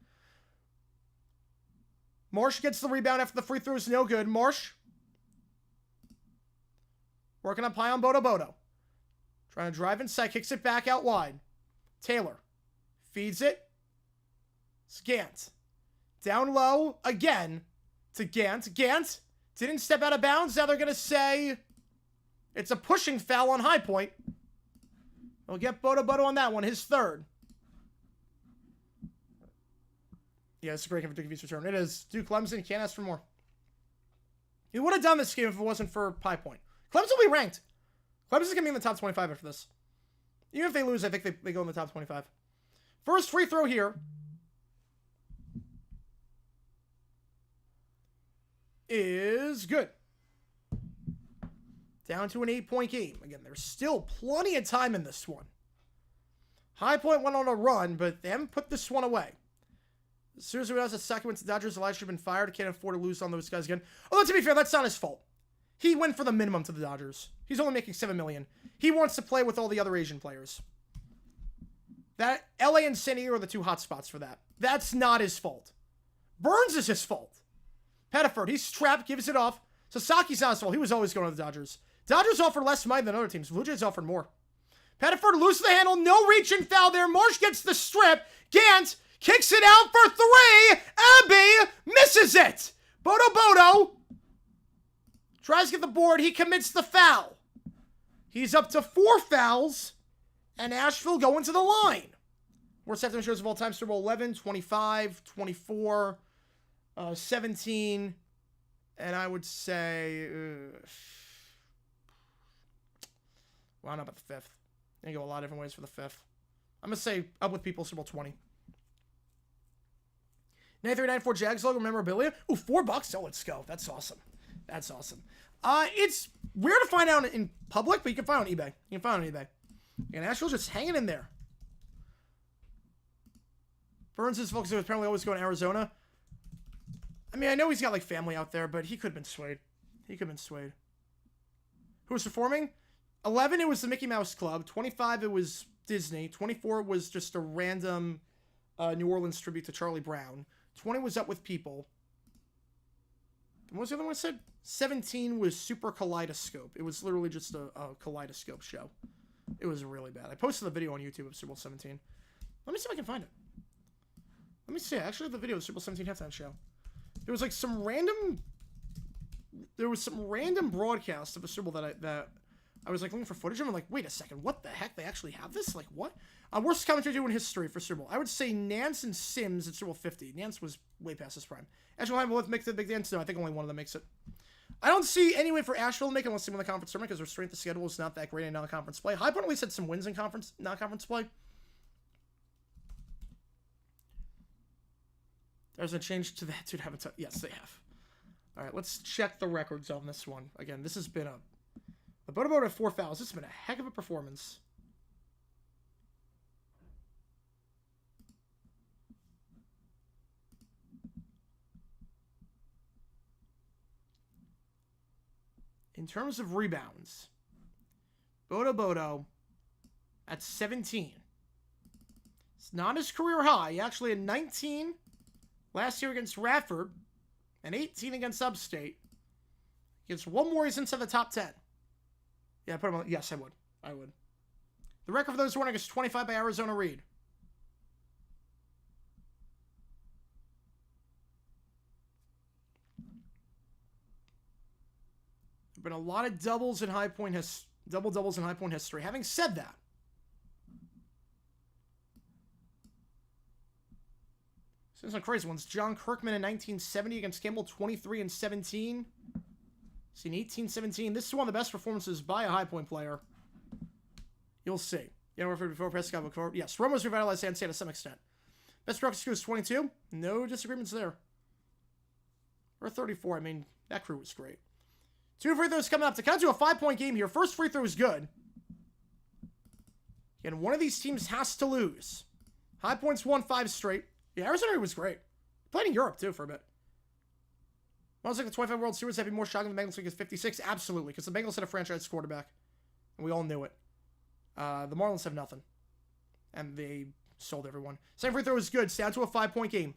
Marsh gets the rebound after the free throw is no good. Marsh working up high on Bodo Bodo. Trying to drive inside, kicks it back out wide. Taylor feeds it. It's Gant. Down low again to Gant. Gant didn't step out of bounds. Now they're going to say it's a pushing foul on High Point. We'll get Bodo Bodo on that one, his 3rd. Yeah, it's a great game for Duke V's return. It is. Duke Clemson, can't ask for more. He would have done this game if it wasn't for Pie Point. Clemson will be ranked. Clemson's going to be in the top 25 after this. Even if they lose, I think they go in the top 25. First free throw here is good. Down to an 8-point game. Again, there's still plenty of time in this one. High Point went on a run, but they haven't put this one away. As soon as we realized the second went to Dodgers, Elijah should have been fired. Can't afford to lose on those guys again. Although, to be fair, that's not his fault. He went for the minimum to the Dodgers. He's only making $7 million. He wants to play with all the other Asian players. That LA and San Diego are the two hot spots for that. That's not his fault. Burns is his fault. Pettiford, he's strapped, gives it off. Sasaki's not his fault. He was always going to the Dodgers. Dodgers offered less money than other teams. Blue Jays offered more. Pettiford loses the handle. No reaching foul there. Marsh gets the strip. Gant kicks it out for three. Abbey misses it. Bodo tries to get the board. He commits the foul. He's up to 4 fouls. And Asheville going to the line. Worst halftime shows of all time. Super Bowl 11, 25, 24, 17. And I would say... well, I don't know about the 5th. You can go a lot of different ways for the 5th. I'm going to say Up With People, Super Bowl 20. 9394 Jags logo memorabilia. Ooh, $4. Oh, let's go. That's awesome. That's awesome. It's weird to find out in public, but you can find it on eBay. You can find it on eBay. And Asheville's just hanging in there. Burns is focusing apparently always going to Arizona. I mean, I know he's got like family out there, but he could have been swayed. He could have been swayed. Who was performing? 11, it was the Mickey Mouse Club. 25, it was Disney. 24 was just a random New Orleans tribute to Charlie Brown. 20 was Up With People. What was the other one I said? 17 was Super Kaleidoscope. It was literally just a kaleidoscope show. It was really bad. I posted the video on YouTube of Super Bowl 17. Let me see if I can find it. Let me see. I actually have the video of the Super Bowl 17 halftime show. There was like some random... There was some random broadcast of a Super Bowl that I was like looking for footage of. I'm like, wait a second. What the heck? They actually have this? Like, what? Worst commentary in history for Super Bowl. I would say Nance and Sims at Super Bowl 50. Nance was way past his prime. Asheville both make the big dance. No, I think only one of them makes it. I don't see any way for Asheville to make it unless they win the conference tournament because their strength of schedule is not that great in non-conference play. High Point at least had some wins in non-conference play. There's a change to that. Dude, haven't yes, they have. All right, let's check the records on this one. Again, this has been the Bodo at 4 fouls. This has been a heck of a performance. In terms of rebounds, Bodo at 17. It's not his career high. He actually had 19 last year against Radford and 18 against Upstate. Gets one more, he's inside the top 10. Yeah, put him on. Yes, I would. I would. The record for those winning is 25 by Arizona Reed. There have been a lot of doubles in High Point doubles in High Point history. Having said that, some crazy ones. John Kirkman in 1970 against Campbell, 23 and 17. See, in 18-17, this is one of the best performances by a High Point player. You'll see. You know, referred before Prescott before. Yes, Romo's revitalized San State to some extent. Best broken crew is 22. No disagreements there. Or 34. I mean, that crew was great. 2 free throws coming up to count to a 5-point game here. First free throw is good. And one of these teams has to lose. High Point's won 5 straight. Yeah, Arizona was great. Played in Europe, too, for a bit. I was like the 25 World Series having more shocking than the Bengals League is 56? Absolutely, because the Bengals had a franchise quarterback. And we all knew it. The Marlins have nothing. And they sold everyone. Second free throw is good. It's down to a 5-point game.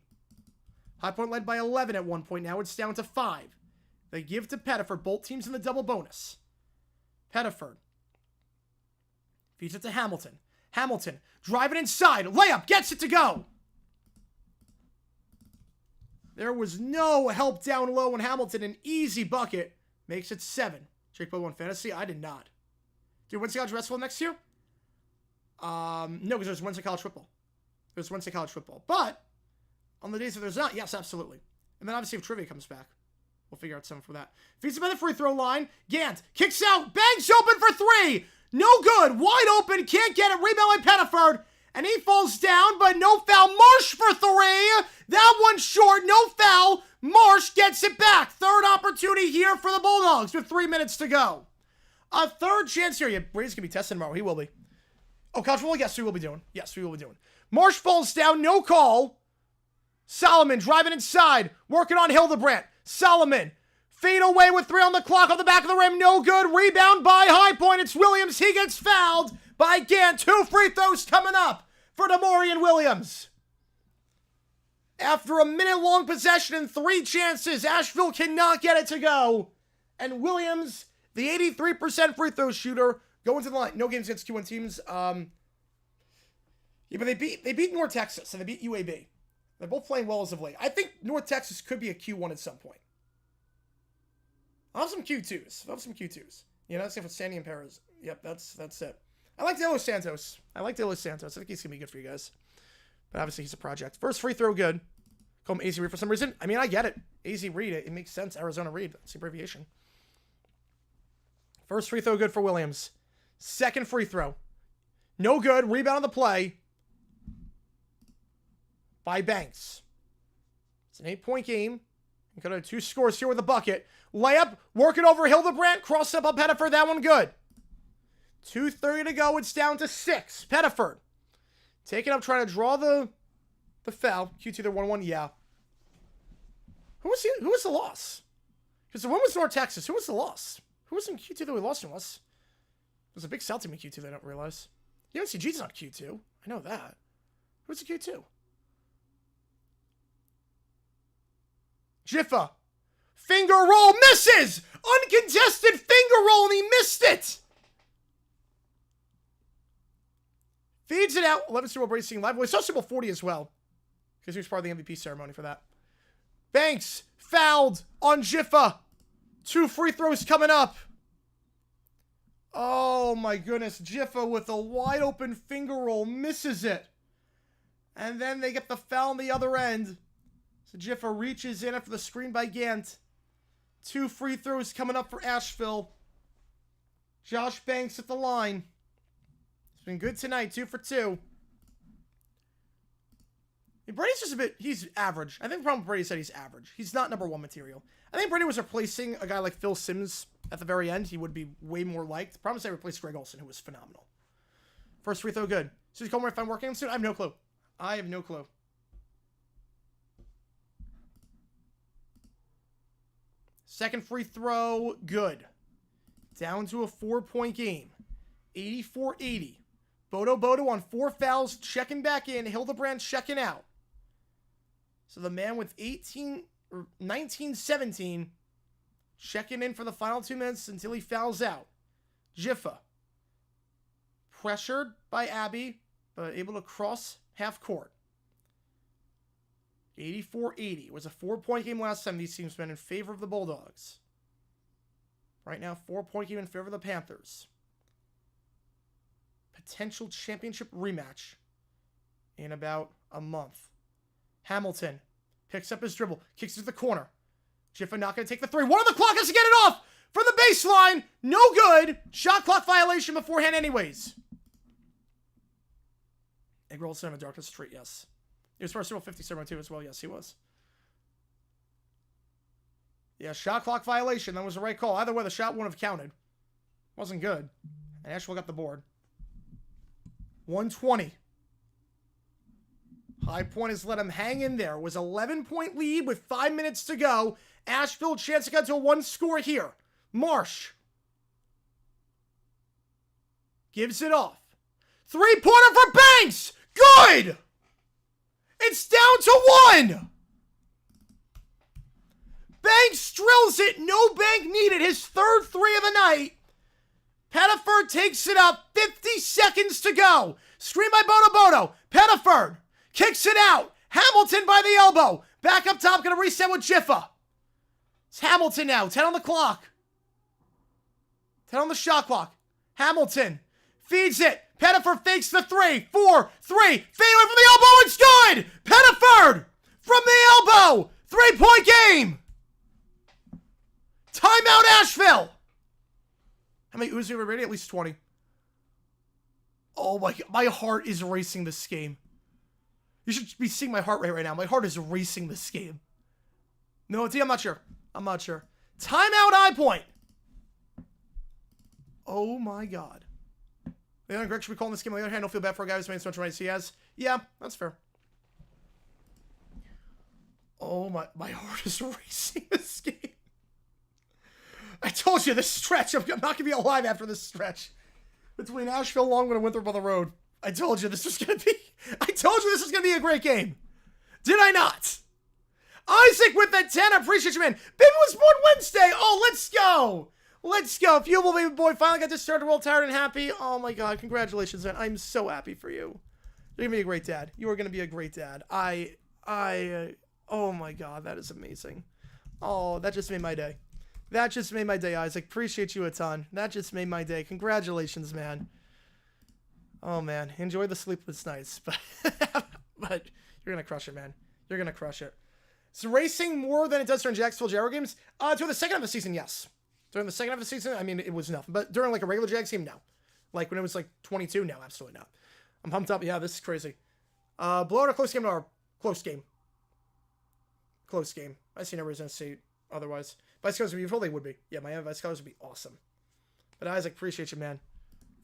High Point led by 11 at one point. Now it's down to 5. They give to Pettiford. Both teams in the double bonus. Pettiford feeds it to Hamilton. Hamilton driving inside. Layup. Gets it to go. There was no help down low, and Hamilton, an easy bucket, makes it 7. Jake Boyd won fantasy? I did not. Do Wednesday College Basketball next year? No, because there's Wednesday College Football. There's Wednesday College Football. But, on the days that there's not, yes, absolutely. And then obviously if trivia comes back, We'll figure out something for that. Feeds it by the free throw line. Gant kicks out. Banks open for three. No good. Wide open. Can't get it. Rebound by Pettiford. And he falls down, but no foul. Marsh for three. That one's short. No foul. Marsh gets it back. Third opportunity here for the Bulldogs with 3 minutes to go. A third chance here. Yeah, Brady's going to be tested tomorrow. He will be. Oh, college football? Yes, we will be doing. Yes, we will be doing. Marsh falls down. No call. Solomon driving inside. Working on Hildebrandt. Solomon. Fade away with 3 on the clock on the back of the rim. No good. Rebound by High Point. It's Williams. He gets fouled by Gant. 2 free throws coming up for Demorian Williams. After a minute-long possession and 3 chances, Asheville cannot get it to go. And Williams, the 83% free throw shooter, going to the line. No games against Q1 teams. Yeah, but they beat North Texas and they beat UAB. They're both playing well as of late. I think North Texas could be a Q1 at some point. I'll have some Q2s. You know, same for Sandy and Perez. Yep, that's it. I like De Los Santos. I think he's going to be good for you guys. But obviously, he's a project. First free throw, good. Call him AZ Reed for some reason. I mean, I get it. AZ Reed, it makes sense. Arizona Reed. That's the abbreviation. First free throw, good for Williams. Second free throw. No good. Rebound on the play by Banks. It's an 8-point game. You could have 2 scores here with a bucket. Layup, working over Hildebrandt, cross up on Pettiford, that one good. 2:30 to go, it's down to 6. Pettiford, taking up, trying to draw the foul. Q2, they're 1-1, yeah. Who was the loss? Because the one was North Texas. Who was the loss? Who was in Q2 that we lost in was? There's a big South team in Q2 they don't realize. UNCG's not Q2. I know that. Who's the Q2? Jiffa. Finger roll, misses! Uncontested finger roll, and he missed it! Feeds it out. 11 Super Bowl Brady seeing live. Well, he saw Super Bowl 40 as well. Because he was part of the MVP ceremony for that. Banks fouled on Jiffa. 2 free throws coming up. Oh my goodness. Jiffa with a wide open finger roll misses it. And then they get the foul on the other end. So Jiffa reaches in after the screen by Gant. 2 free throws coming up for Asheville. Josh Banks at the line. It's been good tonight. 2 for 2. Brady's just a bit, he's average. I think the problem with Brady said he's average. He's not number 1 material. I think Brady was replacing a guy like Phil Simms at the very end. He would be way more liked. The problem is they replaced Greg Olson, who was phenomenal. First free throw, good. Susie Coleman, if I'm working him soon, I have no clue. Second free throw, good. Down to a 4-point game. 84-80. Bodo on 4 fouls, checking back in. Hildebrandt checking out. So the man with 19-17 checking in for the final 2 minutes until he fouls out. Jiffa. Pressured by Abby, but able to cross half court. 84-80. It was a 4-point game last time. These teams been in favor of the Bulldogs. Right now, 4-point game in favor of the Panthers. Potential championship rematch in about a month. Hamilton picks up his dribble, kicks it to the corner. Jiffa not going to take the 3. 1 on the clock, has to get it off from the baseline. No good. Shot clock violation beforehand anyways. Egg roll Cinema Darkness Street, yes. He was first Super Bowl 50 ceremony too as well. Yes, he was. Yeah, shot clock violation. That was the right call. Either way, the shot wouldn't have counted. Wasn't good. And Asheville got the board. 120. High Point has let him hang in there. It was 11-point lead with 5 minutes to go. Asheville chance to get to a 1 score here. Marsh gives it off. 3-pointer for Banks. Good. It's down to 1. Banks drills it. No bank needed. His third 3 of the night. Pettiford takes it up. 50 seconds to go. Screen by Bodo. Pettiford kicks it out. Hamilton by the elbow. Back up top. Going to reset with Jiffa. It's Hamilton now. 10 on the clock. 10 on the shot clock. Hamilton feeds it. Pettiford fakes the 3. 4, 3. Fade away from the elbow. It's good. Pettiford from the elbow. 3-point game. Timeout, Asheville! How many Uzi are ready? At least 20. Oh my God. My heart is racing this game. You should be seeing my heart rate right now. My heart is racing this game. No, I'm not sure. I'm not sure. Timeout, High Point. Oh my God. Leon Greg should be calling this game. On the other hand, I don't feel bad for a guy who's made so much money as he has. Yeah, that's fair. Oh my heart is racing this game. I told you this stretch. I'm not going to be alive after this stretch. Between Asheville, Longwood, and Winthrop on the road. I told you this was going to be... I told you this was going to be a great game. Did I not? Isaac with the 10. I appreciate you, man. Baby was born Wednesday. Oh, let's go. Let's go. Fuelable baby boy finally got to start well tired and happy. Oh my God. Congratulations, man. I'm so happy for you. You're going to be a great dad. You are going to be a great dad. Oh my God. That is amazing. Oh, that just made my day. That just made my day, Isaac. Appreciate you a ton. That just made my day. Congratulations, man. Oh, man. Enjoy the sleepless nights. But you're going to crush it, man. You're going to crush it. Is racing more than it does during Jacksonville Jaguar games? During the second half of the season, yes. During the second half of the season, I mean, it was nothing. But during, like, a regular Jags game, no. Like, when it was, like, 22, no, absolutely not. I'm pumped up. Yeah, this is crazy. Blowout or close game or close game? Close game. I see no reason to say otherwise. Vice Colors would be beautiful. They would be. Yeah, my Vice Colors would be awesome. But Isaac, appreciate you, man.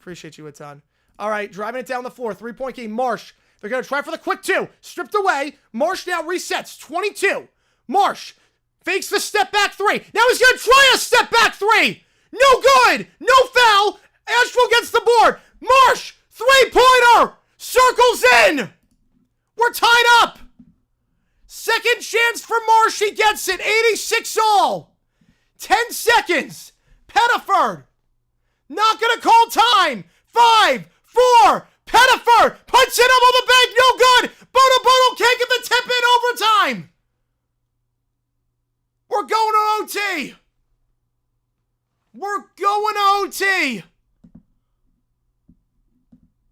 Appreciate you a ton. All right, driving it down the floor. 3-point game. Marsh. They're going to try for the quick 2. Stripped away. Marsh now resets. 22. Marsh fakes the step back 3. Now he's going to try a step back 3. No good. No foul. Asheville gets the board. Marsh. 3-pointer. Circles in. We're tied up. Second chance for Marsh. He gets it. 86 all. 10 seconds. Pettiford. Not going to call time. 5, 4. Pettiford puts it up on the bank. No good. Bono can't get the tip in overtime. We're going to OT. We're going to OT.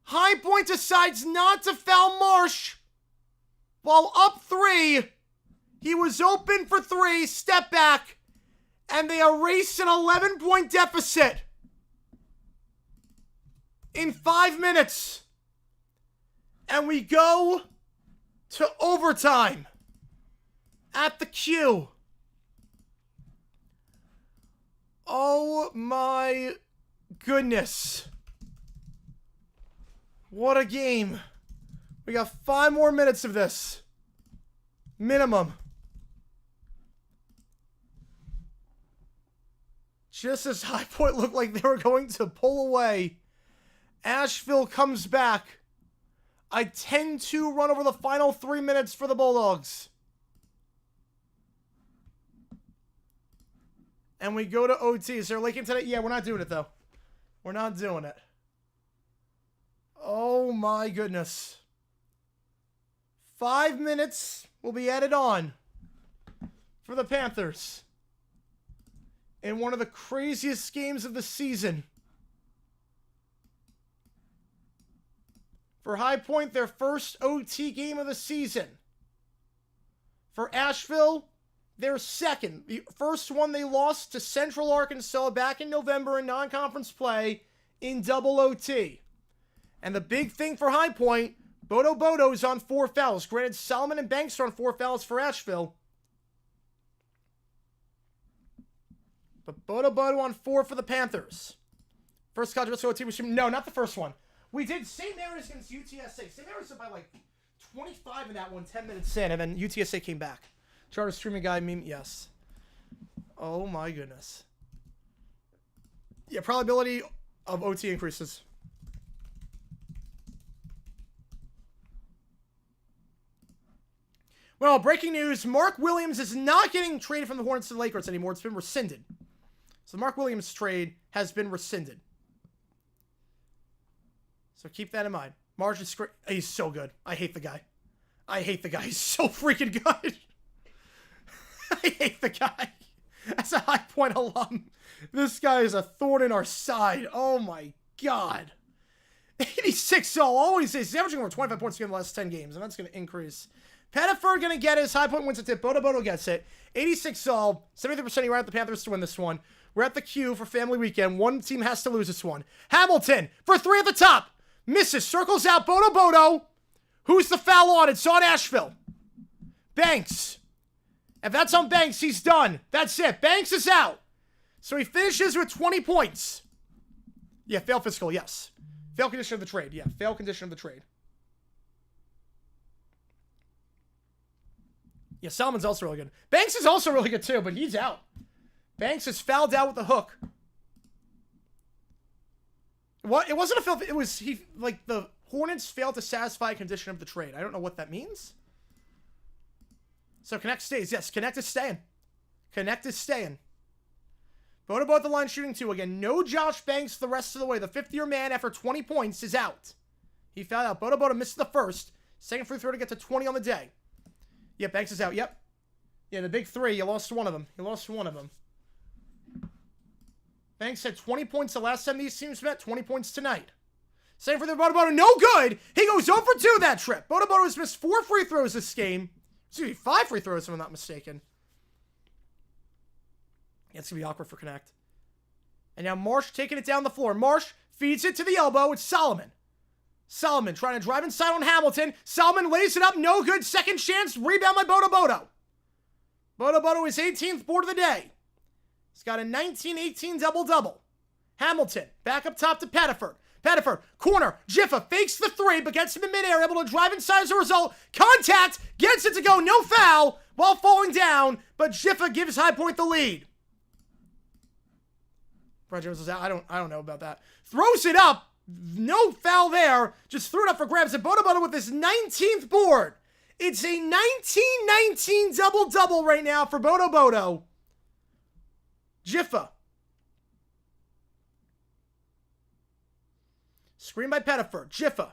High Point decides not to foul Marsh. While up 3, he was open for 3, step back, and they erase an 11-point deficit in 5 minutes. And we go to overtime at the Q. Oh my goodness. What a game. We got 5 more minutes of this. Minimum. Just as High Point looked like they were going to pull away, Asheville comes back. A 10-2 run over the final 3 minutes for the Bulldogs. And we go to OT. Is there Lakin today? Yeah, we're not doing it, though. We're not doing it. Oh, my goodness. 5 minutes will be added on for the Panthers in one of the craziest games of the season. For High Point, their first OT game of the season. For Asheville, their second. The first one they lost to Central Arkansas back in November in non-conference play in double OT. And the big thing for High Point, Bodo's on 4 fouls. Granted, Solomon and Banks are on 4 fouls for Asheville. But Bodo on 4 for the Panthers. First controversial OT was... No, not the first one. We did St. Mary's against UTSA. St. Mary's up by like 25 in that one, 10 minutes in, and then UTSA came back. Charter streaming guy meme, yes. Oh my goodness. Yeah, probability of OT increases. Well, breaking news, Mark Williams is not getting traded from the Hornets to the Lakers anymore. It's been rescinded. So the Mark Williams trade has been rescinded. So keep that in mind. Marge is great. He's so good. I hate the guy. I hate the guy. He's so freaking good. I hate the guy. As a High Point alum, this guy is a thorn in our side. Oh my God. 86 all. Always is. He's averaging over 25 points a game in the last 10 games, and that's going to increase. Pettiford going to get his high point, wins a tip. Bodo Bodo gets it. 86 all. 73% you're at the Panthers to win this one. We're at the queue for family weekend. One team has to lose this one. Hamilton for 3 at the top. Misses. Circles out. Bodo Bodo. Who's the foul on? It's on Asheville. Banks. If that's on Banks, he's done. That's it. Banks is out. So he finishes with 20 points. Yeah, fail physical, yes. Fail condition of the trade. Yeah, fail condition of the trade. Yeah, Salmon's also really good. Banks is also really good too, but he's out. Banks is fouled out with the hook. What? It wasn't a foul. It was, the Hornets failed to satisfy condition of the trade. I don't know what that means. So Connect stays. Yes, Connect is staying. Connect is staying. Bodo Bodo at the line shooting 2 again. No Josh Banks the rest of the way. The 5th-year man after 20 points is out. He fouled out. Bodo Bodo missed the first. Second free throw to get to 20 on the day. Yep, Banks is out. Yep. Yeah, the big 3. You lost one of them. You lost one of them. Banks had 20 points the last time these teams met. 20 points tonight. Second free throw, Bodo Bodo. No good. He goes 0 for 2 that trip. Bodo Bodo has missed 4 free throws this game. Excuse me, 5 free throws if I'm not mistaken. Yeah, it's going to be awkward for Connect. And now Marsh taking it down the floor. Marsh feeds it to the elbow. It's Solomon. Solomon trying to drive inside on Hamilton. Solomon lays it up. No good. Second chance. Rebound by Bodo Bodo. Bodo Bodo is 18th board of the day. He's got a 19-18 double-double. Hamilton back up top to Pettiford. Pettiford, corner. Jiffa fakes the 3, but gets him in midair. Able to drive inside as a result. Contact. Gets it to go. No foul while falling down. But Jiffa gives High Point the lead. Brad Jones is out. I don't know about that. Throws it up. No foul there. Just threw it up for grabs. And Bodo Bodo with his 19th board. It's a 19-19 double-double right now for Bodo Bodo. Jiffa. Screen by Pettiford. Jiffa.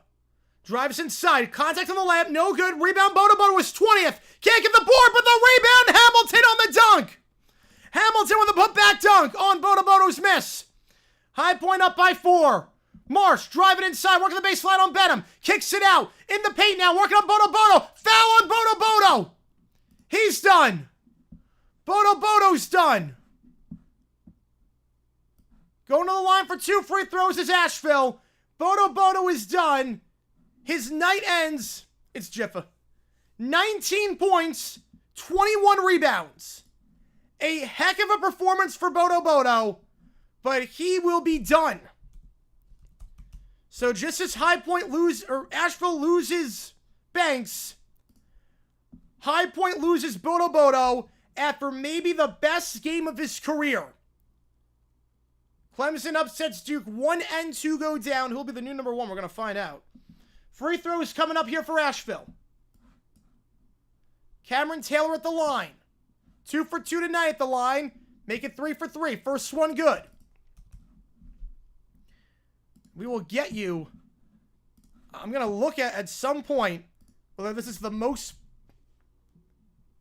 Drives inside. Contact on the layup. No good. Rebound. Bodo Bodo is 20th. Can't get the board, but the rebound. Hamilton on the dunk. Hamilton with a putback dunk on Bodo Bodo's miss. High Point up by 4. Marsh driving inside, working the baseline on Benham. Kicks it out. In the paint now, working on Bodo Bodo. Foul on Bodo Bodo. He's done. Bodo Bodo's done. Going to the line for 2 free throws is Asheville. Bodo Bodo is done. His night ends. It's Jiffa. 19 points, 21 rebounds. A heck of a performance for Bodo Bodo, but he will be done. So just as Asheville loses Banks, High Point loses Bodo Bodo after maybe the best game of his career. Clemson upsets Duke. 1 and 2 go down. Who'll be the new number 1? We're going to find out. Free throws coming up here for Asheville. Cameron Taylor at the line. 2 for 2 tonight at the line. Make it 3 for 3. First one good. We will get you. I'm going to look at some point whether this is the most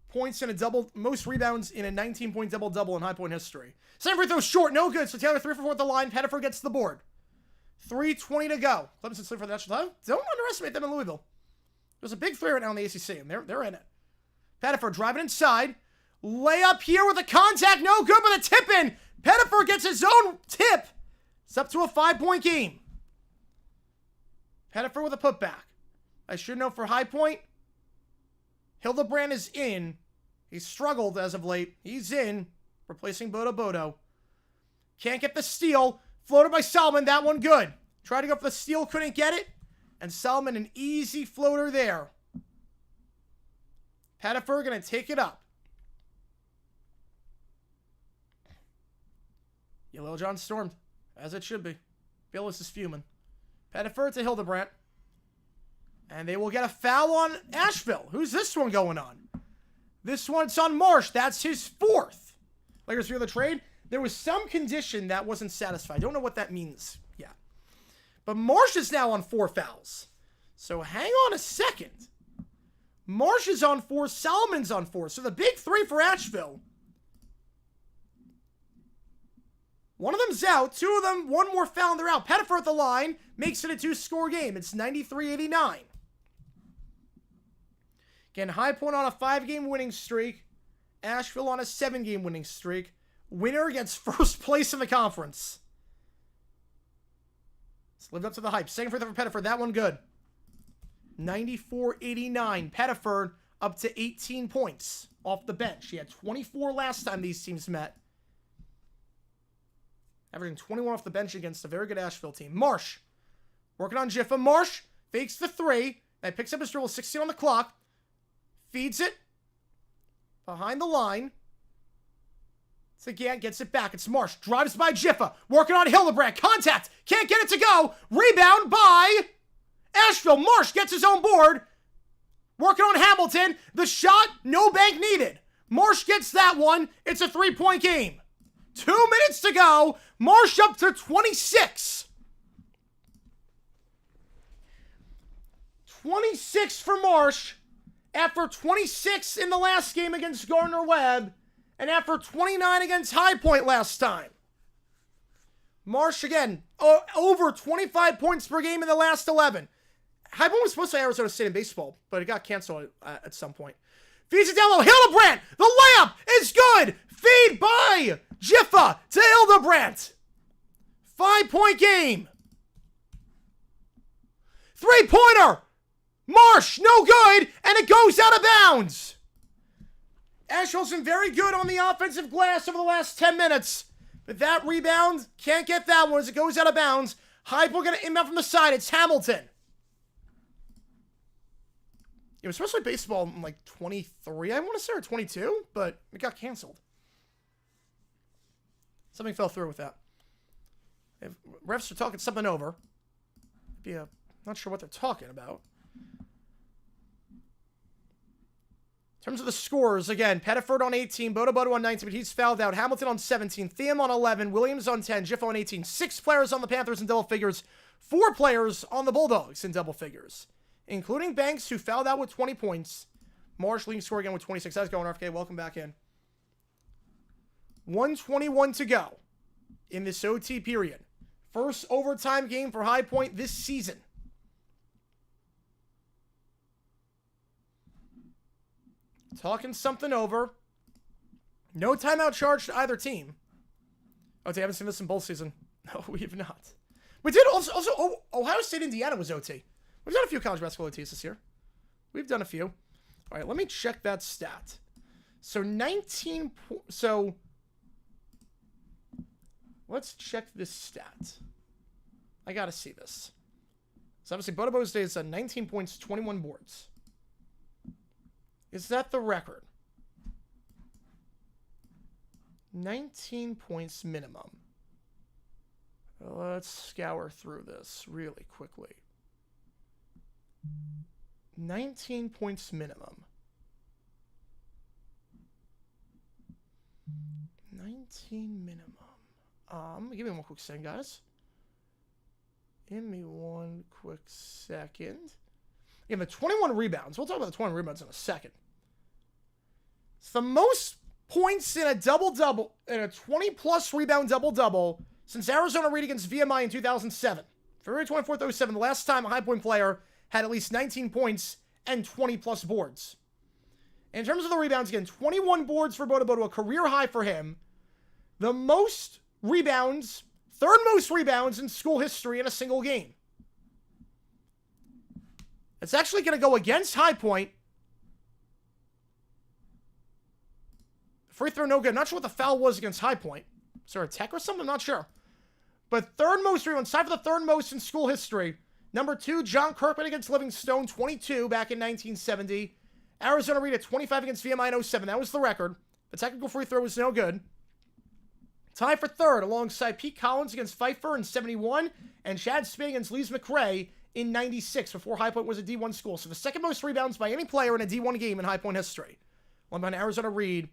points in most rebounds in a 19-point double-double in High Point history. Second free throw short, no good. So Taylor 3 for 4 at the line. Pettiford gets the board. 3:20 to go. Clemson's sleep for the national title. Don't underestimate them in Louisville. There's a big 3 right now in the ACC, and they're in it. Pettiford driving inside. Layup here with a contact. No good, but a tip in. Pettiford gets his own tip. It's up to a 5-point game. Pettiford with a putback. I should know for High Point. Hildebrand is in. He's struggled as of late. He's in. Replacing Bodo Bodo. Can't get the steal. Floated by Solomon. That one good. Tried to go for the steal. Couldn't get it. And Solomon an easy floater there. Pettiford going to take it up. Yellow John stormed. As it should be. Billis is fuming. Pettiford to Hildebrand. And they will get a foul on Asheville. Who's this one going on? This one's on Marsh. That's his 4th. Lakers view the trade. There was some condition that wasn't satisfied. I don't know what that means yet. But Marsh is now on 4 fouls. So hang on a second. Marsh is on 4. Solomon's on 4. So the big 3 for Asheville. One of them's out. 2 of them, 1 more foul and they're out. Pettiford at the line makes it a 2-score game. It's 93-89. Again, High Point on a 5-game winning streak. Asheville on a 7-game winning streak. Winner gets first place in the conference. Let's live up to the hype. Second free throw for Pettiford. That one good. 94-89. Pettiford up to 18 points off the bench. He had 24 last time these teams met. Averaging 21 off the bench against a very good Asheville team. Marsh working on Jiffa. Marsh fakes the 3. Then picks up his dribble. 16 on the clock. Feeds it. Behind the line. Again, gets it back. It's Marsh. Drives by Jiffa. Working on Hildebrand. Contact. Can't get it to go. Rebound by Asheville. Marsh gets his own board. Working on Hamilton. The shot, no bank needed. Marsh gets that one. It's a 3-point game. 2 minutes to go. Marsh up to 26. 26 for Marsh after 26 in the last game against Gardner-Webb. And after 29 against High Point last time. Marsh, again, over 25 points per game in the last 11. High Point was supposed to play Arizona State in baseball, but it got canceled at some point. Feeds it down low. Hildebrand! The layup is good! Feed by Jiffa to Hildebrand. 5-point game. 3-pointer! Marsh, no good, and it goes out of bounds. Asheville's been very good on the offensive glass over the last 10 minutes. But that rebound, can't get that one as it goes out of bounds. High Point going to inbound from the side. It's Hamilton. It was supposed to be baseball in like 23, I want to say, or 22, but it got canceled. Something fell through with that. If refs are talking something over. Not sure what they're talking about. In terms of the scores, again, Pettiford on 18, Bodo on 19, but he's fouled out. Hamilton on 17, Thiam on 11, Williams on 10, Jiffa on 18. 6 players on the Panthers in double figures, 4 players on the Bulldogs in double figures, including Banks, who fouled out with 20 points. Marsh leading score again with 26. How's it going, RFK? Welcome back in. 1:21 to go in this OT period. First overtime game for High Point this season. Talking something over. No timeout charge to either team. OT, I haven't seen this in bowl season. No, we have not. We did also Ohio State, Indiana was OT. We've done a few college basketball OTs this year. We've done a few. All right, let me check that stat. So 19... So let's check this stat. I got to see this. So obviously, Bodo Day is 19 points, 21 boards. Is that the record? 19 points minimum. Let's scour through this really quickly. 19 points minimum. 19 minimum. Give me one quick second, guys. Give me one quick second. Again, the 21 rebounds. We'll talk about the 21 rebounds in a second. It's the most points in a double-double, in a 20-plus rebound double-double since Arizona Reed against VMI in 2007. February 24th, 07, the last time a High Point player had at least 19 points and 20-plus boards. And in terms of the rebounds, again, 21 boards for Bodo, a career high for him. The most rebounds, third most rebounds in school history in a single game. It's actually going to go against High Point. Free throw, no good. I'm not sure what the foul was against High Point. Is there a tech or something? I'm not sure. But third most rebounds, tied for the third most in school history. Number 2, John Kirkman against Livingstone, 22 back in 1970. Arizona Reed at 25 against VMI in 07. That was the record. The technical free throw was no good. Tied for third alongside Pete Collins against Pfeiffer in 71 and Chad Spade against Lees McRae in 96 before High Point was a D1 school. So the second most rebounds by any player in a D1 game in High Point history. Won by Arizona Reed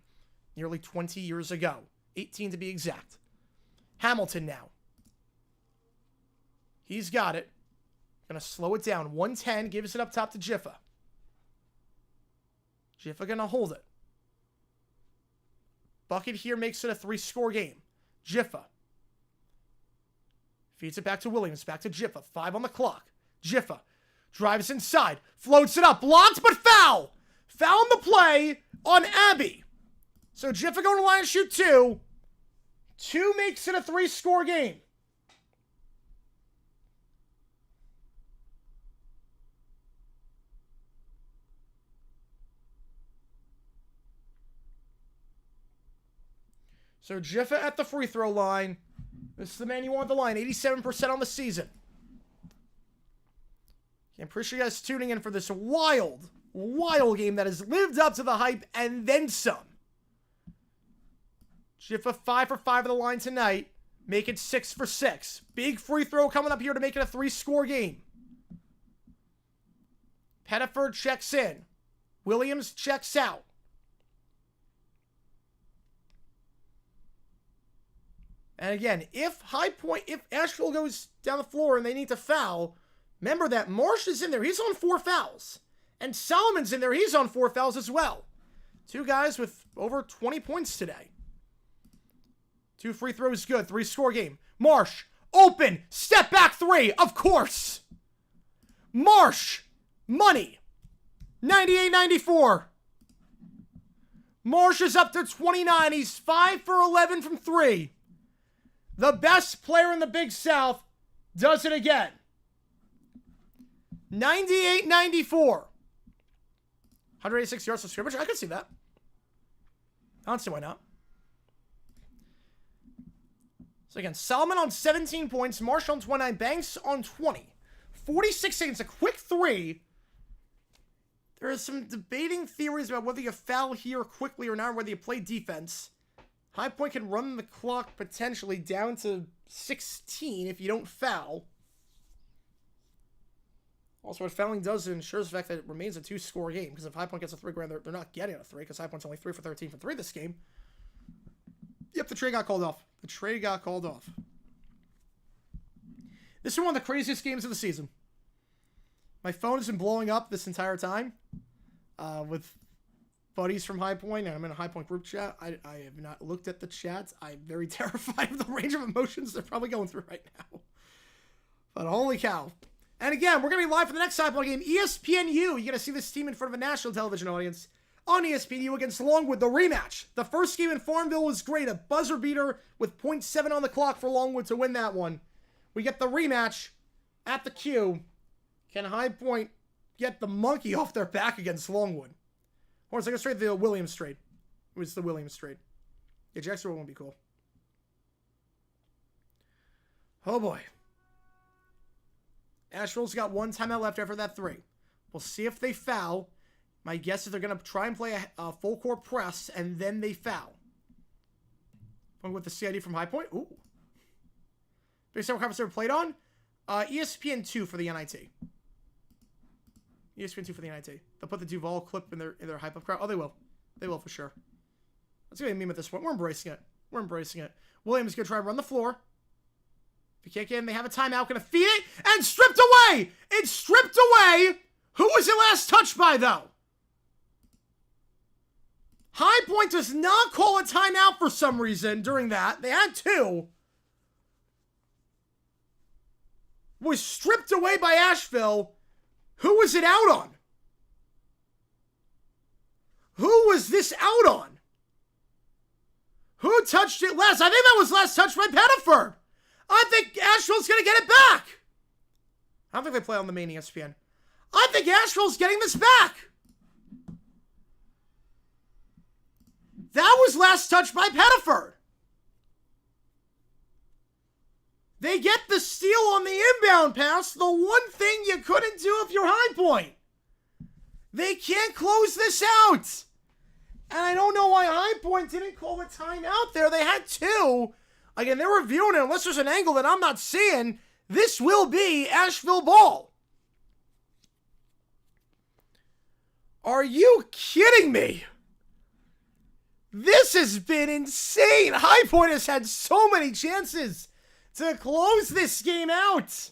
nearly 20 years ago. 18 to be exact. Hamilton now. He's got it. Gonna slow it down. 110, gives it up top to Jiffa. Jiffa gonna hold it. Bucket here makes it a 3-score game. Jiffa. Feeds it back to Williams. Back to Jiffa. 5 on the clock. Jiffa drives inside. Floats it up. Blocked, but foul! found the play on Abby. So Jiffa going to line and shoot 2. 2 makes it a 3-score game. So Jiffa at the free throw line. This is the man you want the line. 87% on the season. I appreciate you guys tuning in for this wild game that has lived up to the hype and then some. Jiffa 5 for 5 of the line tonight. Make it 6 for 6. Big free throw coming up here to make it a 3-score game. Pettiford checks in. Williams checks out. And again, if Asheville goes down the floor and they need to foul, remember that Marsh is in there. He's on 4 fouls. And Solomon's in there. He's on 4 fouls as well. 2 guys with over 20 points today. 2 free throws good. 3-score game. Marsh, open, step back 3, of course. Marsh, money. 98-94. Marsh is up to 29. He's 5 for 11 from 3. The best player in the Big South does it again. 98-94. 186 yards of scrimmage. I could see that. I don't see why not. So again, Solomon on 17 points. Marsh on 29. Banks on 20. 46 seconds. A quick 3. There are some debating theories about whether you foul here quickly or not, whether you play defense. High Point can run the clock potentially down to 16 if you don't foul. Also, what fouling does ensures the fact that it remains a 2-score game. Because if High Point gets a 3 grand, they're not getting a 3. Because High Point's only 3 for 13 from 3 this game. Yep, the trade got called off. This is one of the craziest games of the season. My phone has been blowing up this entire time. With buddies from High Point, and I'm in a High Point group chat. I have not looked at the chats. I'm very terrified of the range of emotions they're probably going through right now. But holy cow. And again, we're going to be live for the next High Point game. ESPNU, you're going to see this team in front of a national television audience on ESPNU against Longwood, the rematch. The first game in Farmville was great. A buzzer beater with .7 on the clock for Longwood to win that one. We get the rematch at the Q. Can High Point get the monkey off their back against Longwood? Or it's like a straight the Williams trade. It was the Williams trade. Yeah, Jacksonville won't be cool. Oh boy. Asheville's got 1 timeout left after that 3. We'll see if they foul. My guess is they're going to try and play a full court press and then they foul. Going with the CID from High Point. Ooh. Big Summer Conference ever played on? ESPN2 for the NIT. ESPN2 for the NIT. They'll put the Duval clip in their hype-up crowd. Oh, they will. They will for sure. That's going to be a meme at this point. We're embracing it. Williams going to try and run the floor. If you can't get in, they have a timeout. Going to feed it. And stripped away. It's stripped away. Who was it last touched by, though? High Point does not call a timeout for some reason during that. They had 2. Was stripped away by Asheville. Who was it out on? Who was this out on? Who touched it last? I think that was last touched by Pettiford. I think Asheville's going to get it back. I don't think they play on the main ESPN. I think Asheville's getting this back. That was last touched by Pettiford. They get the steal on the inbound pass, the one thing you couldn't do if you're High Point. They can't close this out. And I don't know why High Point didn't call a timeout there. They had 2. Again, they're reviewing it. Unless there's an angle that I'm not seeing, this will be Asheville ball. Are you kidding me? This has been insane. High Point has had so many chances to close this game out.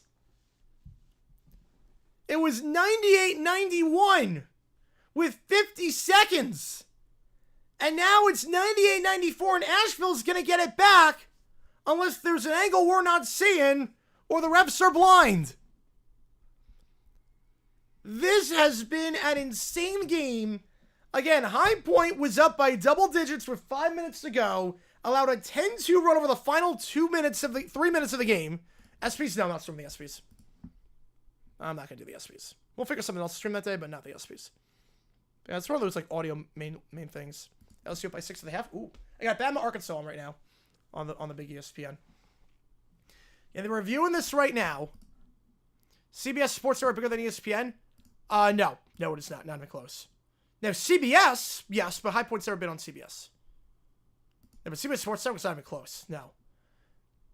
It was 98-91 with 50 seconds. And now it's 98-94 and Asheville's going to get it back unless there's an angle we're not seeing or the refs are blind. This has been an insane game. Again, High Point was up by double digits with 5 minutes to go. Allowed a 10-2 run over the final 3 minutes of the game. SPs, no, I'm not streaming the SPs. I'm not going to do the SPs. We'll figure something else to stream that day, but not the SPs. Yeah, it's one of those like audio main things. LSU up by 6.5. Ooh, I got Bama Arkansas on right now on the big ESPN. Yeah, they're reviewing this right now. CBS Sports are bigger than ESPN. No, it is not. Not even close. Now CBS, yes, but High Point's never been on CBS. Yeah, but CBS Sports Network's not even close. No,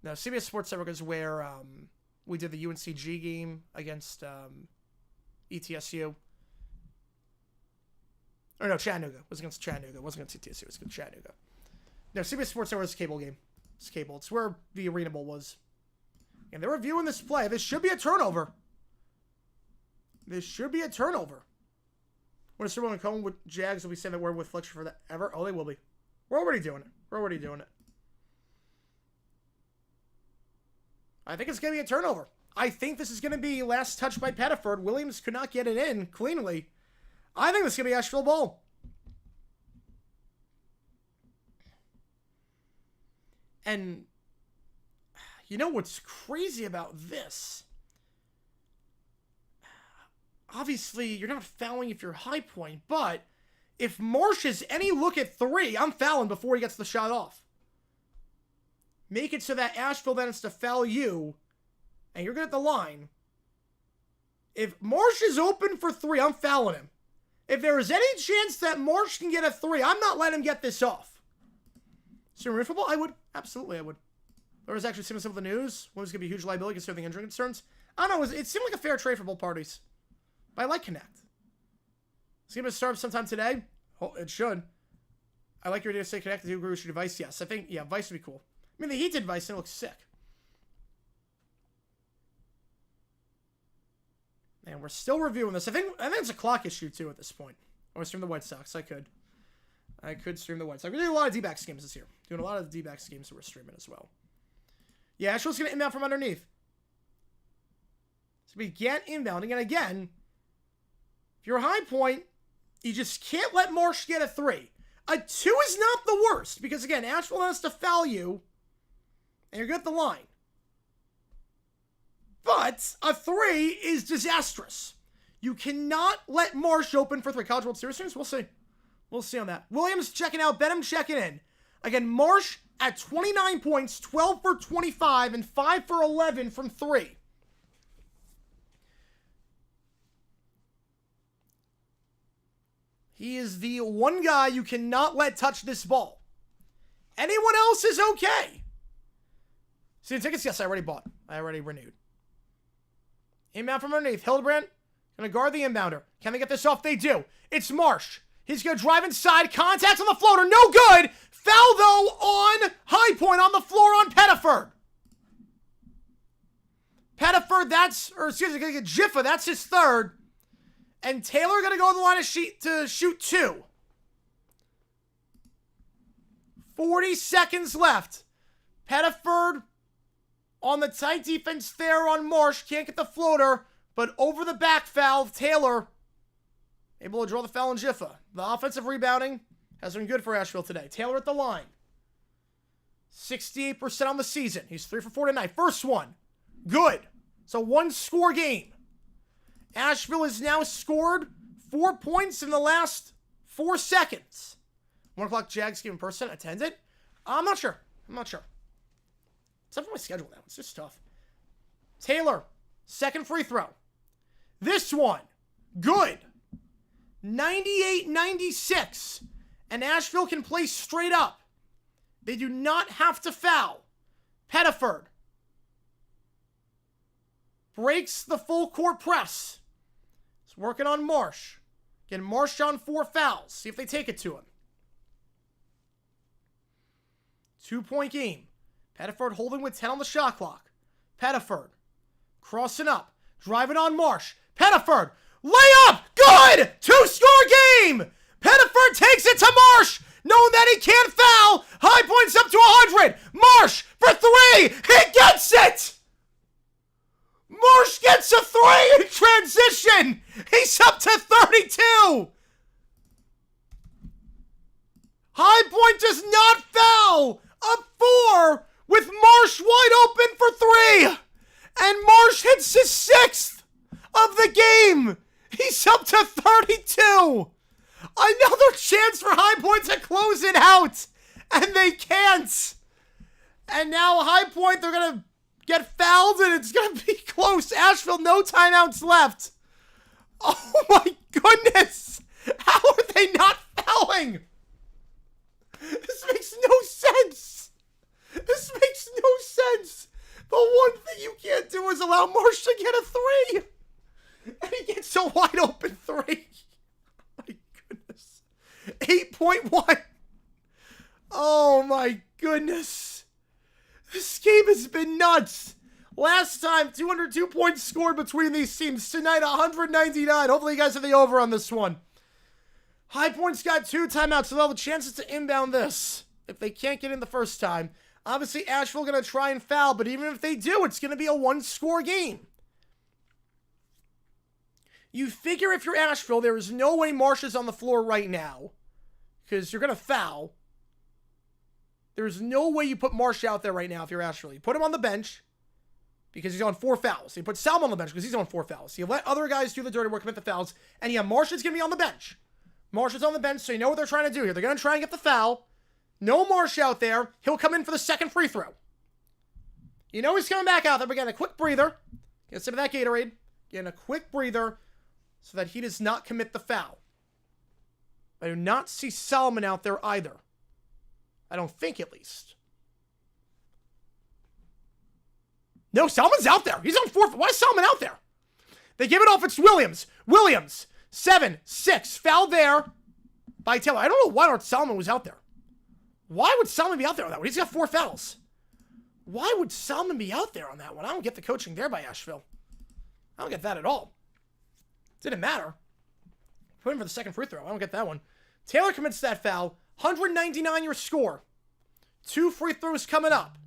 CBS Sports Network is where we did the UNCG game against ETSU. Or no, Chattanooga. It was against Chattanooga. It wasn't against ETSU. It was against Chattanooga. No, CBS Sports Network is a cable game. It's cable. It's where the Arena Bowl was. And they're reviewing this play. This should be a turnover. When a Super Bowl and Cohen with Jags will be saying that word with Fletcher for that ever. Oh, they will be. We're already doing it. I think it's going to be a turnover. I think this is going to be last touch by Pettiford. Williams could not get it in cleanly. I think this is going to be Asheville ball. And you know what's crazy about this? Obviously, you're not fouling if you're High Point, but if Marsh has any look at 3, I'm fouling before he gets the shot off. Make it so that Asheville then has to foul you, and you're good at the line. If Marsh is open for 3, I'm fouling him. If there is any chance that Marsh can get a 3, I'm not letting him get this off. Super football? I would. Absolutely, I would. There was actually some of the news. What was going to be a huge liability considering the injury concerns? I don't know. It seemed like a fair trade for both parties. But I like Connect. It's going to start sometime today. Oh, it should. I like your idea to say Connect. Do you agree with your device? Yes. I think, yeah, Vice would be cool. I mean, the Heat did Vice and it looks sick. And we're still reviewing this. I think it's a clock issue, too, at this point. I want to stream the White Sox. I could stream the White Sox. We're doing a lot of D-backs games this year. Doing a lot of D-backs games that we're streaming as well. Yeah, Asheville's going to inbound from underneath. So we get inbounding. And again, if you're a High Point, you just can't let Marsh get a 3. A 2 is not the worst. Because, again, Asheville has to foul you. And you're good at the line. But a 3 is disastrous. You cannot let Marsh open for 3. College World Series students? We'll see. We'll see on that. Williams checking out. Benham checking in. Again, Marsh at 29 points, 12 for 25, and 5 for 11 from 3. He is the one guy you cannot let touch this ball. Anyone else is okay. Season tickets? Yes, I already bought. I already renewed. Inbound from underneath. Hildebrand going to guard the inbounder. Can they get this off? They do. It's Marsh. He's going to drive inside. Contact on the floater. No good. Foul, though, on High Point on the floor on Pettiford. Pettiford, Jiffa, that's his 3rd. And Taylor going to go on the line to shoot 2. 40 seconds left. Pettiford on the tight defense there on Marsh. Can't get the floater, but over the back foul, Taylor able to draw the foul on Jiffa. The offensive rebounding has been good for Asheville today. Taylor at the line. 68% on the season. He's 3 for 4 tonight. First one. Good. It's a 1-score game. Asheville has now scored 4 points in the last 4 seconds. 1 o'clock Jags game in person. Attended? I'm not sure. It's not for my schedule now. It's just tough. Taylor. Second free throw. This one. Good. 98-96. And Asheville can play straight up. They do not have to foul. Pettiford breaks the full court press. He's working on Marsh. Getting Marsh on 4 fouls. See if they take it to him. 2-point game. Pettiford holding with 10 on the shot clock. Pettiford crossing up. Driving on Marsh. Pettiford. Layup. Good. 2-score game. Pettiford takes it to Marsh. Knowing that he can't foul. High Point's up to 100. Marsh for 3. He gets it. Marsh gets a 3 in transition. He's up to 32. High Point does not foul. Up 4 with Marsh wide open for 3. And Marsh hits his 6th of the game. He's up to 32. Another chance for High Point to close it out. And they can't. And now High Point, they're going to get fouled and it's going to be close. Asheville, no timeouts left. Oh my goodness. How are they not fouling? This makes no sense. This makes no sense. The one thing you can't do is allow Marsh to get a 3. And he gets a wide open 3. My goodness. 8.1. Oh my goodness. This game has been nuts. Last time, 202 points scored between these teams. Tonight, 199. Hopefully you guys have the over on this one. High Point's got 2 timeouts, so they'll have chances to inbound this. If they can't get in the first time. Obviously, Asheville going to try and foul, but even if they do, it's going to be a 1-score game. You figure if you're Asheville, there is no way Marsh is on the floor right now. Because you're going to foul. There's no way you put Marsh out there right now if you're Asheville. You put him on the bench because he's on 4 fouls. You put Salmon on the bench because he's on 4 fouls. You let other guys do the dirty work, commit the fouls. And yeah, Marsh is going to be on the bench. Marsh is on the bench, so you know what they're trying to do here. They're going to try and get the foul. No Marsh out there. He'll come in for the second free throw. You know he's coming back out there. We're getting a quick breather. Get some of that Gatorade. Getting a quick breather so that he does not commit the foul. I do not see Solomon out there either. I don't think, at least. No, Solomon's out there. He's on 4. Why is Solomon out there? They give it off. It's Williams. Williams. 7-6. Foul there by Taylor. I don't know why Solomon was out there. Why would Solomon be out there on that one? He's got 4 fouls. Why would Solomon be out there on that one? I don't get the coaching there by Asheville. I don't get that at all. Didn't matter. Put him for the second free throw. I don't get that one. Taylor commits that foul. 199 your score. 2 free throws coming up.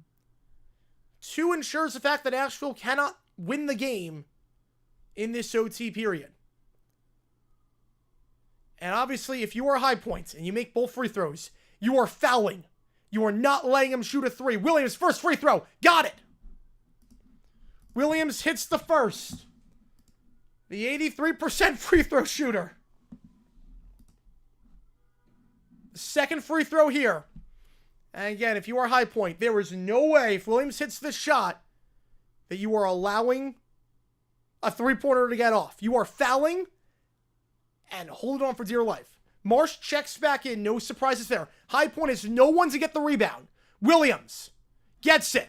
2 ensures the fact that Asheville cannot win the game in this OT period. And obviously, if you are High Point and you make both free throws, you are fouling. You are not letting him shoot a 3. Williams, first free throw. Got it. Williams hits the first. The 83% free throw shooter. The second free throw here. And again, if you are High Point, there is no way, if Williams hits this shot, that you are allowing a 3-pointer to get off. You are fouling and hold on for dear life. Marsh checks back in. No surprises there. High Point has no one to get the rebound. Williams gets it.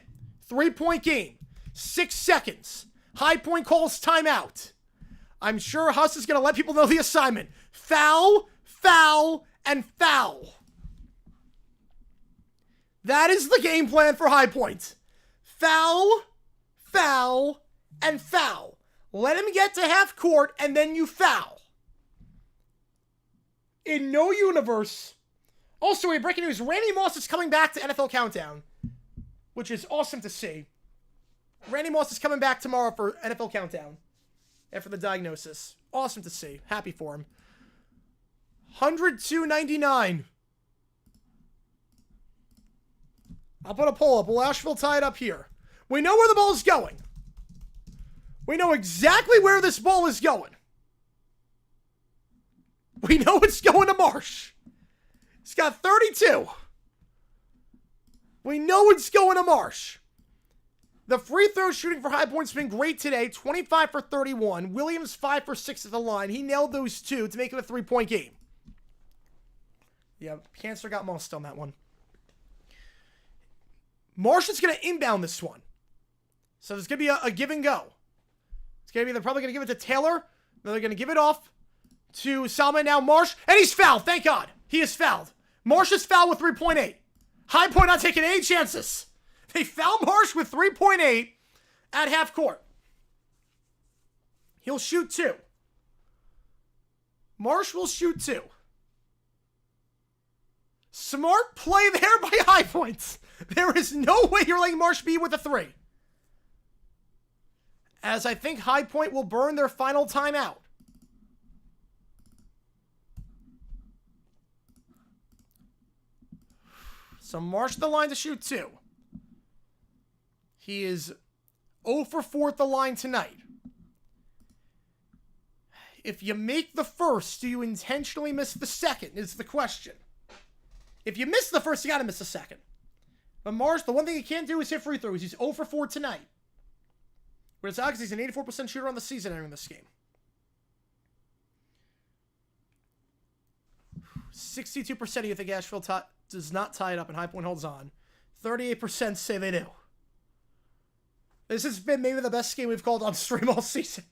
3-point game. 6 seconds. High Point calls timeout. I'm sure Huss is going to let people know the assignment. Foul, foul, and foul. That is the game plan for High Point. Foul, foul, and foul. Let him get to half court, and then you foul. In no universe. Also, breaking news. Randy Moss is coming back to NFL Countdown, which is awesome to see. Randy Moss is coming back tomorrow for NFL Countdown after the diagnosis. Awesome to see. Happy for him. 102.99. I'll put a poll up. Will Asheville tie it up here? We know where the ball is going. We know exactly where this ball is going. We know it's going to Marsh. He's got 32. We know it's going to Marsh. The free throw shooting for High Point's been great today. 25 for 31. Williams 5 for 6 at the line. He nailed those 2 to make it a 3-point game. Yeah, Cancer got most on that one. Marsh is going to inbound this one. So there's going to be a give and go. It's going to be, they're probably going to give it to Taylor. Then they're going to give it off to Salman. Now Marsh. And he's fouled. Thank God. He is fouled. Marsh is fouled with 3.8. High Point not taking any chances. They foul Marsh with 3.8 at half court. He'll shoot 2. Marsh will shoot 2. Smart play there by High Point. There is no way you're letting Marsh be with a 3. As I think High Point will burn their final timeout. So Marsh the line to shoot 2. He is 0 for 4 at the line tonight. If you make the first, do you intentionally miss the second, is the question. If you miss the first, you gotta miss the second. But Marsh, the one thing he can't do is hit free throws. He's 0 for 4 tonight. But it's odd because he's an 84% shooter on the season entering this game. 62% of you think Asheville does not tie it up and High Point holds on. 38% say they do. This has been maybe the best game we've called on stream all season.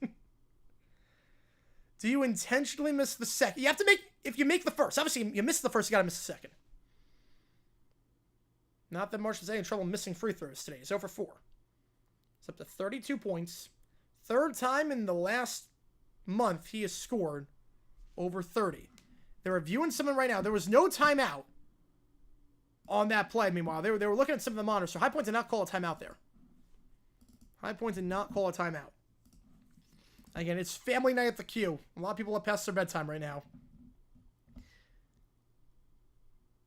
Do you intentionally miss the second? You have to make, if you make the first, obviously you miss the first, you gotta miss the second. Not that Marsh is in trouble missing free throws today. He's 0 for 4. It's up to 32 points. Third time in the last month he has scored over 30. They're reviewing something right now. There was no timeout on that play, meanwhile. They were looking at some of the monitors. So High Point did not call a timeout there. High Point did not call a timeout. Again, it's family night at the Q. A lot of people have passed their bedtime right now.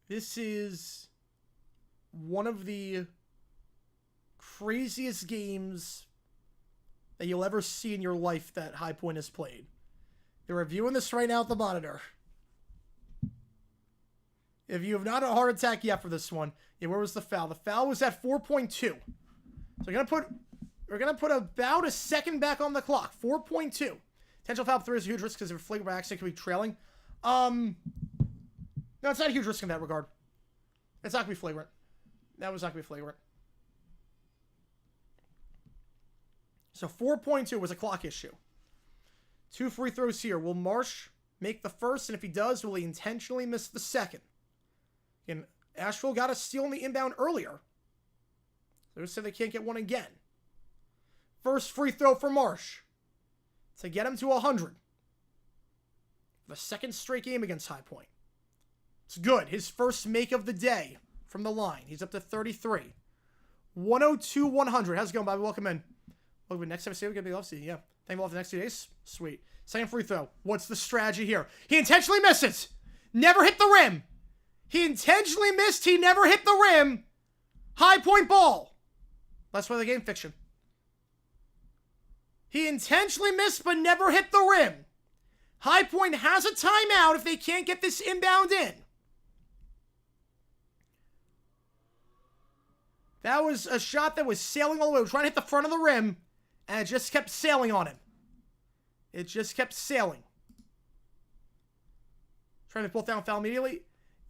This is one of the craziest games that you'll ever see in your life that High Point has played. They're reviewing this right now at the monitor. If you have not had a heart attack yet for this one, yeah, where was the foul? The foul was at 4.2. So we're gonna put about a second back on the clock. 4.2. Potential foul 3 is a huge risk because if a flagrant by accident could be trailing. No, it's not a huge risk in that regard. It's not gonna be flagrant. That was not gonna be flagrant. So 4.2 was a clock issue. 2 free throws here. Will Marsh make the first? And if he does, will he intentionally miss the second? Again, Asheville got a steal in the inbound earlier. So they said they can't get one again. First free throw for Marsh to get him to 100. The second straight game against High Point. It's good. His first make of the day from the line. He's up to 33. 102-100. How's it going, Bobby? Welcome in. Welcome in. Next time I see you, we're going to be off-season. Yeah. Thank you all for the next 2 days. Sweet. Second free throw. What's the strategy here? He intentionally misses. Never hit the rim. He intentionally missed. He never hit the rim. High Point ball. That's why the game fiction. He intentionally missed but never hit the rim. High Point has a timeout if they can't get this inbound in. That was a shot that was sailing all the way. Trying to hit the front of the rim, and it just kept sailing on him. It just kept sailing. Trying to pull down foul immediately.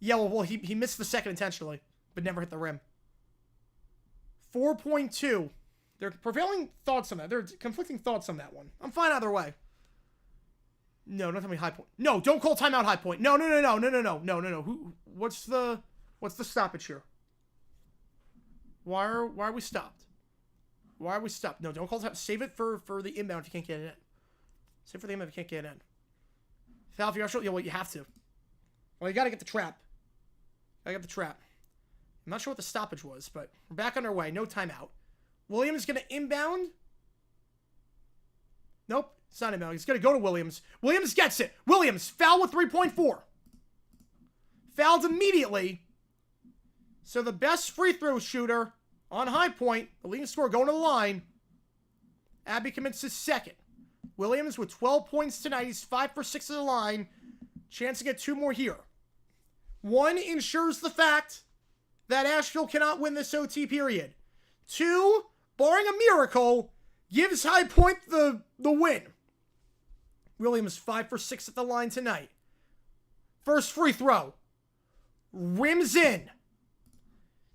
Yeah, well, he missed the second intentionally, but never hit the rim. 4.2. There are prevailing thoughts on that. There are conflicting thoughts on that one. I'm fine either way. No, don't tell me High Point. No, don't call timeout High Point. No. What's the stoppage here? Why are we stopped? Why are we stopped? No, don't call time. Save it for the inbound if you can't get it in. Save it for the inbound if you can't get it in. Foul if you're actually, yeah, well, you have to. Well, you got to get the trap. I got the trap. I'm not sure what the stoppage was, but we're back on our way. No timeout. Williams is going to inbound. Nope, it's not inbound. He's going to go to Williams. Williams gets it. Williams, foul with 3.4. Fouled immediately. So the best free throw shooter on High Point, the leading scorer going to the line, Abby commits his second. Williams with 12 points tonight. He's 5 for 6 at the line. Chance to get 2 more here. 1 ensures the fact that Asheville cannot win this OT period. 2, barring a miracle, gives High Point the win. Williams 5 for 6 at the line tonight. First free throw. Rims in.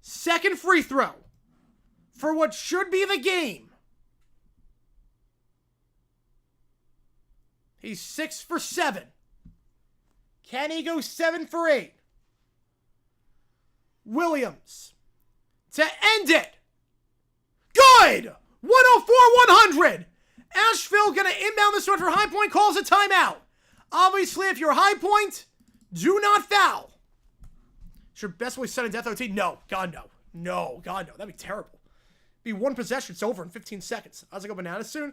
Second free throw. For what should be the game. He's 6 for 7. Can he go 7 for 8? Williams to end it. Good! 104-100. Asheville going to inbound this one for High Point, calls a timeout. Obviously, if you're High Point, do not foul. Is your best way sudden death OT? No. God, no. No. God, no. That'd be terrible. Be 1 possession. It's over in 15 seconds. How's it go bananas soon?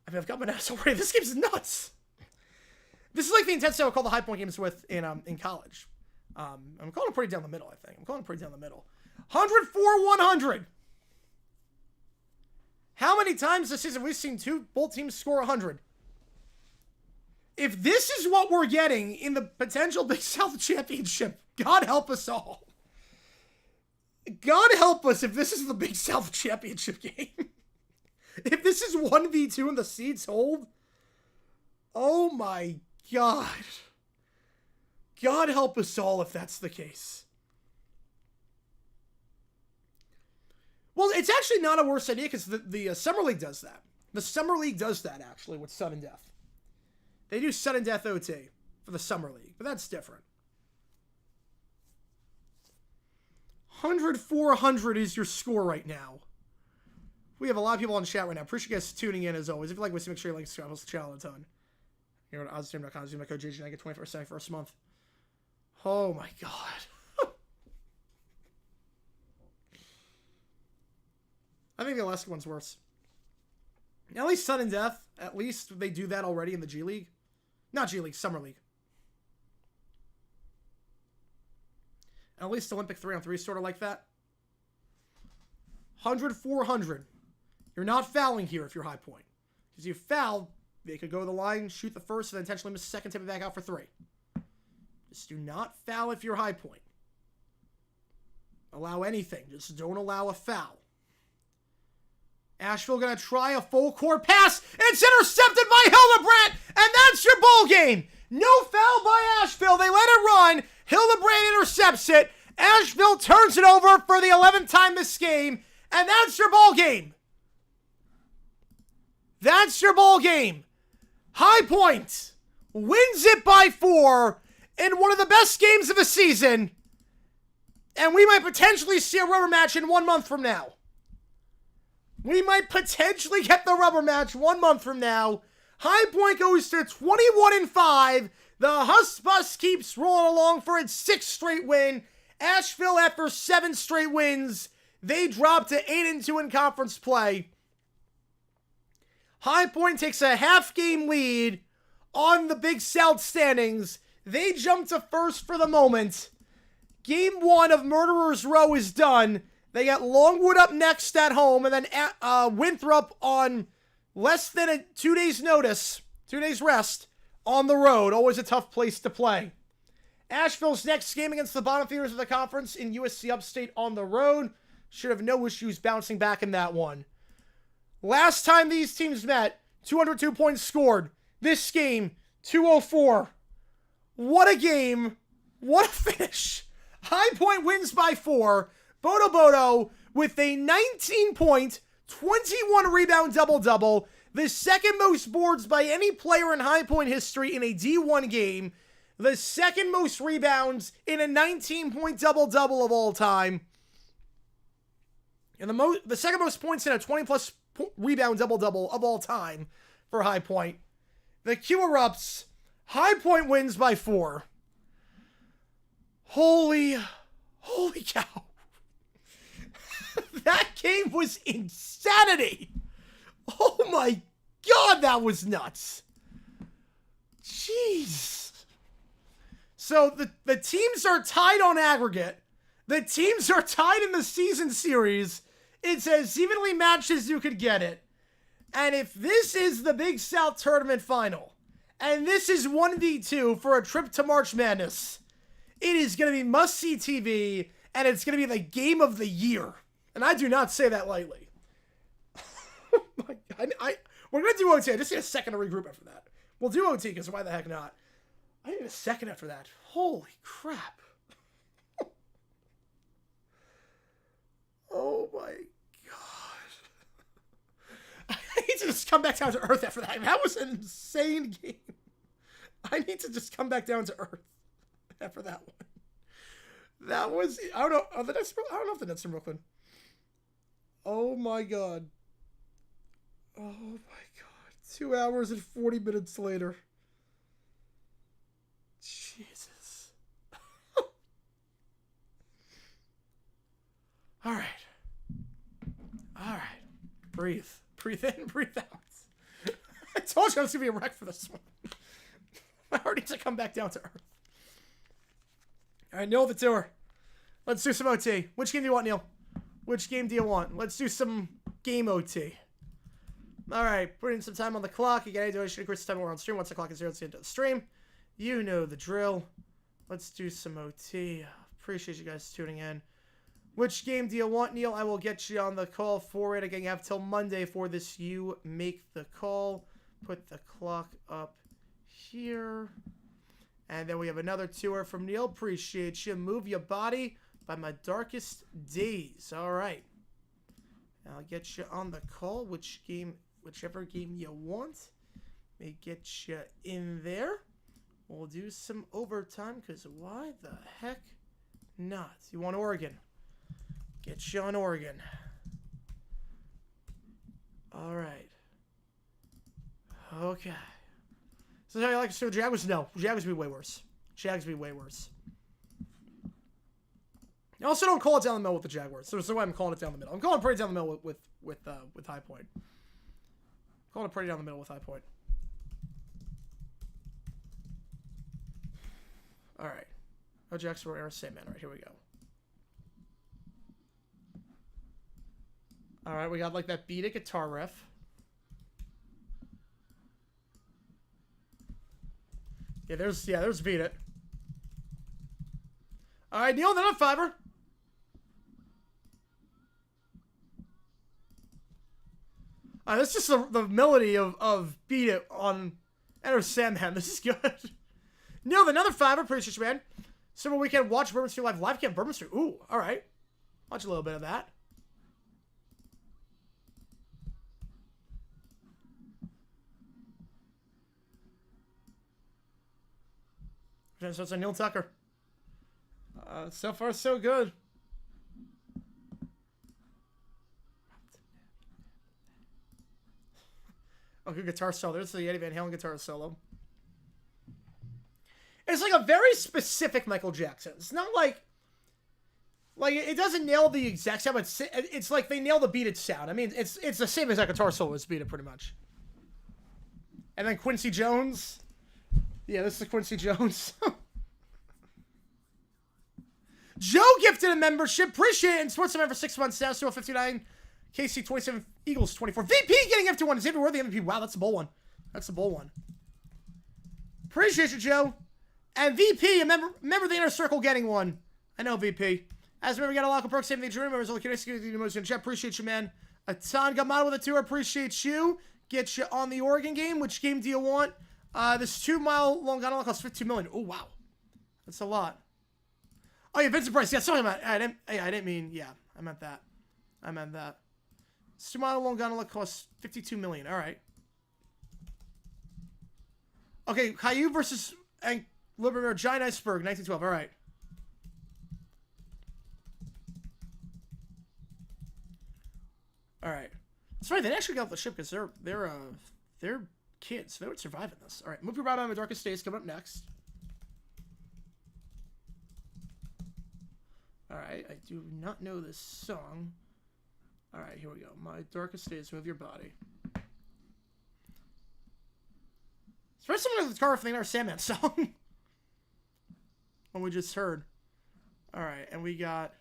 I mean, I've got bananas already. This game's nuts. This is like the intensity I would call the High Point games with in college. I'm calling it pretty down the middle, I think. I'm calling it pretty down the middle. 104, 100. How many times this season we've seen both teams score 100? If this is what we're getting in the potential Big South Championship, God help us all. God help us if this is the Big South Championship game. If this is 1v2 and the seeds hold, oh my God. God help us all if that's the case. Well, it's actually not a worse idea because the Summer League does that. The Summer League does that, actually, with sudden death. They do sudden death OT for the Summer League, but that's different. 104-100 is your score right now. We have a lot of people on the chat right now. Appreciate you guys tuning in, as always. If you like what, make sure you like and subscribe to the channel a ton. Here at OzTeam.com, use my code JJ, and I get 20% first month. Oh my God. I think the Alaska one's worse. At least sudden death. At least they do that already in the G League. Not G League, Summer League. At least Olympic 3-on-3 sort of like that. 104-100. You're not fouling here if you're high point. Because you foul, they could go to the line, shoot the first, and then intentionally miss the second, tip it back out for 3. Just do not foul if you're high point. Allow anything. Just don't allow a foul. Asheville going to try a full court pass. It's intercepted by Hildebrandt, and that's your ball game. No foul by Asheville. They let it run. Hildebrandt intercepts it. Asheville turns it over for the 11th time this game, and that's your ball game. That's your ball game. High Point wins it by 4 in one of the best games of the season, and we might potentially see a rubber match in 1 month from now. We might potentially get the rubber match 1 month from now. High Point goes to 21-5. The Husk Bus keeps rolling along for its 6th straight win. Asheville, after 7 straight wins, they drop to 8-2 in conference play. High Point takes a half-game lead on the Big South standings. They jump to first for the moment. Game 1 of Murderers Row is done. They got Longwood up next at home, and then Winthrop on less than a 2 days notice, 2 days rest, on the road. Always a tough place to play. Asheville's next game against the bottom feeders of the conference in USC Upstate on the road. Should have no issues bouncing back in that one. Last time these teams met, 202 points scored. This game, 204. What a game. What a finish. High Point wins by 4. Bodo Bodo with a 19-point, 21-rebound double-double. The second most boards by any player in High Point history in a D1 game. The second most rebounds in a 19-point double-double of all time. And the second most points in a 20-plus rebound double-double of all time for High Point. The Q erupts. High Point wins by 4. Holy cow. That game was insanity. Oh my God, that was nuts. Jeez. So the teams are tied on aggregate. The teams are tied in the season series. It's as evenly matched as you could get it. And if this is the Big South Tournament Final, and this is 1v2 for a trip to March Madness, it is going to be must-see TV, and it's going to be the game of the year. And I do not say that lightly. Oh my God. We're going to do OT. I just need a second to regroup after that. We'll do OT, because why the heck not? I need a second after that. Holy crap. Oh my God. I need to just come back down to earth after that. That was an insane game. I need to just come back down to earth after that one. That was, I don't know, I don't know if the Nets from Brooklyn. Oh my God. Oh my God. 2 hours and 40 minutes later. Jesus. All right. Breathe. Breathe in, breathe out. I told you I was going to be a wreck for this one. I already need to come back down to earth. All right, Neil the Tour. Let's do some OT. Which game do you want, Neil? Which game do you want? Let's do some game OT. All right, putting some time on the clock. You get any donation, increase the time we're on stream. Once the clock is 0, it's the end of the stream. You know the drill. Let's do some OT. Appreciate you guys tuning in. Which game do you want, Neil? I will get you on the call for it. Again, you have till Monday for this. You make the call. Put the clock up here. And then we have another tour from Neil. Appreciate you. Move Your Body by My Darkest Days. All right. I'll get you on the call. Whichever game you want. May get you in there. We'll do some overtime because why the heck not? You want Oregon? Get you on Oregon. All right. Okay. So how you like to see the Jaguars? No. Jaguars would be way worse. Jags would be way worse. Also, don't call it down the middle with the Jaguars. So why I'm calling it down the middle. I'm calling it pretty down the middle with High Point. Calling it pretty down the middle with High Point. All right. Oh, Jackson, we're same man. All right, here we go. All right, we got like that Beat It guitar riff. Yeah, there's Beat It. All right, Neil, another fiver. This is just the melody of Beat It on Enter Sandman. This is good. Neil, another fiver. Appreciate you, man. Summer weekend, watch Bourbon Street live camp. Bourbon Street. Ooh, all right. Watch a little bit of that. So it's a Neil Tucker. So far, so good. Oh, good guitar solo. There's the Eddie Van Halen guitar solo. It's like a very specific Michael Jackson. It's not like it doesn't nail the exact sound, but it's like they nail the Beat It sound. I mean, it's the same as that guitar solo as Beat It, pretty much. And then Quincy Jones. Yeah, this is Quincy Jones. Joe gifted a membership. Appreciate it. And sports member for 6 months now. Still 59. KC 27. Eagles 24. VP getting gifted one. Is Xavier Worthy MVP? Wow, that's a bold one. That's a bold one. Appreciate you, Joe. And VP, remember the inner circle getting one. I know, VP. As a member, we got a lock of perks. Same thing. Dream members. All the curious in chat. Appreciate you, man. A ton. Got model with a tour. Appreciate you. Get you on the Oregon game. Which game do you want? This 2-mile long gondola costs $52 million. Oh, wow. That's a lot. Oh, yeah, Vincent Price. Yeah, sorry, I didn't mean, yeah, I meant that. This 2-mile long gondola costs $52 million. All right. Okay, Caillou versus Liberty Giant Iceberg, 1912. All right. All right. It's funny, they actually got off the ship because they're kids. They would survive in this. All right, Move Your Body on My Darkest Days coming up next. All right, I do not know this song. All right, here we go. My Darkest Days, Move Your Body. It's very similar to the guitar from the Inner Sandman song. One we just heard. All right, and we got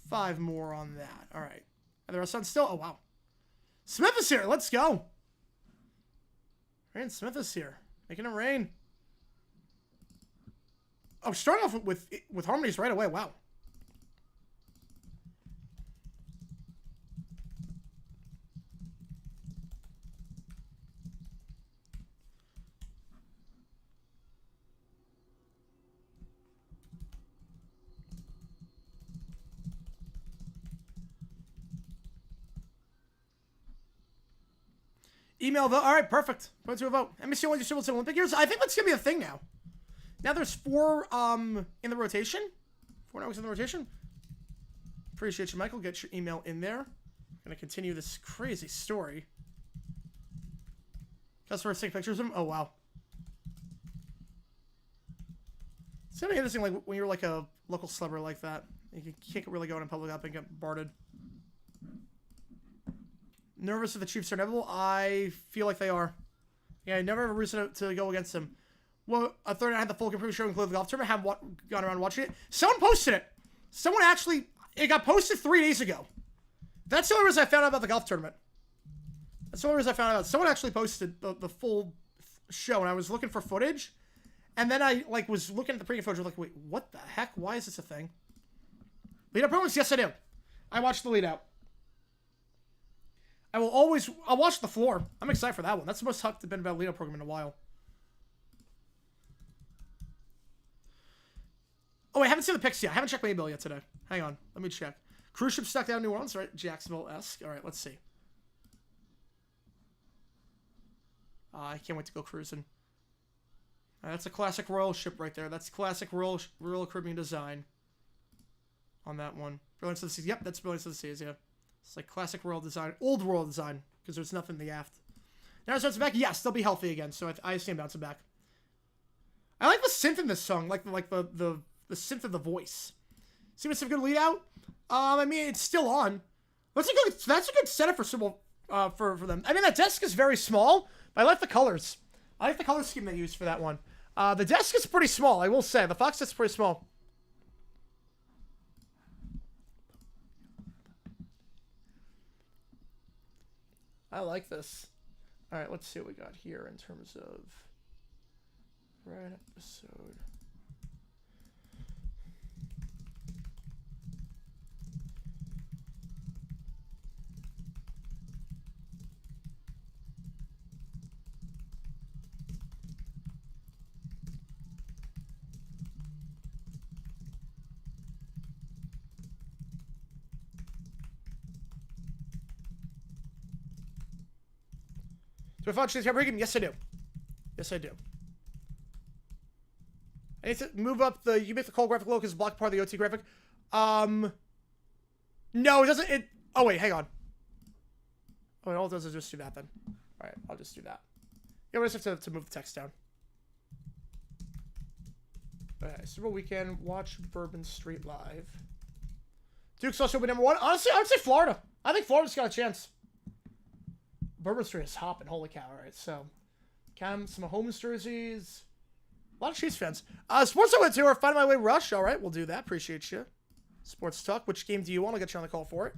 5 more on that. All right. And the rest on still. Oh, wow. Smith is here. Let's go. Ryan Smith is here. Making it rain. Oh, starting off with harmonies right away. Wow. Email vote. All right, perfect. Put it to a vote. NBC only distributes Olympic years. I think that's gonna be a thing now. Now there's 4 in the rotation. 4 networks in the rotation. Appreciate you, Michael. Get your email in there. Gonna continue this crazy story. Customers take pictures of them. Oh wow. It's gonna be interesting, like when you're like a local celebrity like that. You can't really go in public up and get barded. Nervous if the Chiefs are inevitable? I feel like they are. Yeah, I never have a reason to go against them. Well, a third night I had the full computer show including the golf tournament. I have gone around watching it. Someone posted it. Someone actually, it got posted 3 days ago. That's the only reason I found out about the golf tournament. That's the only reason I found out. Someone actually posted the full show, and I was looking for footage. And then I, like, was looking at the pregame footage. I was like, wait, what the heck? Why is this a thing? Lead up promos? Yes, I do. I watched the lead out. I'll watch the floor. I'm excited for that one. That's the most hyped I've been about a lead up program in a while. Oh, I haven't seen the picks yet. I haven't checked my email yet today. Hang on. Let me check. Cruise ship stuck down in New Orleans, right? Jacksonville-esque. All right, let's see. I can't wait to go cruising. That's a classic Royal ship right there. That's classic Royal Caribbean design on that one. Brilliance of the Seas. Yep, that's Brilliance of the Seas, yeah. It's like classic Royal design. Old Royal design, because there's nothing in the aft. Now it starts back. Yes, they'll be healthy again, so I see him bouncing back. I like the synth in this song, like the synth of the voice. See what's a good lead out? I mean, it's still on. That's a good setup for for them. I mean, that desk is very small, but I like the colors. I like the color scheme they used for that one. The desk is pretty small, I will say. The Fox is pretty small. I like this. All right, let's see what we got here in terms of right episode. Do I follow Chase Breaking? Yes, I do. Yes, I do. I need to move up the... You make the call graphic low because it's blocked part of the OT graphic. No, it doesn't... Oh, wait, hang on. Oh, all it does is just do that, then. All right, I'll just do that. Yeah, we just have to move the text down. Okay, Super Bowl weekend. Watch Bourbon Street live. Duke's also been #1. Honestly, I would say Florida. I think Florida's got a chance. Bourbon Street is hopping. Holy cow. All right, so Cam, some Mahomes jerseys. A lot of Chiefs fans. Sports Talk with Tour. Find My Way Rush. All right, we'll do that. Appreciate you. Sports Talk. Which game do you want? I'll get you on the call for it.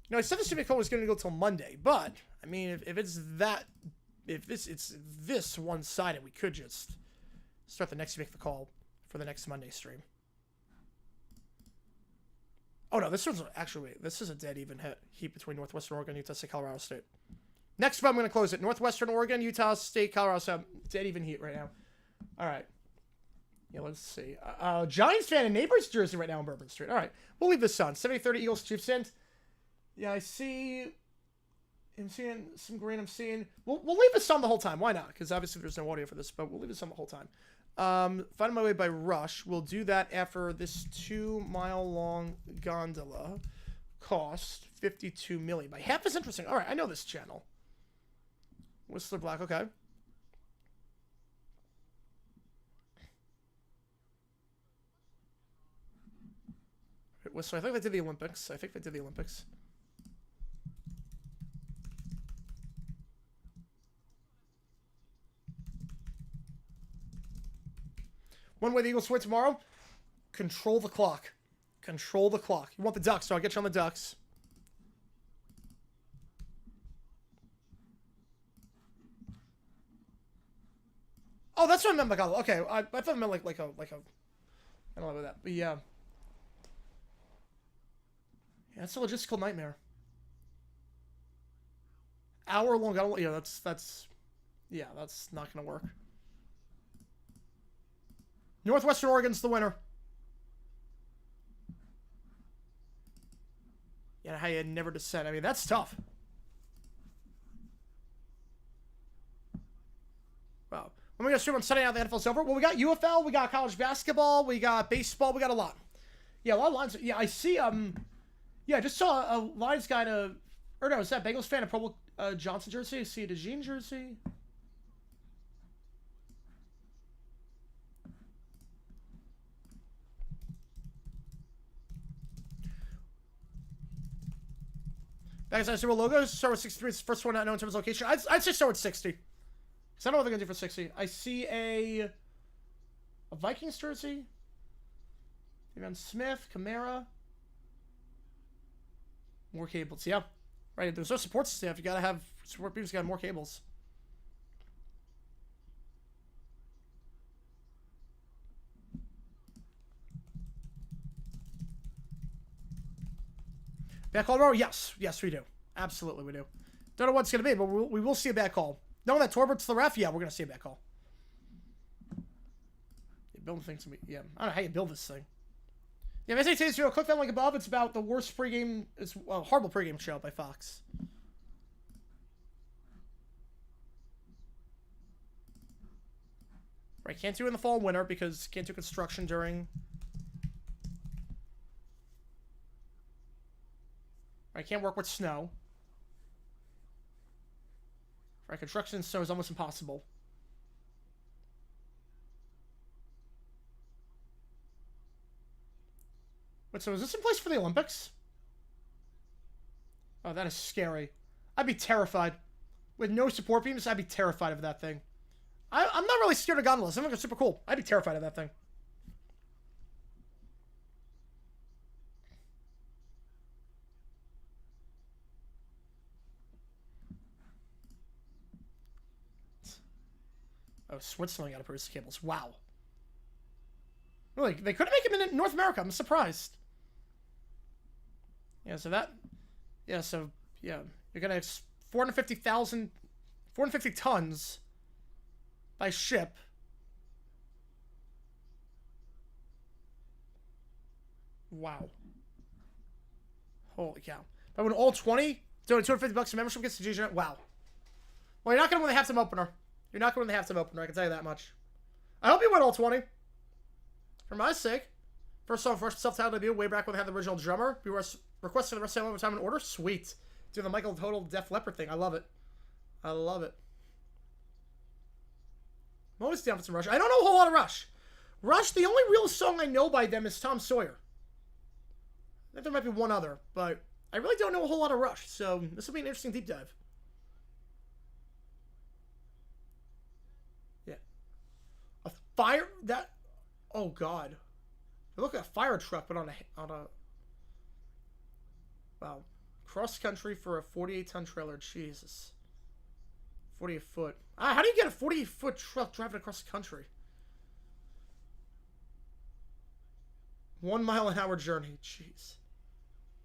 You know, I said this to me call was going to go till Monday, but I mean, if it's this one-sided, we could just start the next make the call for the next Monday stream. Oh, no, this one's actually, wait, this is a dead even heat between Northwestern Oregon, Utah State, Colorado State. Next one, I'm going to close it. Northwestern Oregon, Utah State, Colorado State. Dead even heat right now. All right. Yeah, let's see. Giants fan and Neighbors jersey right now on Bourbon Street. All right. We'll leave this on. 70-30 Eagles, Chiefs in. Yeah, I'm seeing some green. I'm seeing... We'll leave this on the whole time. Why not? Because obviously there's no audio for this, but we'll leave this on the whole time. Find My Way by Rush. We'll do that after this 2-mile-long gondola cost $52 million. By half is interesting. All right, I know this channel. Whistler Black, okay. Whistler, I think they did the Olympics. One way the Eagles win tomorrow. Control the clock. Control the clock. You want the Ducks, so I'll get you on the Ducks. Oh, that's what I meant by gondola. Okay, I thought I meant like a. I don't know about that, but yeah. Yeah, it's a logistical nightmare. Hour-long gondola. Yeah, that's not gonna work. Northwestern Oregon's the winner. Yeah, how you never descend. I mean, that's tough. Wow. When we got to stream on Sunday now, the NFL's over. Well, we got UFL, we got college basketball, we got baseball, we got a lot. Yeah, a lot of lines. Yeah, I see. Yeah, I just saw a Lions guy or no, is that Bengals fan? A Pro Bowl Johnson jersey. I see a DeJean jersey. Back to Super logos. Start with 63. It's the first one I know in terms of location. I'd say start with 60. Because I don't know what they're going to do for 60. I see a Vikings jersey. Van Smith, Camara. More cables, yeah. Right, there's no support staff. You gotta have support beams, got more cables. Back call tomorrow? Yes. Yes, we do. Absolutely, we do. Don't know what it's going to be, but we will see a back call. Knowing that Torbert's the ref, yeah, we're going to see a back call. Yeah, building things to me. Yeah, I don't know how you build this thing. Yeah, if SAT's real, click that link above. It's about the worst pregame, it's a horrible pregame show by Fox. Right, can't do it in the fall and winter because can't do construction during. Right, can't work with snow. Right, construction in snow is almost impossible. Wait, so is this in place for the Olympics? Oh, that is scary. I'd be terrified. With no support beams, I'd be terrified of that thing. I'm not really scared of gondolas. I think they're super cool. I'd be terrified of that thing. Oh, Switzerland got to produce cables. Wow. Really, they couldn't make them in North America. I'm surprised. Yeah, so that... Yeah, so... Yeah, you're going to... 450 tons by ship. Wow. Holy cow. If I win all 20, doing $250 in membership gets to GG. Wow. Well, you're not going to win the halftime opener. You're not going to win the halftime opener, I can tell you that much. I hope you win all 20. For my sake. First song, first self-titled debut, way back when they had the original drummer. We requested the rest of the time in order. Sweet. Doing the Michael Total Def Leppard thing. I love it. I love it. I'm always down for some Rush. I don't know a whole lot of Rush. Rush, the only real song I know by them is Tom Sawyer. I think there might be one other, but I really don't know a whole lot of Rush, so this will be an interesting deep dive. Yeah. A fire... That... Oh, God. They look like a fire truck, but on a... Wow. Cross-country for a 48-ton trailer. Jesus. 48-foot. How do you get a 48-foot truck driving across the country? 1 mile an hour journey. Jeez.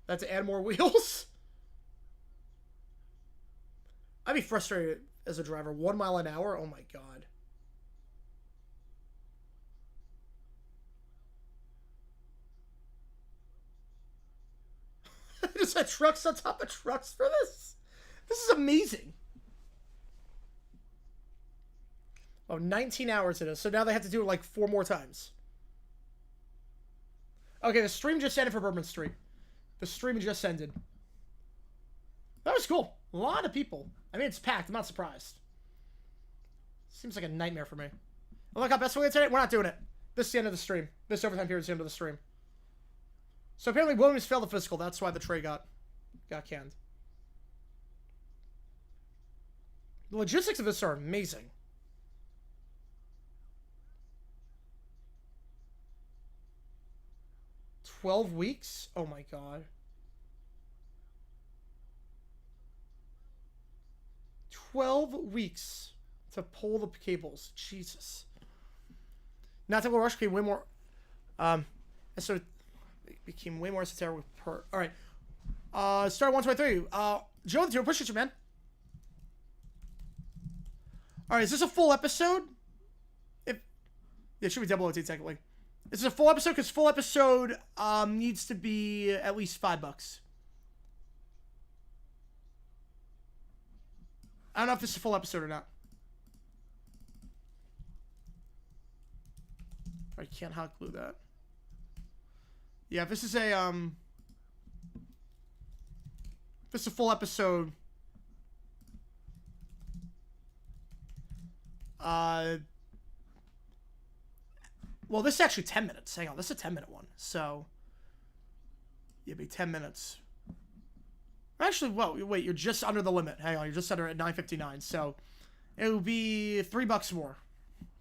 That's to add more wheels? I'd be frustrated as a driver. 1 mile an hour? Oh my God. I just had trucks on top of trucks for this. This is amazing. Oh, 19 hours it is. So now they have to do it like 4 more times. Okay, the stream just ended for Bourbon Street. The stream just ended. That was cool. A lot of people. I mean, it's packed. I'm not surprised. Seems like a nightmare for me. Oh, look how best way today. We're not doing it. This is the end of the stream. This overtime period is the end of the stream. So apparently Williams failed the physical. That's why the tray got canned. The logistics of this are amazing. $12 weeks? Oh my God. 12 weeks to pull the cables. Jesus. Not to go rush became way more. And so it became way more esoteric with per. All right. Start 123. Joe, you appreciate you, man. All right. Is this a full episode? If it should be double OT technically. Is this a full episode? Because full episode needs to be at least $5. I don't know if this is a full episode or not. I can't hot glue that. Yeah, if this is a if this is a full episode. Well, this is actually 10 minutes. Hang on, this is a 10-minute one. So, it'd be 10 minutes. Actually, whoa, wait, you're just under the limit. Hang on, you're just under at 9:59. So, it would be $3 more.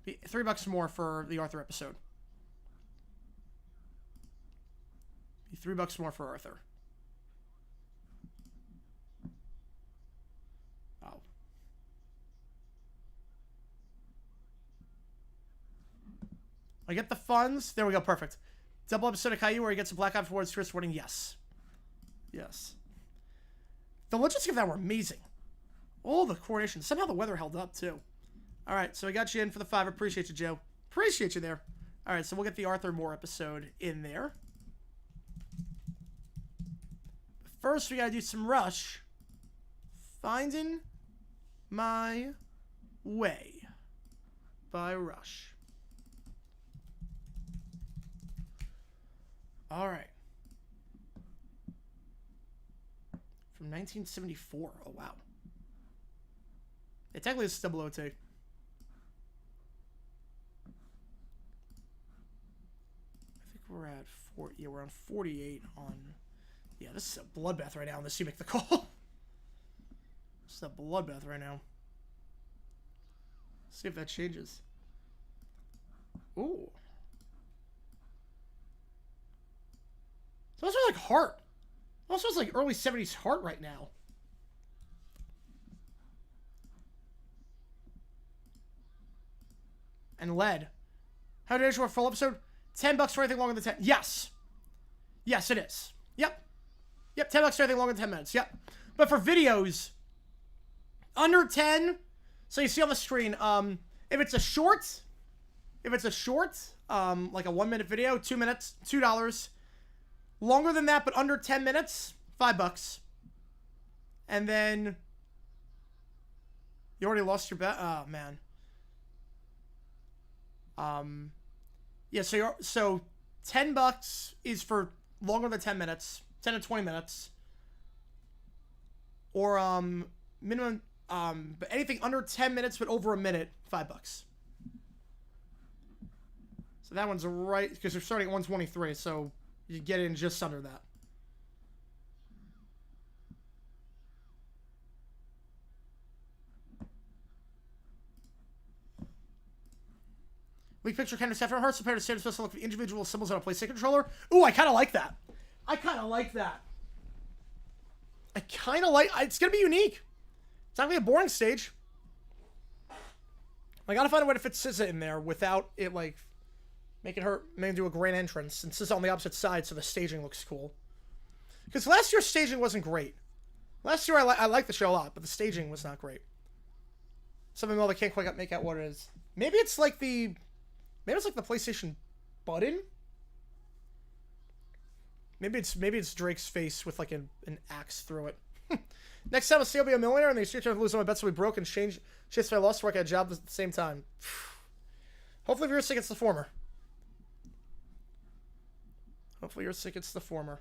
$3 more for the Arthur episode. $3 more for Arthur. Oh. I get the funds. There we go. Perfect. Double episode of Caillou where he gets a black eye for words first warning. Yes. Yes. The logistics of that were amazing. All the coordination. Somehow the weather held up, too. All right, so we got you in for the 5. Appreciate you, Joe. Appreciate you there. All right, so we'll get the Arthur Moore episode in there. First, we got to do some Rush. Finding My Way by Rush. All right. From 1974. Oh, wow. Yeah, technically, it's double OT. I think we're at 40. Yeah, we're on 48 on. Yeah, this is a bloodbath right now unless you make the call. This is a bloodbath right now. Let's see if that changes. Ooh. So those are like Heart. Also, it's like early 70s Heart right now. And Lead. How did I show a full episode? $10 for anything longer than 10. Yes. Yes, it is. Yep. Yep, $10 for anything longer than 10 minutes. Yep. But for videos, under 10, so you see on the screen, if it's a short, like a 1-minute video, 2 minutes, $2. Longer than that, but under 10 minutes, $5. And then you already lost your bet. Oh man. Yeah. So $10 is for longer than 10 minutes, 10 to 20 minutes, or minimum. But anything under 10 minutes but over a minute, $5. So that one's right because they're starting at 123. So you get in just under that. Leak picture kind of set from Hearts prepared to stand supposed to look for individual symbols on a PlayStation controller. Ooh, I kind of like that. I kind of like that. It's going to be unique. It's not going to be a boring stage. I got to find a way to fit SZA in there without it, like, making her do a great entrance. And SZA on the opposite side, so the staging looks cool. Because last year's staging wasn't great. Last year, I liked the show a lot, but the staging was not great. Something else I can't quite make out what it is. Maybe it's like the PlayStation button. Maybe it's Drake's face with like an axe through it. Next time I'll still be a millionaire and the exchange of lose all my bets will be broke and chase my lost work at a job at the same time. Hopefully you're sick, it's the former. Hopefully you're sick, it's the former.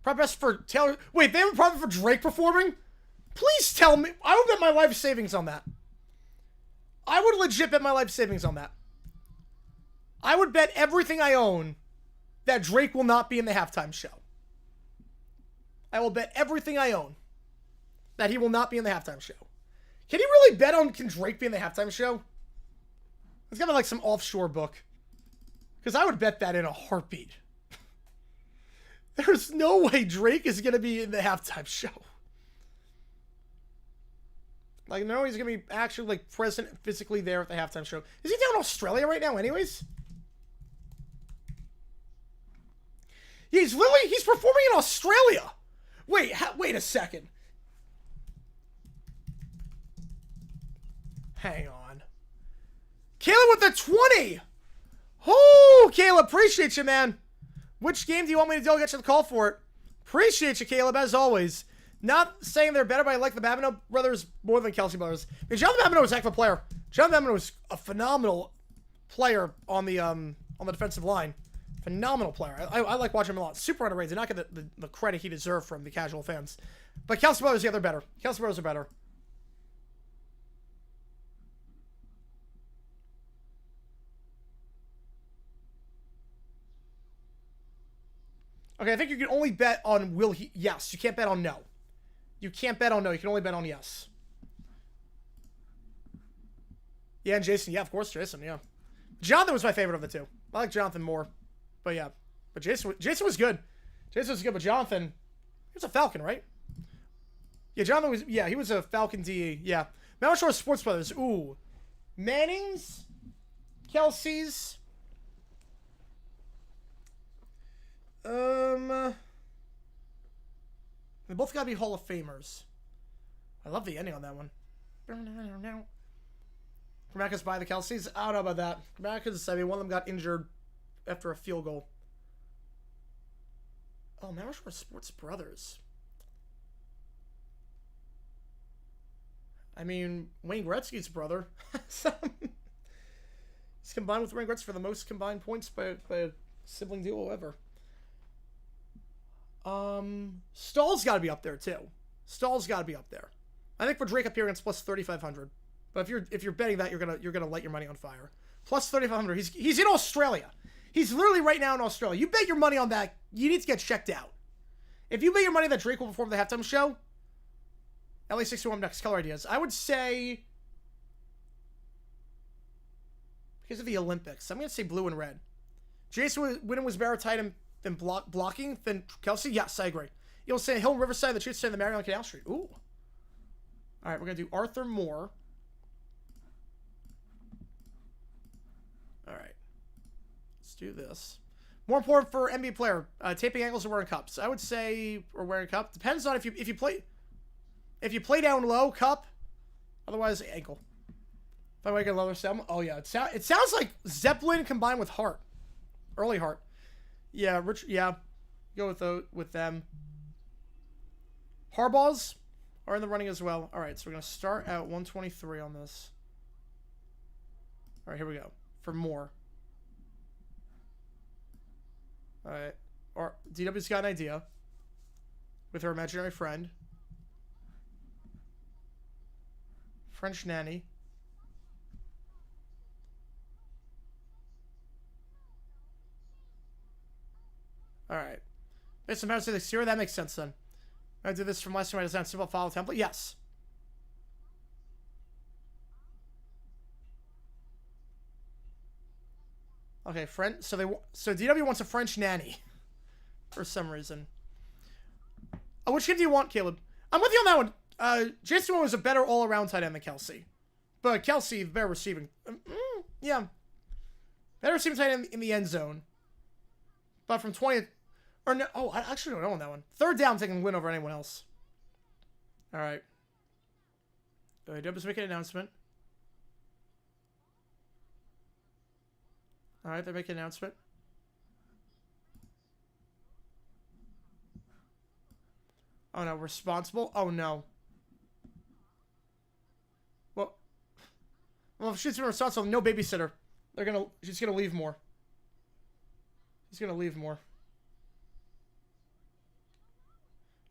Probably best for Taylor. Wait, they have a problem for Drake performing? Please tell me. I would bet my life savings on that. I would legit bet my life savings on that. I would bet everything I own that Drake will not be in the halftime show. I will bet everything I own that he will not be in the halftime show. Can you really bet on can Drake be in the halftime show? It's got to be like some offshore book. Because I would bet that in a heartbeat. There's no way Drake is going to be in the halftime show. Like, no, he's going to be actually, like, present physically there at the halftime show. Is he down in Australia right now anyways? Yeah, he's performing in Australia. Wait a second. Hang on. Caleb with the 20. Oh, Caleb, appreciate you, man. Which game do you want me to do? I'll get you the call for it. Appreciate you, Caleb, as always. Not saying they're better, but I like the Babineau brothers more than Kelsey brothers. I mean, Jonathan Babineau was a heck of a player. Jonathan Babineau was a phenomenal player on the defensive line. Phenomenal player. I like watching him a lot. Super underrated. Did not get the credit he deserved from the casual fans. But Kelsey brothers, yeah, they're better. Kelsey brothers are better. Okay, I think you can only bet on will he... Yes, you can't bet on no. You can't bet on no. You can only bet on yes. Yeah, and Jason. Yeah, of course, Jason, yeah. Jonathan was my favorite of the two. I like Jonathan more. But yeah. But Jason was good. Jason was good, but Jonathan... He was a Falcon, right? Yeah, Jonathan was... Yeah, he was a Falcon DE. Yeah. Mount Shore Sports Brothers. Ooh. Mannings. Kelsey's... They both gotta be Hall of Famers. I love the ending on that one. Grammaticus by the Kelseys. I don't know about that. Grammaticus, I mean, one of them got injured after a field goal. Oh, Mount Shore Sports Brothers. I mean, Wayne Gretzky's brother. He's combined with Wayne Gretzky for the most combined points by a sibling duo ever. Stahl's got to be up there too. Stahl's got to be up there. I think for Drake appearance plus 3,500. But if you're betting that, you're gonna light your money on fire. Plus 3,500. He's in Australia. He's literally right now in Australia. You bet your money on that, you need to get checked out. If you bet your money that Drake will perform the halftime show, LA61 next color ideas. I would say because of the Olympics, I'm gonna say blue and red. Jason Witten was better tight than blocking than Kelsey. Yes, I agree. You'll say Hill Riverside, the Chiefs say the Marion Canal Street. Ooh. All right, we're gonna do Arthur Moore. All right, let's do this. More important for NBA player, taping ankles or wearing cups. I would say or wearing a cup. Depends on if you play down low, cup. Otherwise, ankle. If I make a lower stem, oh yeah, it sounds like Zeppelin combined with Hart, early Hart. Yeah, Rich. Yeah, go with them. Harbaugh's are in the running as well. All right, so we're gonna start at 123 on this. All right, here we go for more. All right, or DW's got an idea with her imaginary friend, French nanny. All right. Based on the exterior, that makes sense then. I do this from last time I designed simple follow template. Yes. Okay, friend. So DW wants a French nanny for some reason. Oh, which kid do you want, Caleb? I'm with you on that one. Jason was a better all-around tight end than Kelsey, but Kelsey better receiving. Yeah, better receiving tight end in the end zone. But from 20. Or no, oh, I actually don't know on that one. Third down, taking win over anyone else. All right. Dubs making an announcement. All right, they're making an announcement. Oh no, responsible. Oh no. Well, if she's been responsible, no babysitter. She's gonna leave more. He's gonna leave more.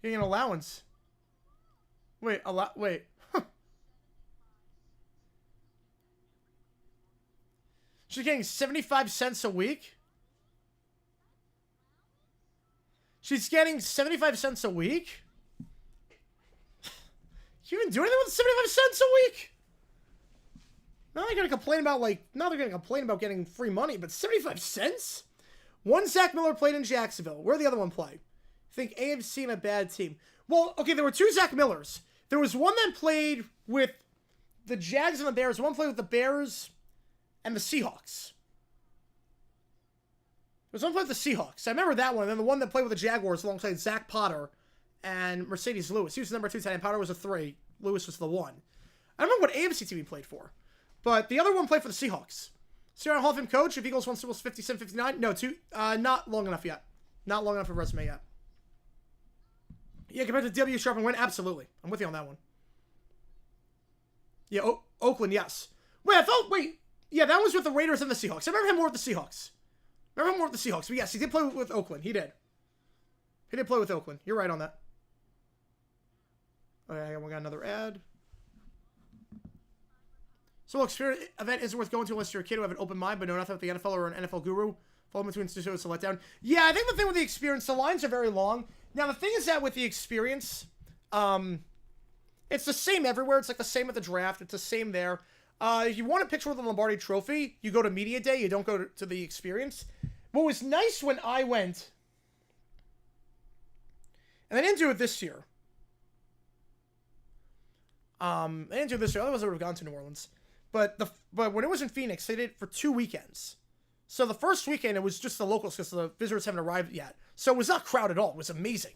Getting an allowance. Wait, wait. She's getting 75 cents a week? She's getting 75 cents a week? You even do anything with 75 cents a week? Now they're gonna complain about getting free money, but 75 cents? One Zach Miller played in Jacksonville. Where'd the other one play? I think AFC and a bad team. Well, okay, there were two Zach Millers. There was one that played with the Jags and the Bears. One played with the Bears and the Seahawks. There was one played with the Seahawks. I remember that one. And then the one that played with the Jaguars alongside Zach Potter and Mercedes Lewis. He was the number 2 tight end. Potter was a 3. Lewis was the 1. I don't remember what AFC team he played for. But the other one played for the Seahawks. Sierra Hall of Fame coach. If Eagles won Super Bowl 57, 59. No, not long enough yet. Not long enough for resume yet. Yeah, compared to W. Sharp and Wynn, absolutely. I'm with you on that one. Yeah, Oakland, yes. Wait, yeah, that was with the Raiders and the Seahawks. I remember him more with the Seahawks. Remember more with the Seahawks. But yes, he did play with Oakland. He did. He did play with Oakland. You're right on that. Okay, we got another ad. So look, Spirit event isn't worth going to unless you're a kid who have an open mind but know nothing about the NFL or an NFL guru. Fall between two shows to let down. Yeah, I think the thing with the experience, the lines are very long. Now, the thing is that with the experience, it's the same everywhere. It's like the same at the draft. It's the same there. If you want a picture with the Lombardi Trophy, you go to Media Day. You don't go to the experience. What was nice when I went, and I didn't do it this year. I didn't do it this year. Otherwise, I would have gone to New Orleans. But when it was in Phoenix, they did it for 2 weekends. So the first weekend, it was just the locals because the visitors haven't arrived yet. So it was not crowded at all. It was amazing.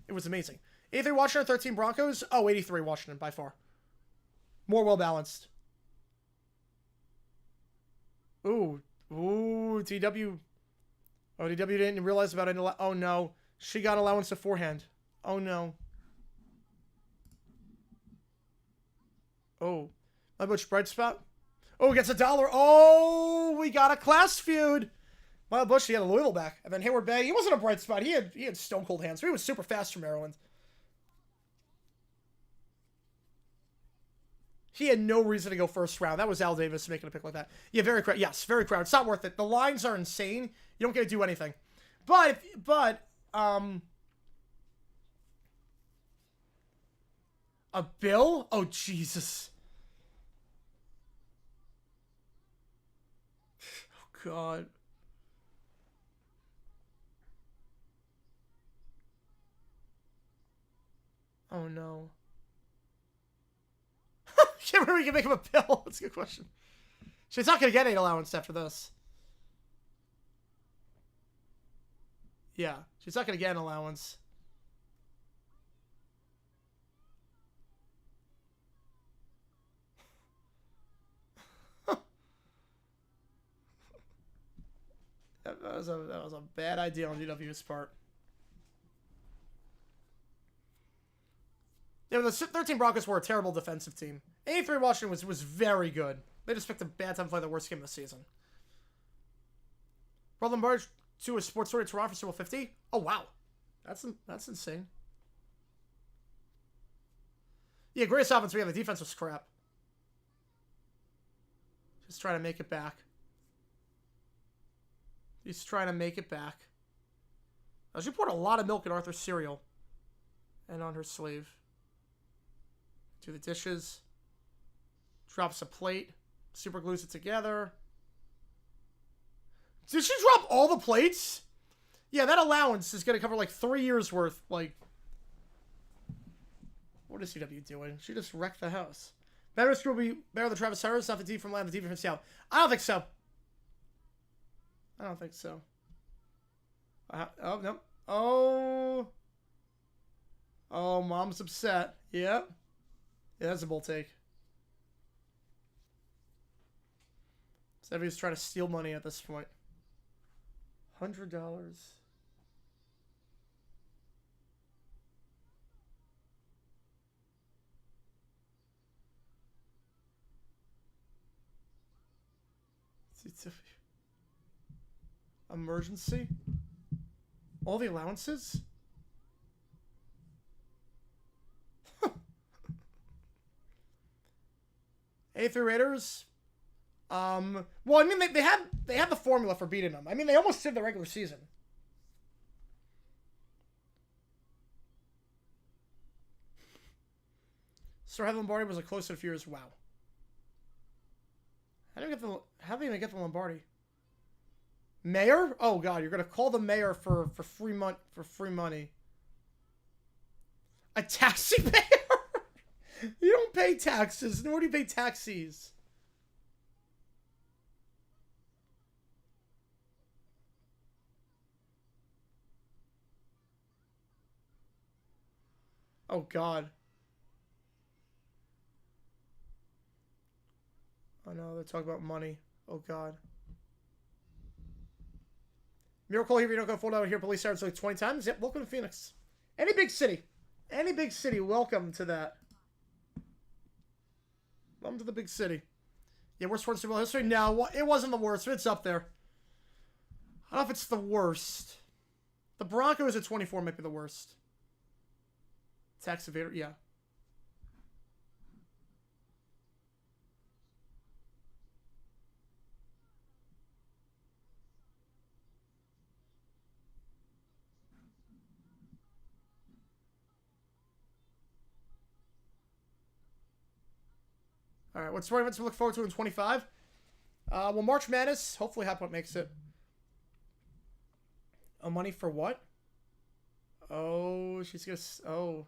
It was amazing. 83 Washington, 13 Broncos. Oh, 83 Washington by far. More well-balanced. Ooh, TW. Oh, TW didn't realize about it. Oh, no. She got allowance beforehand. Oh, no. Oh. My Butch bright spot. Oh, gets $1. Oh, we got a class feud. Miles Bush, he had a Louisville back. And then Hayward Bay, he wasn't a bright spot. He had stone cold hands. He was super fast for Maryland. He had no reason to go first round. That was Al Davis making a pick like that. Yeah, very crowded. Yes, very crowded. It's not worth it. The lines are insane. You don't get to do anything. But a bill? Oh, Jesus. Oh, God. Oh, no. Can't remember we can make him a bill. That's a good question. She's not going to get any allowance after this. Yeah, she's not going to get an allowance. That was a bad idea on GW's part. Yeah, the 13 Broncos were a terrible defensive team. 83 Washington was very good. They just picked a bad time to play the worst game of the season. Roland Barge to a sports story Toronto for Super Bowl 50. Oh, wow. That's insane. Yeah, greatest offense we have. The defense was crap. Just trying to make it back. He's trying to make it back. She poured a lot of milk in Arthur's cereal. And on her sleeve. Do the dishes. Drops a plate. Super glues it together. Did she drop all the plates? Yeah, that allowance is going to cover like 3 years worth. Like, what is CW doing? She just wrecked the house. Better screw be better than Travis Harris, not the D from Land, the D from Seattle. I don't think so. I don't think so. Oh, no. Oh. Oh, mom's upset. Yep. Yeah, that's a bold take. So everybody's trying to steal money at this point. $100. Emergency? All the allowances? A3 Raiders. Well, I mean, they had the formula for beating them. I mean, they almost did the regular season. Sir Heather Lombardi was a close to a few years. Wow. How do they even get the Lombardi? Mayor? Oh God, you're gonna call the mayor for free money. A taxi mayor? You don't pay taxes, nor do you pay taxis. Oh God. Oh no, they're talking about money. Oh God. Miracle here, you don't go fold out here. Police sirens like 20 times. Yep, welcome to Phoenix. Any big city. Any big city, welcome to that. Welcome to the big city. Yeah, worst sports Super Bowl history? No, it wasn't the worst, but it's up there. I don't know if it's the worst. The Broncos at 24 might be the worst. Tax evader, yeah. All right, what's events to look forward to in 25? Well, March Madness. Hopefully, Hot Point makes it. Oh, money for what? Oh, she's gonna. Oh.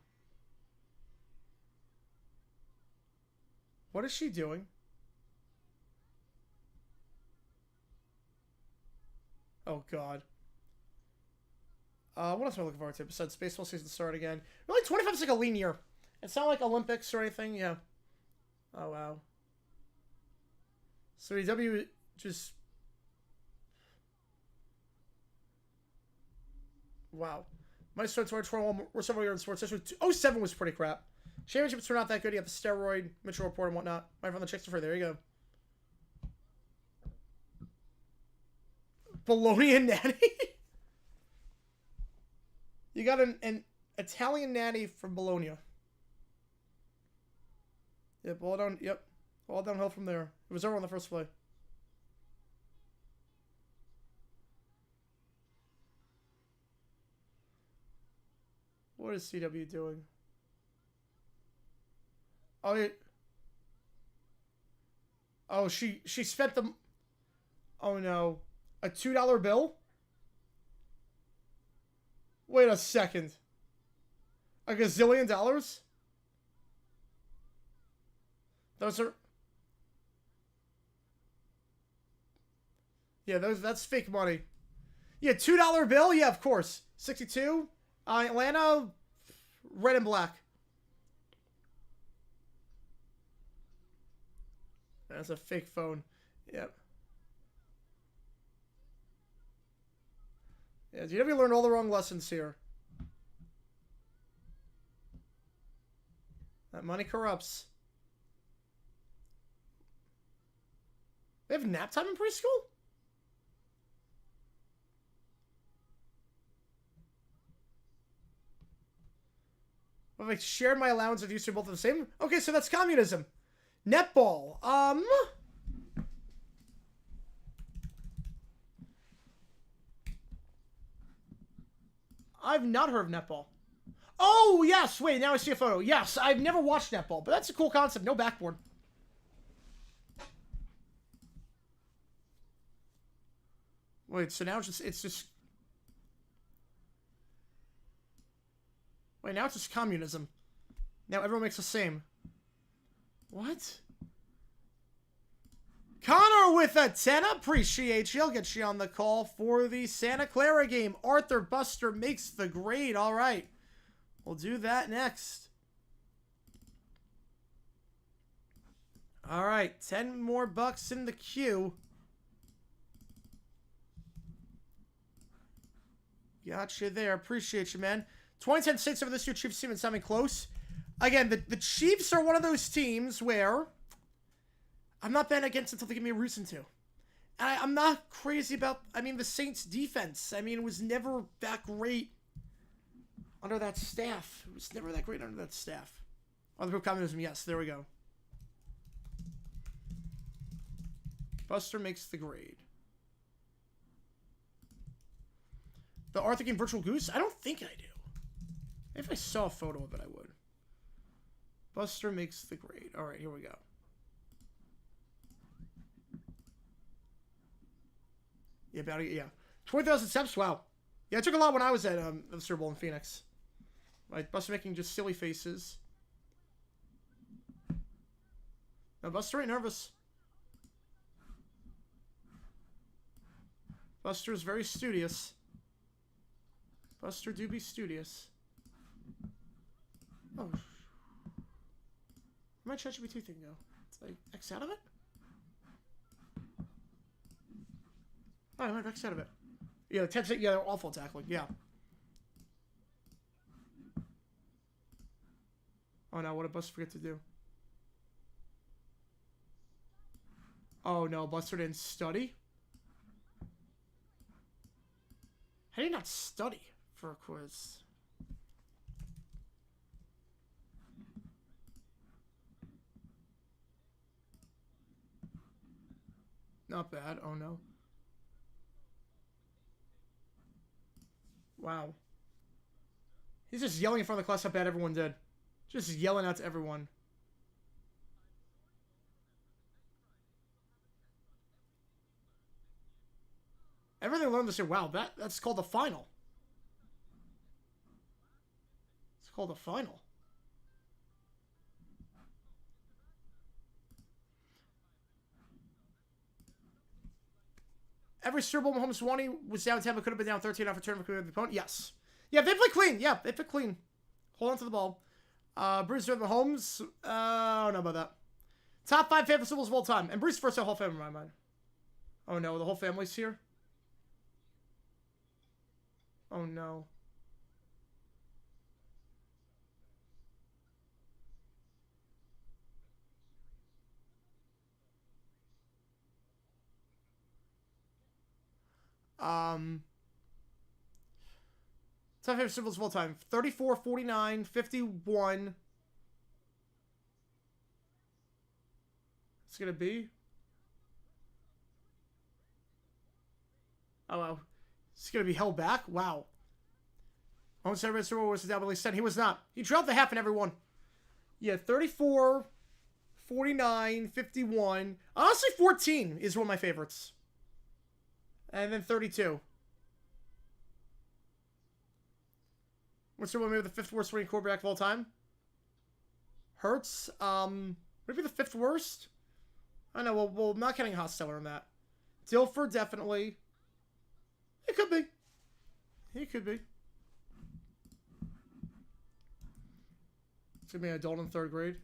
What is she doing? Oh, God. What else am I looking forward to besides baseball season start again? Really, 25 is like a lean year. It's not like Olympics or anything. Yeah. Oh, wow. So EW just... Wow. My start 2021 were several years in sports history. 07 was pretty crap. Championships were not that good. You have the steroid, Mitchell report, and whatnot. My friend the chicks for there you go. Bologna and Natty? You got an Italian Natty from Bologna. Yep, all down. Yep, all downhill from there. It was over on the first play. What is CW doing? Oh, oh, she spent the. Oh no, a $2 bill. Wait a second. A gazillion dollars? Those are... Yeah, that's fake money. Yeah, $2 bill? Yeah, of course. 62. Atlanta, red and black. That's a fake phone. Yep. Yeah, you never learned all the wrong lessons here. That money corrupts. They have nap time in preschool? Well, if I shared my allowance with you, so both of the same? Okay, so that's communism. Netball. I've not heard of netball. Oh, yes. Wait, now I see a photo. Yes, I've never watched netball, but that's a cool concept. No backboard. Wait, so now it's just... Wait, now it's just communism. Now everyone makes the same. What? Connor with a 10. Appreciate you. I'll get you on the call for the Santa Clara game. Arthur Buster makes the grade. All right. We'll do that next. All right. 10 more bucks in the queue. Got you there. Appreciate you, man. 2010 States over this year. Chiefs team and something close. Again, the Chiefs are one of those teams where I'm not betting against until they give me a reason to. And I'm not crazy about, the Saints defense. It was never that great under that staff. It was never that great under that staff. Other group communism, yes, there we go. Buster makes the grade. The Arthur game Virtual Goose? I don't think I do. If I saw a photo of it, I would. Buster makes the grade. All right, here we go. Yeah, about 20,000 steps. Wow. Yeah, I took a lot when I was at the Super Bowl in Phoenix. Like Buster making just silly faces. Now Buster ain't nervous. Buster is very studious. Buster do be studious. Oh. Where'd my ChatGPT thing go? It's like X out of it? Oh, I went X out of it. Yeah, the 10%, yeah, they're awful tackling. Yeah. Oh no, what did Buster forget to do? Oh no, Buster didn't study? not study for a quiz. Not bad. Oh, no. Wow. He's just yelling in front of the class how bad everyone did. Just yelling out to everyone. Everything learned this year. Wow, that's called the final. It's called the final. Every Super Bowl Mahomes won, he was down 10, but could have been down 13 after turn of the opponent. Yes. Yeah, they play clean. Yeah, they play clean. Hold on to the ball. Bruce Mahomes. I don't know about that. Top 5 favorite Super Bowls of all time. And Bruce first, the whole family in my mind. Oh no, the whole family's here. Oh no. Top favorite Super Bowls of all time. 34, 49, 51. It's gonna be. Oh wow. It's gonna be held back? Wow. Almost every Super Bowl was down at least 10. He was not. He dropped the half in every one. Yeah, 34, 49, 51. Honestly, 14 is one of my favorites. And then 32. What's the one maybe the 5th worst winning quarterback of all time? Hurts. Maybe the 5th worst? I don't know. Well, not counting Hostetler on that. Dilfer, definitely. It could be. He could be. It's gonna be an adult in 3rd grade.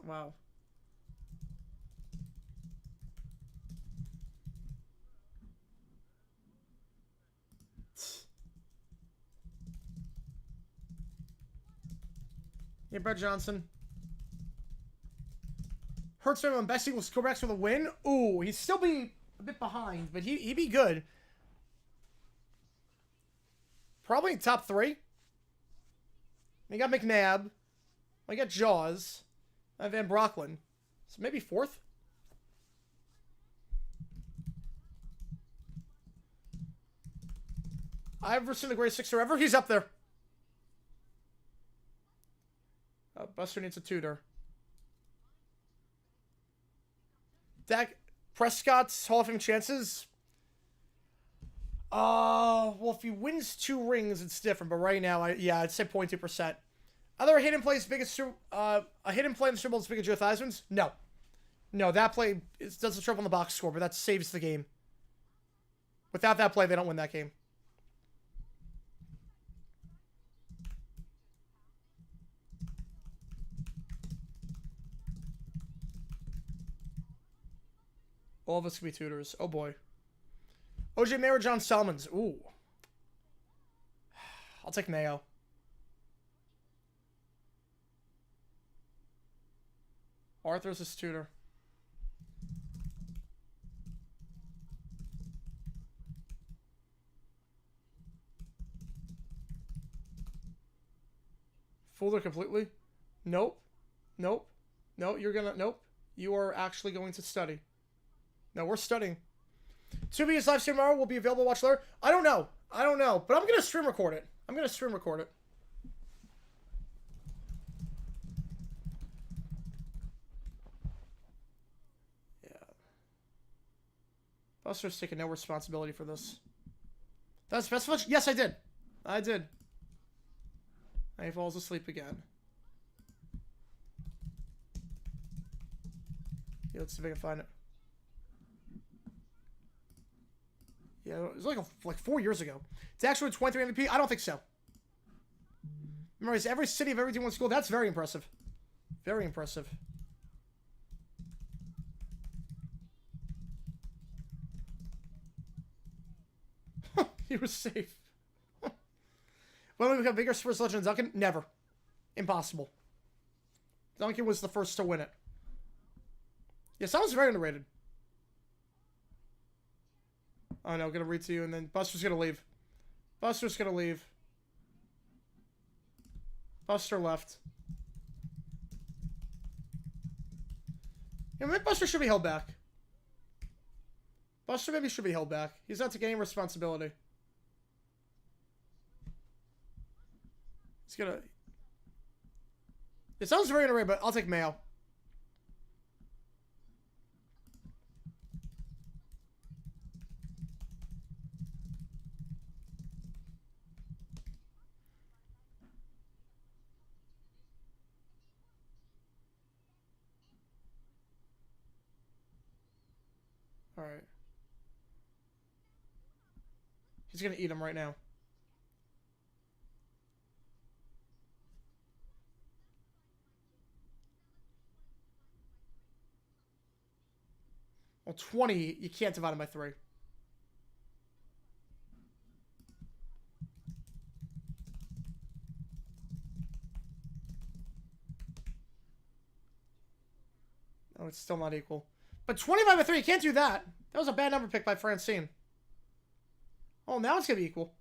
Wow. Yeah, Brett Johnson. Hurts on best equals quarterbacks for the win. Ooh, he'd still be a bit behind, but he'd be good. Probably top 3. You got McNabb. I got Jaws. I have Van Brocklin. So maybe 4th. Iverson, the greatest sixer ever. He's up there. Buster needs a tutor. Dak Prescott's Hall of Fame chances. Well, if he wins 2 rings, it's different. But right now, I'd say 0.2%. Other hidden plays biggest a hidden play in the Super Bowl is big as Joe Theismann's? No. No, that play doesn't show up on the box score, but that saves the game. Without that play, they don't win that game. All of us can be tutors. Oh boy. OJ Mayo or John Salmons? Ooh. I'll take Mayo. Arthur's his tutor. Fooled her completely? Nope. Nope. No, you're gonna... Nope. You are actually going to study. No, we're studying. Tubi's live stream tomorrow will be available to watch later. I don't know. I don't know. But I'm going to stream record it. I'm going to stream record it. Yeah. Buster's taking no responsibility for this. That's best of luck. Yes, I did. I did. And he falls asleep again. Yeah, let's see if I can find it. Yeah, it was like 4 years ago. It's actually 23 MVP? I don't think so. Remember, every city of every D1 school. That's very impressive. Very impressive. He was safe. When we become bigger sports legend than Duncan? Never. Impossible. Duncan was the first to win it. Yeah, someone's very underrated. Oh no, gonna read to you, and then Buster's gonna leave. Buster's gonna leave. Buster left. Yeah, maybe Buster should be held back. Buster maybe should be held back. He's not taking any responsibility. He's gonna... It sounds very underrated, but I'll take Mayo. Alright. He's gonna eat him right now. Well, 20, you can't divide them by 3. Oh, it's still not equal. But 25 by 3, you can't do that. That was a bad number pick by Francine. Oh, now it's going to be equal.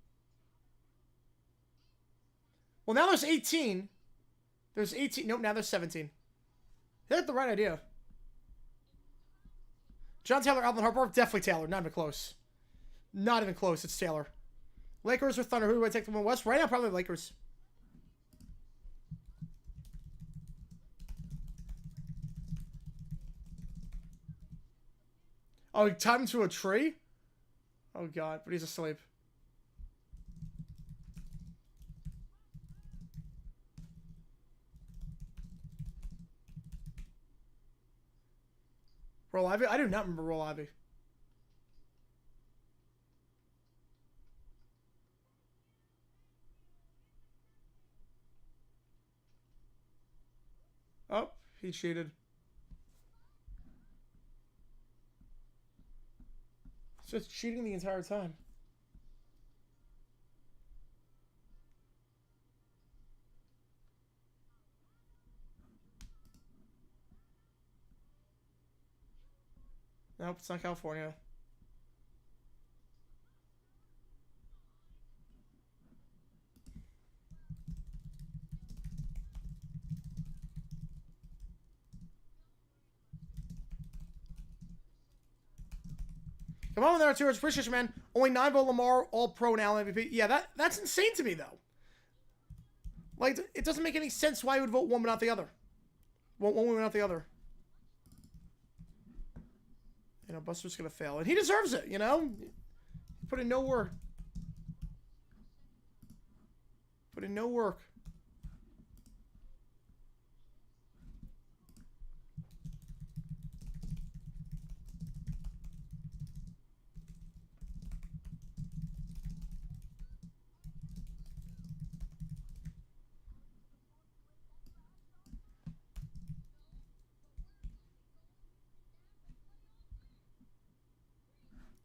Well, now there's 18. There's 18. Nope, now there's 17. They had the right idea. John Taylor, Alvin Harper, definitely Taylor. Not even close. Not even close. It's Taylor. Lakers or Thunder? Who do I take from the West? Right now, probably Lakers. Oh, he tied him to a tree? Oh, God. But he's asleep. Roll Ivy? I do not remember Roll Ivy. Oh, he cheated. It's just cheating the entire time. Nope, it's not California. Come on, there are 2 words. Appreciate you, man. Only 9 vote Lamar, all pro and Allen MVP. Yeah, that's insane to me, though. Like, it doesn't make any sense why you would vote one but not the other. One but not the other. You know, Buster's gonna fail. And he deserves it, you know? Put in no work. Put in no work.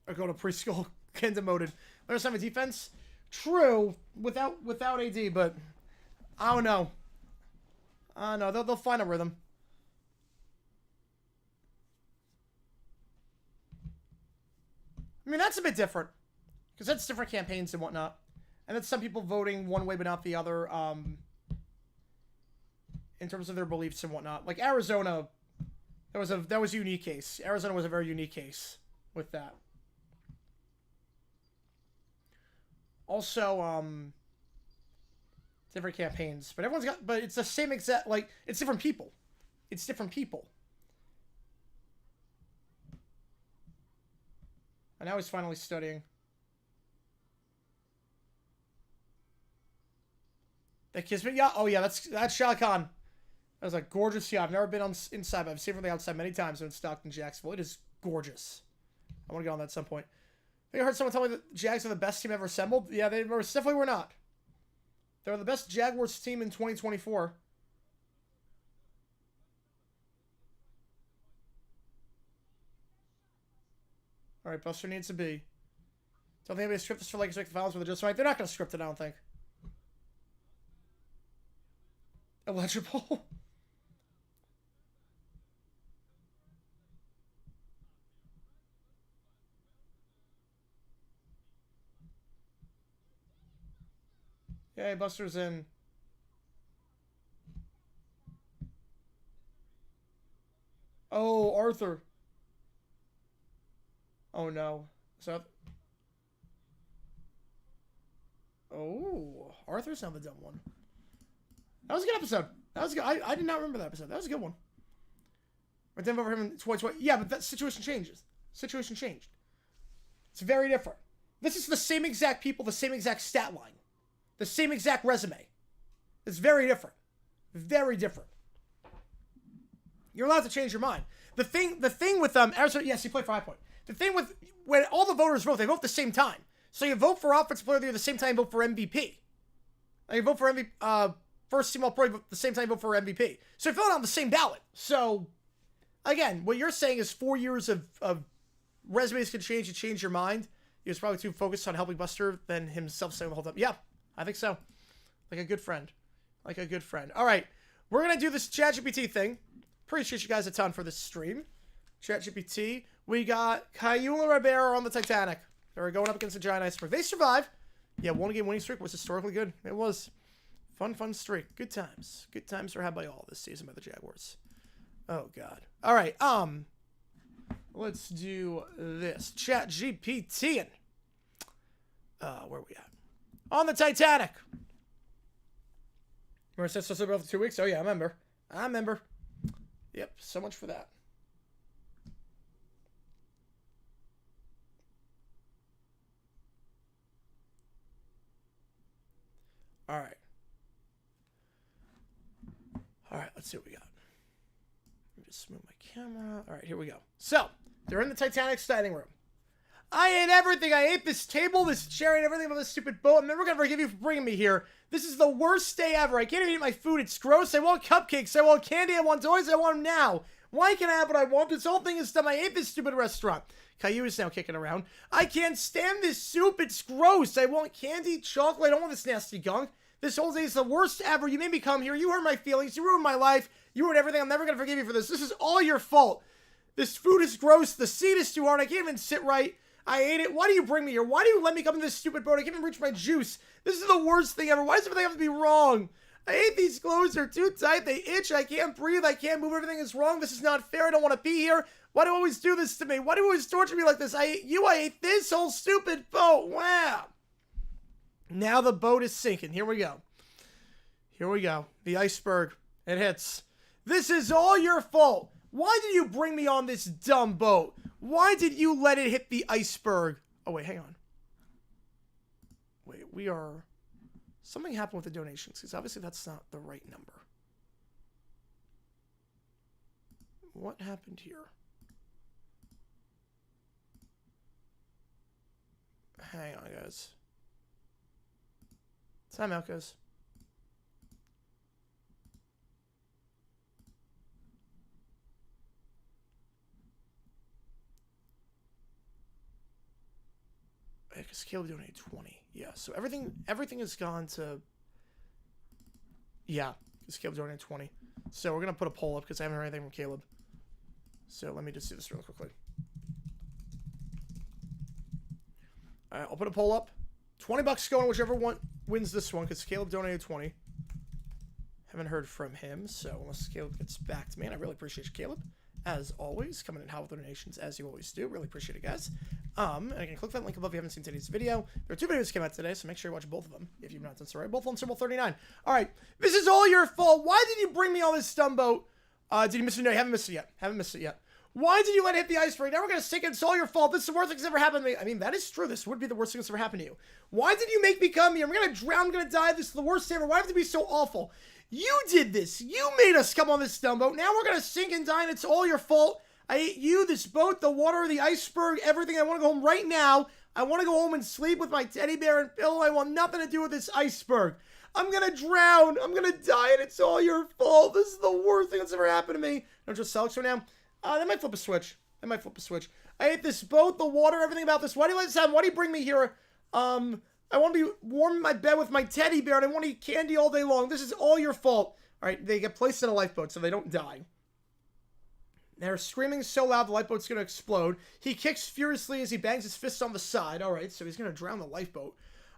Or go to preschool. Get demoted. There's some defense. True, without AD, but I don't know. I don't know. They'll find a rhythm. I mean, that's a bit different because that's different campaigns and whatnot, and that's some people voting one way but not the other. In terms of their beliefs and whatnot, like Arizona, that was a unique case. Arizona was a very unique case with that. Also, different campaigns, but but it's the same exact, like, it's different people. It's different people. And now he's finally studying. That kiss me? Yeah, oh yeah, that's Shah Khan. That was a gorgeous yacht. I've never been inside, but I've seen it from the outside many times in Stockton, Jacksonville. It is gorgeous. I want to get on that at some point. I think I heard someone tell me that Jags are the best team ever assembled. Yeah, they definitely were not. They were the best Jaguars team in 2024. All right, Buster needs to be. Don't think anybody script this for Lakers make the finals with it just right. They're not going to script it, I don't think. illegible. Yay, Buster's in. Oh, Arthur. Oh no. So. Oh, Arthur's not the dumb one. That was a good episode. That was good. I did not remember that episode. That was a good one. But then over him twice. Yeah, but that situation changes. Situation changed. It's very different. This is the same exact people, the same exact stat line, the same exact resume. It's very different. Very different. You're allowed to change your mind. The thing with Arizona, yes, he played for High Point. The thing with when all the voters vote, they vote at the same time. So you vote for Offensive Player of the Year at the same time you vote for MVP. You vote for MVP, first team All-Pro at the same time you vote for MVP. So you fill it on the same ballot. So, again, what you're saying is 4 years of resumes can change. You change your mind. He was probably too focused on helping Buster than himself saying the whole time. Yeah, I think so. Like a good friend. Like a good friend. All right, we're going to do this ChatGPT thing. Appreciate you guys a ton for this stream. ChatGPT. We got Caillou and Ribera on the Titanic. They were going up against a giant iceberg. They survived. Yeah, 1-game winning streak was historically good. It was. Fun streak. Good times. Good times were had by all this season by the Jaguars. Oh, God. All right, let's do this. ChatGPT. Where are we at? On the Titanic. Remember I said about 2 weeks? Oh, yeah, I remember. Yep, so much for that. All right, let's see what we got. Let me just move my camera. All right, here we go. So, they're in the Titanic dining room. I ate everything. I ate this table, this chair, and everything about this stupid boat. I'm never going to forgive you for bringing me here. This is the worst day ever. I can't even eat my food. It's gross. I want cupcakes. I want candy. I want toys. I want them now. Why can't I have what I want? This whole thing is dumb. I hate this stupid restaurant. Caillou is now kicking around. I can't stand this soup. It's gross. I want candy, chocolate. I don't want this nasty gunk. This whole day is the worst ever. You made me come here. You hurt my feelings. You ruined my life. You ruined everything. I'm never going to forgive you for this. This is all your fault. This food is gross. The seat is too hard. I can't even sit right. I ate it. Why do you bring me here? Why do you let me come in this stupid boat? I can't even reach my juice. This is the worst thing ever. Why does everything have to be wrong? I hate these clothes. They're too tight. They itch. I can't breathe. I can't move. Everything is wrong. This is not fair. I don't want to be here. Why do you always do this to me? Why do you always torture me like this? I hate you. I hate this whole stupid boat. Wow. Now the boat is sinking. Here we go. Here we go. The iceberg. It hits. This is all your fault. Why did you bring me on this dumb boat? Why did you let it hit the iceberg? Oh, wait, hang on. Wait, we are... Something happened with the donations, because obviously that's not the right number. What happened here? Hang on, guys. Time out, guys. Because Caleb donated 20. Yeah, so everything has gone to... Yeah, because Caleb donated 20. So we're going to put a poll up because I haven't heard anything from Caleb. So let me just do this real quickly. All right, I'll put a poll up. $20 going whichever one wins this one because Caleb donated 20. Haven't heard from him, so unless Caleb gets back to me, and I really appreciate you, Caleb. As always, coming in hot with donations as you always do. Really appreciate it, guys. And again, click that link above if you haven't seen today's video. There are 2 videos that came out today, so make sure you watch both of them if you've not done so already. Both on Symbol 39. All right, this is all your fault. Why did you bring me on this dumb boat? Did you miss it? No, you haven't missed it yet. Why did you let it hit the iceberg? Now we're going to sink it. It's all your fault. This is the worst thing that's ever happened to me. I mean, that is true. This would be the worst thing that's ever happened to you. Why did you make me come here? I'm going to drown. I'm going to die. This is the worst day ever. Why have to be so awful? You did this. You made us come on this dumb boat. Now we're going to sink and die, and it's all your fault. I hate you, this boat, the water, the iceberg, everything. I want to go home right now. I want to go home and sleep with my teddy bear and pillow. I want nothing to do with this iceberg. I'm going to drown. I'm going to die, and it's all your fault. This is the worst thing that's ever happened to me. Don't just sell it right now. They might flip a switch. I hate this boat, the water, everything about this. Why do you let this happen? Why do you bring me here? I want to be warm in my bed with my teddy bear, and I want to eat candy all day long. This is all your fault. All right, they get placed in a lifeboat so they don't die. They're screaming so loud the lifeboat's going to explode. He kicks furiously as he bangs his fist on the side. All right, so he's going to drown the lifeboat.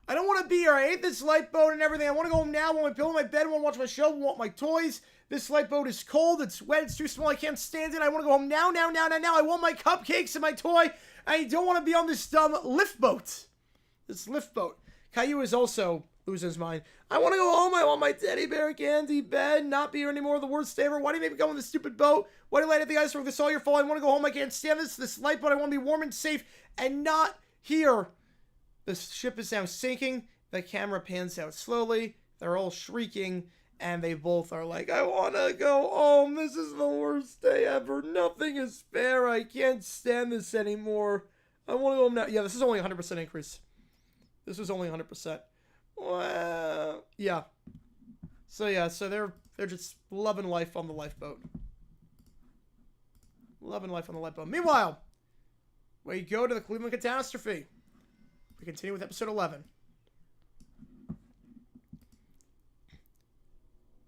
I don't want to be here. I hate this lifeboat and everything. I want to go home now. I want my pillow in my bed. I want to watch my show. I want my toys. This lifeboat is cold. It's wet. It's too small. I can't stand it. I want to go home now. I want my cupcakes and my toy. I don't want to be on this dumb lift boat. This lift boat. Caillou is also losing his mind. I want to go home. I want my teddy bear candy bed. Not be here anymore. The worst day ever. Why do you make me go on this stupid boat? Why do you light up the iceberg? This is all your fault. I want to go home. I can't stand this lifeboat. I want to be warm and safe and not here. The ship is now sinking. The camera pans out slowly. They're all shrieking. And they both are like, I want to go home. This is the worst day ever. Nothing is fair. I can't stand this anymore. I want to go home now. Yeah, this is only 100% increase. This was only 100%. Well, yeah. So they're just loving life on the lifeboat. Loving life on the lifeboat. Meanwhile, we go to the Cleveland catastrophe. We continue with episode 11.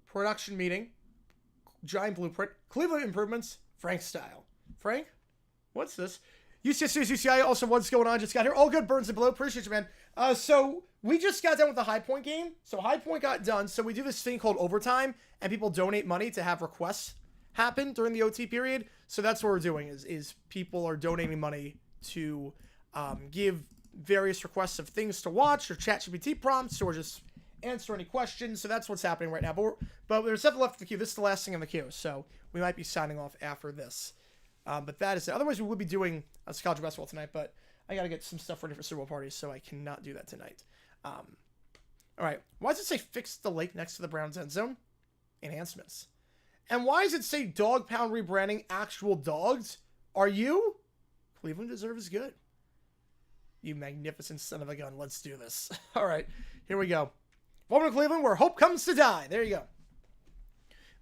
Production meeting. Giant blueprint. Cleveland improvements. Frank style. Frank? What's this? UCS UCI. Also, what's going on? Just got here. All good. Burns and Blue. Appreciate you, man. So we just got done with the High Point game. So High Point got done. So we do this thing called overtime, and people donate money to have requests happen during the OT period. So that's what we're doing is people are donating money to give various requests of things to watch or ChatGPT prompts or just answer any questions. So that's what's happening right now. But there's stuff left in the queue. This is the last thing in the queue. So we might be signing off after this. But that is it. Otherwise, we would be doing college basketball tonight. But I got to get some stuff ready for Super Bowl parties. So I cannot do that tonight. All right. Why does it say fix the lake next to the Browns end zone? Enhancements. And why does it say dog pound rebranding actual dogs? Are you? Cleveland deserves good. You magnificent son of a gun. Let's do this. All right. Here we go. Welcome to Cleveland, where hope comes to die. There you go.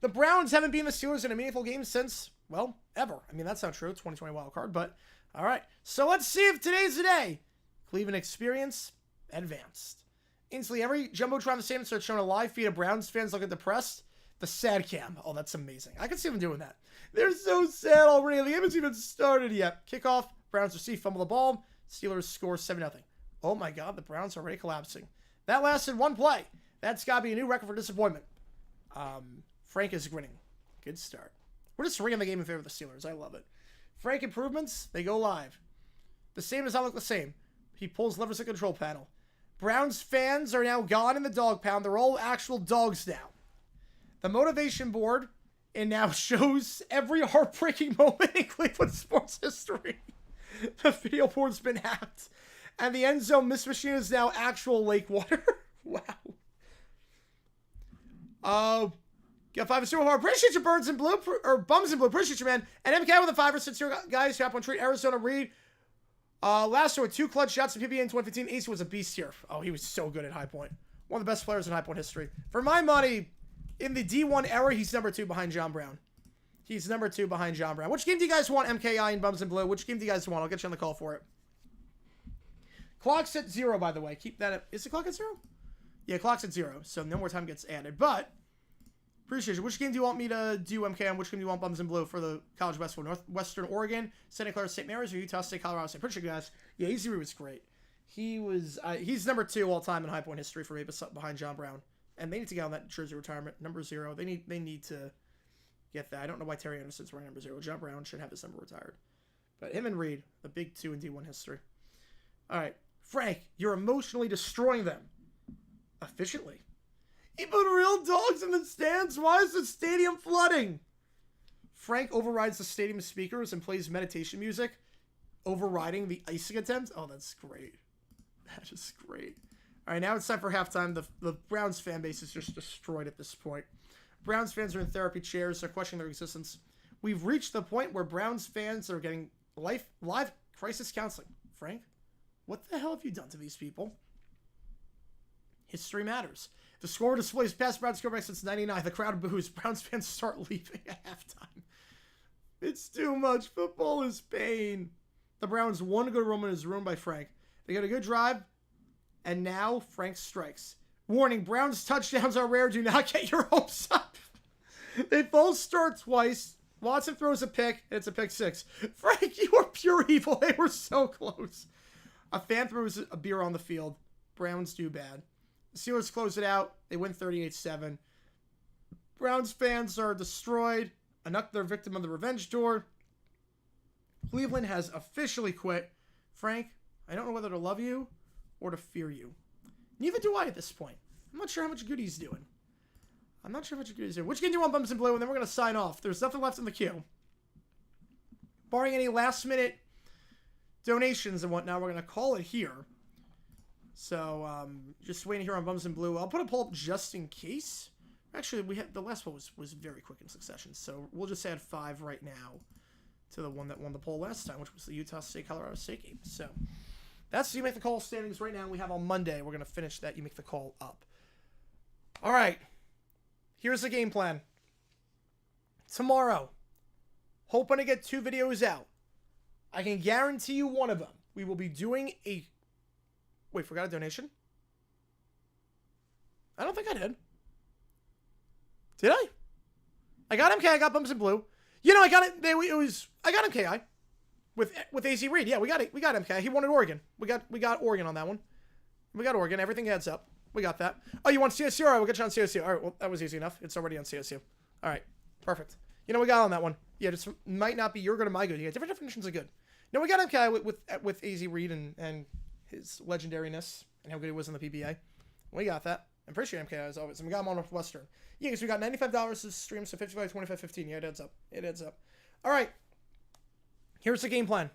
The Browns haven't beaten the Steelers in a meaningful game since, well, ever. I mean, that's not true. 2020 wild card, but all right. So let's see if today's the day. Cleveland experience advanced. Instantly, every Jumbotron the same starts showing a live feed of Browns fans looking depressed. The sad cam. Oh, that's amazing. I can see them doing that. They're so sad already. The game hasn't even started yet. Kickoff. Browns receive, fumble the ball. Steelers score 7-0. Oh my God, the Browns are already collapsing. That lasted one play. That's got to be a new record for disappointment. Frank is grinning. Good start. We're just ringing the game in favor of the Steelers. I love it. Frank improvements. They go live. The same does not look the same. He pulls levers to the control panel. Browns fans are now gone in the dog pound. They're all actual dogs now. The motivation board, it now shows every heartbreaking moment in Cleveland sports history. The video board's been hacked. And the end zone miss machine is now actual lake water. Wow. Got 5 Super Bowl. Appreciate your Burns and Blue, or Bums and Blue. Appreciate you, man. And MK with a 5 since your guys got one treat. Arizona Reed. Last year with 2 clutch shots in PBA in 2015. Ace was a beast here. Oh, he was so good at High Point. One of the best players in High Point history. For my money, in the D1 era, he's number 2 behind John Brown. He's number 2 behind John Brown. Which game do you guys want, MKI and Bums and Blue? Which game do you guys want? I'll get you on the call for it. Clock's at 0, by the way. Keep that up. Is the clock at 0? Yeah, clock's at 0, so no more time gets added. But, appreciate you. Which game do you want me to do, MK, on? Which game do you want Bums and Blue for the college basketball? Northwestern Oregon, Santa Clara St. Mary's, or Utah State, Colorado State? Appreciate you guys. Yeah, Easy was great. He's number 2 all time in High Point history for me, behind John Brown. And they need to get on that jersey retirement. Number 0. They need to get that. I don't know why Terry Anderson's wearing number 0. John Brown should have his number retired. But him and Reed, the big 2 in D1 history. All right. Frank, you're emotionally destroying them. Efficiently. He put real dogs in the stands. Why is the stadium flooding? Frank overrides the stadium speakers and plays meditation music, overriding the icing attempt. Oh, that's great. That is great. All right, now it's time for halftime. The Browns fan base is just destroyed at this point. Browns fans are in therapy chairs. They're questioning their existence. We've reached the point where Browns fans are getting live crisis counseling. Frank, what the hell have you done to these people? History matters. The score displays past Browns scoreback since 99. The crowd boos. Browns fans start leaving at halftime. It's too much. Football is pain. The Browns' one good run is ruined by Frank. They got a good drive, and now Frank strikes. Warning, Browns touchdowns are rare. Do not get your hopes up. They both start twice. Watson throws a pick, and it's a pick six. Frank, you are pure evil. They were so close. A fan throws a beer on the field. Browns do bad. The Steelers close it out. They win 38-7. Browns fans are destroyed. Another victim of the revenge tour. Cleveland has officially quit. Frank, I don't know whether to love you or to fear you. Neither do I at this point. I'm not sure how much good he's doing. Which game do you want, Bums and Blue? And then we're going to sign off. There's nothing left in the queue. Barring any last-minute donations and whatnot, we're going to call it here. So, just waiting here on Bums and Blue. I'll put a poll up just in case. Actually, the last poll was very quick in succession, so we'll just add 5 right now to the one that won the poll last time, which was the Utah State-Colorado State game. So, that's You Make the Call standings right now. We have on Monday. We're going to finish that You Make the Call up. All right. Here's the game plan. Tomorrow, hoping to get 2 videos out. I can guarantee you one of them. We will be doing a... Wait, forgot a donation? I don't think I did. Did I? I got MK, I got Bums and Blue. You know, I got it. I got MKI with AZ Reed. Yeah, we got it. We got MK. He wanted Oregon. We got Oregon on that one. We got Oregon. Everything adds up. We got that. Oh, you want CSU? All right, we'll get you on CSU. All right, well, that was easy enough. It's already on CSU. All right, perfect. You know, we got on that one. Yeah, this might not be your good or my good. You got different definitions of good. No, we got MK with AZ Reed and his legendariness and how good he was in the PBA. We got that. I'm pretty sure MK as always. And we got him on Northwestern. Yeah, because we got $95 to stream, so 55, 25, 15. Yeah, it adds up. It adds up. All right. Here's the game plan.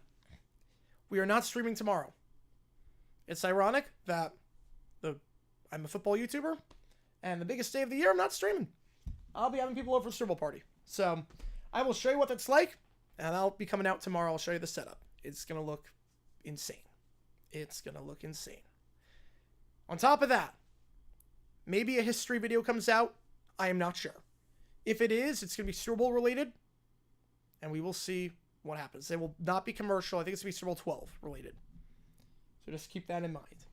We are not streaming tomorrow. It's ironic that I'm a football YouTuber, and the biggest day of the year, I'm not streaming. I'll be having people over for a Super Bowl party. So I will show you what that's like, and I'll be coming out tomorrow. I'll show you the setup. It's going to look insane. It's going to look insane. On top of that, maybe a history video comes out. I am not sure. If it is, it's going to be Super Bowl related, and we will see what happens. It will not be commercial. I think it's going to be Super Bowl 12 related. So just keep that in mind.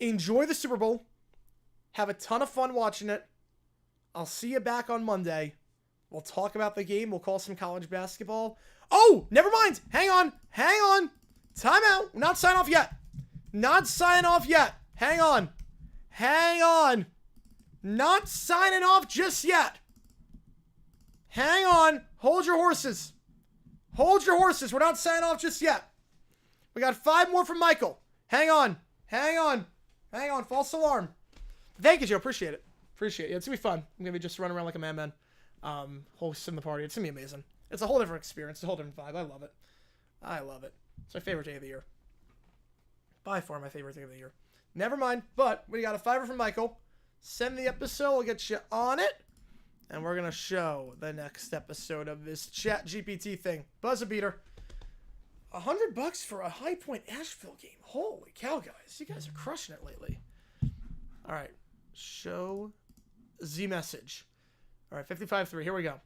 Enjoy the Super Bowl. Have a ton of fun watching it. I'll see you back on Monday. We'll talk about the game. We'll call some college basketball. Oh, never mind. Hang on. Time out. We're not signing off yet. Hang on. Not signing off just yet. Hang on. Hold your horses. We're not signing off just yet. We got 5 more from Michael. Hang on. False alarm. Thank you, Joe. Appreciate it. It's going to be fun. I'm going to be just running around like a madman, hosting the party. It's going to be amazing. It's a whole different experience. It's a whole different vibe. I love it. It's my favorite day of the year. By far my favorite day of the year. Never mind, but we got a 5 from Michael. Send the episode. We'll get you on it. And we're going to show the next episode of this Chat GPT thing. Buzzer beater. $100 for a High Point Asheville game. Holy cow, guys. You guys are crushing it lately. All right. Show the message. All right, 55-3. Here we go.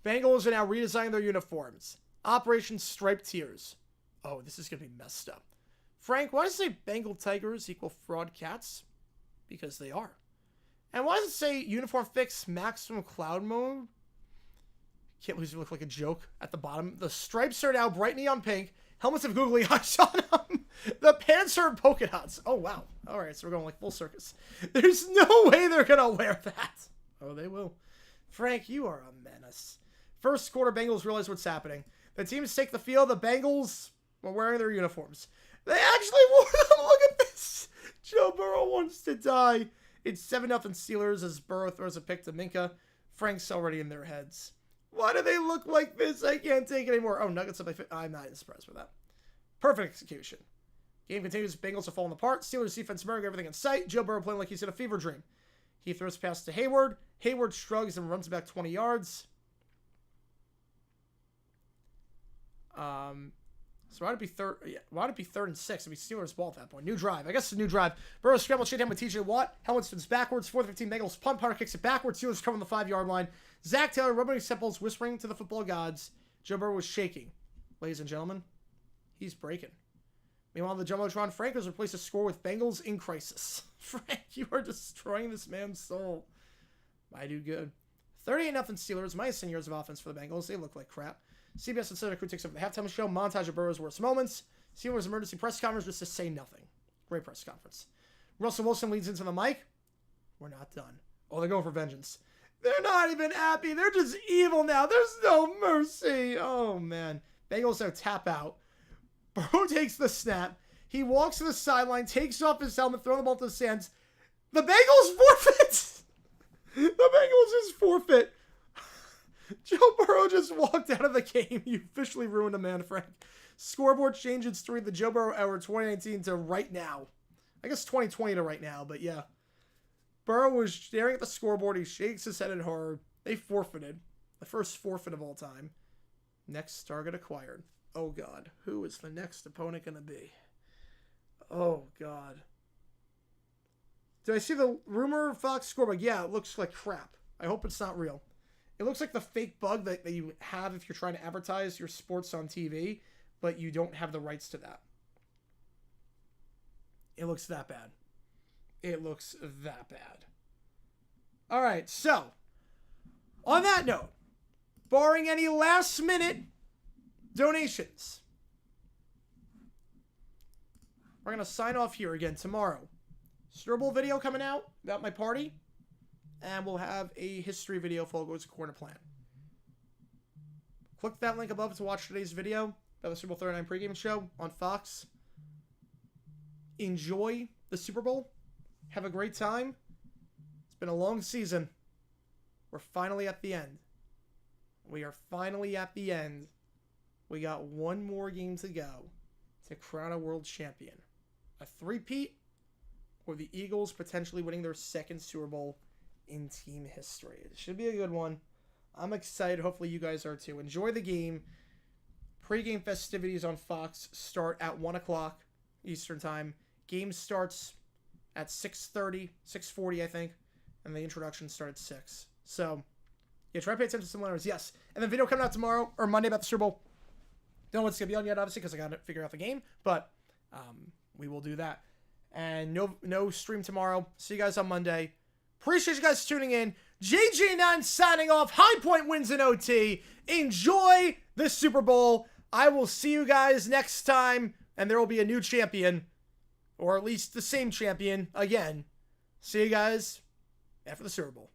Bengals are now redesigning their uniforms. Operation Striped Tears. Oh, this is going to be messed up. Frank, why does it say Bengal Tigers equal fraud cats? Because they are. And why does it say uniform fix maximum cloud mode? Can't lose, look like a joke at the bottom. The stripes are now bright neon pink. Helmets have googly eyes on them. The pants are polka dots. Oh, wow. All right, so we're going like full circus. There's no way they're going to wear that. Oh, they will. Frank, you are a menace. First quarter, Bengals realize what's happening. The teams take the field. The Bengals were wearing their uniforms. They actually wore them. Look at this. Joe Burrow wants to die. It's 7-0 Steelers as Burrow throws a pick to Minka. Frank's already in their heads. Why do they look like this? I can't take it anymore. Oh, Nuggets up by 50. I'm not surprised with that. Perfect execution. Game continues. Bengals are falling apart. Steelers defense murdering everything in sight. Joe Burrow playing like he's in a fever dream. He throws past to Hayward. Hayward shrugs and runs back 20 yards. So why'd it be third? Yeah, why'd it be 3rd and 6? It'd be Steelers ball at that point. New drive. I guess it's a new drive. Burrow scrambled straight down with TJ Watt. Helmet spins backwards. 4th 15. Bengals punt. Punter kicks it backwards. Steelers cover on the 5-yard line. Zach Taylor rubbing his temples, whispering to the football gods. Joe Burrow was shaking. Ladies and gentlemen, he's breaking. Meanwhile, the Jumbotron, Frank has replaced a score with Bengals in crisis. Frank, you are destroying this man's soul. I do good. 38-0 Steelers, minus 10 yards of offense for the Bengals. They look like crap. CBS and Center Crew takes over the halftime show. Montage of Burrow's worst moments. Steelers emergency press conference just to say nothing. Great press conference. Russell Wilson leads into the mic. We're not done. Oh, they're going for vengeance. They're not even happy. They're just evil now. There's no mercy. Oh, man. Bengals now tap out. Burrow takes the snap. He walks to the sideline, takes off his helmet, throws the ball to the stands. The Bengals forfeit. The Bengals just forfeit. Joe Burrow just walked out of the game. You officially ruined a man, Frank. Scoreboard changes 3, the Joe Burrow hour 2019 to right now. I guess 2020 to right now, but yeah. Burrow was staring at the scoreboard. He shakes his head in horror. They forfeited. The first forfeit of all time. Next target acquired. Oh, God. Who is the next opponent going to be? Oh, God. Did I see the rumor Fox scoreboard? Yeah, it looks like crap. I hope it's not real. It looks like the fake bug that you have if you're trying to advertise your sports on TV, but you don't have the rights to that. It looks that bad. It looks that bad. All right, so on that note, barring any last-minute donations, we're going to sign off here again tomorrow. Super Bowl video coming out about my party, and we'll have a history video for Goes Corner Plan. Click that link above to watch today's video about the Super Bowl 39 pregame show on Fox. Enjoy the Super Bowl. Have a great time. It's been a long season. We're finally at the end. We are finally at the end. We got one more game to go to crown a world champion. A three-peat, or the Eagles potentially winning their second Super Bowl in team history. It should be a good one. I'm excited. Hopefully you guys are too. Enjoy the game. Pre-game festivities on Fox start at 1 o'clock Eastern Time. Game starts at 6:30, 6:40, I think. And the introduction starts at 6. So, yeah, try to pay attention to some letters. Yes. And the video coming out tomorrow, or Monday, about the Super Bowl. Don't know what's going to be on yet, obviously, because I got to figure out the game. But we will do that. And no stream tomorrow. See you guys on Monday. Appreciate you guys tuning in. JJ9 signing off. High Point wins in OT. Enjoy the Super Bowl. I will see you guys next time. And there will be a new champion. Or at least the same champion again. See you guys after the Super Bowl.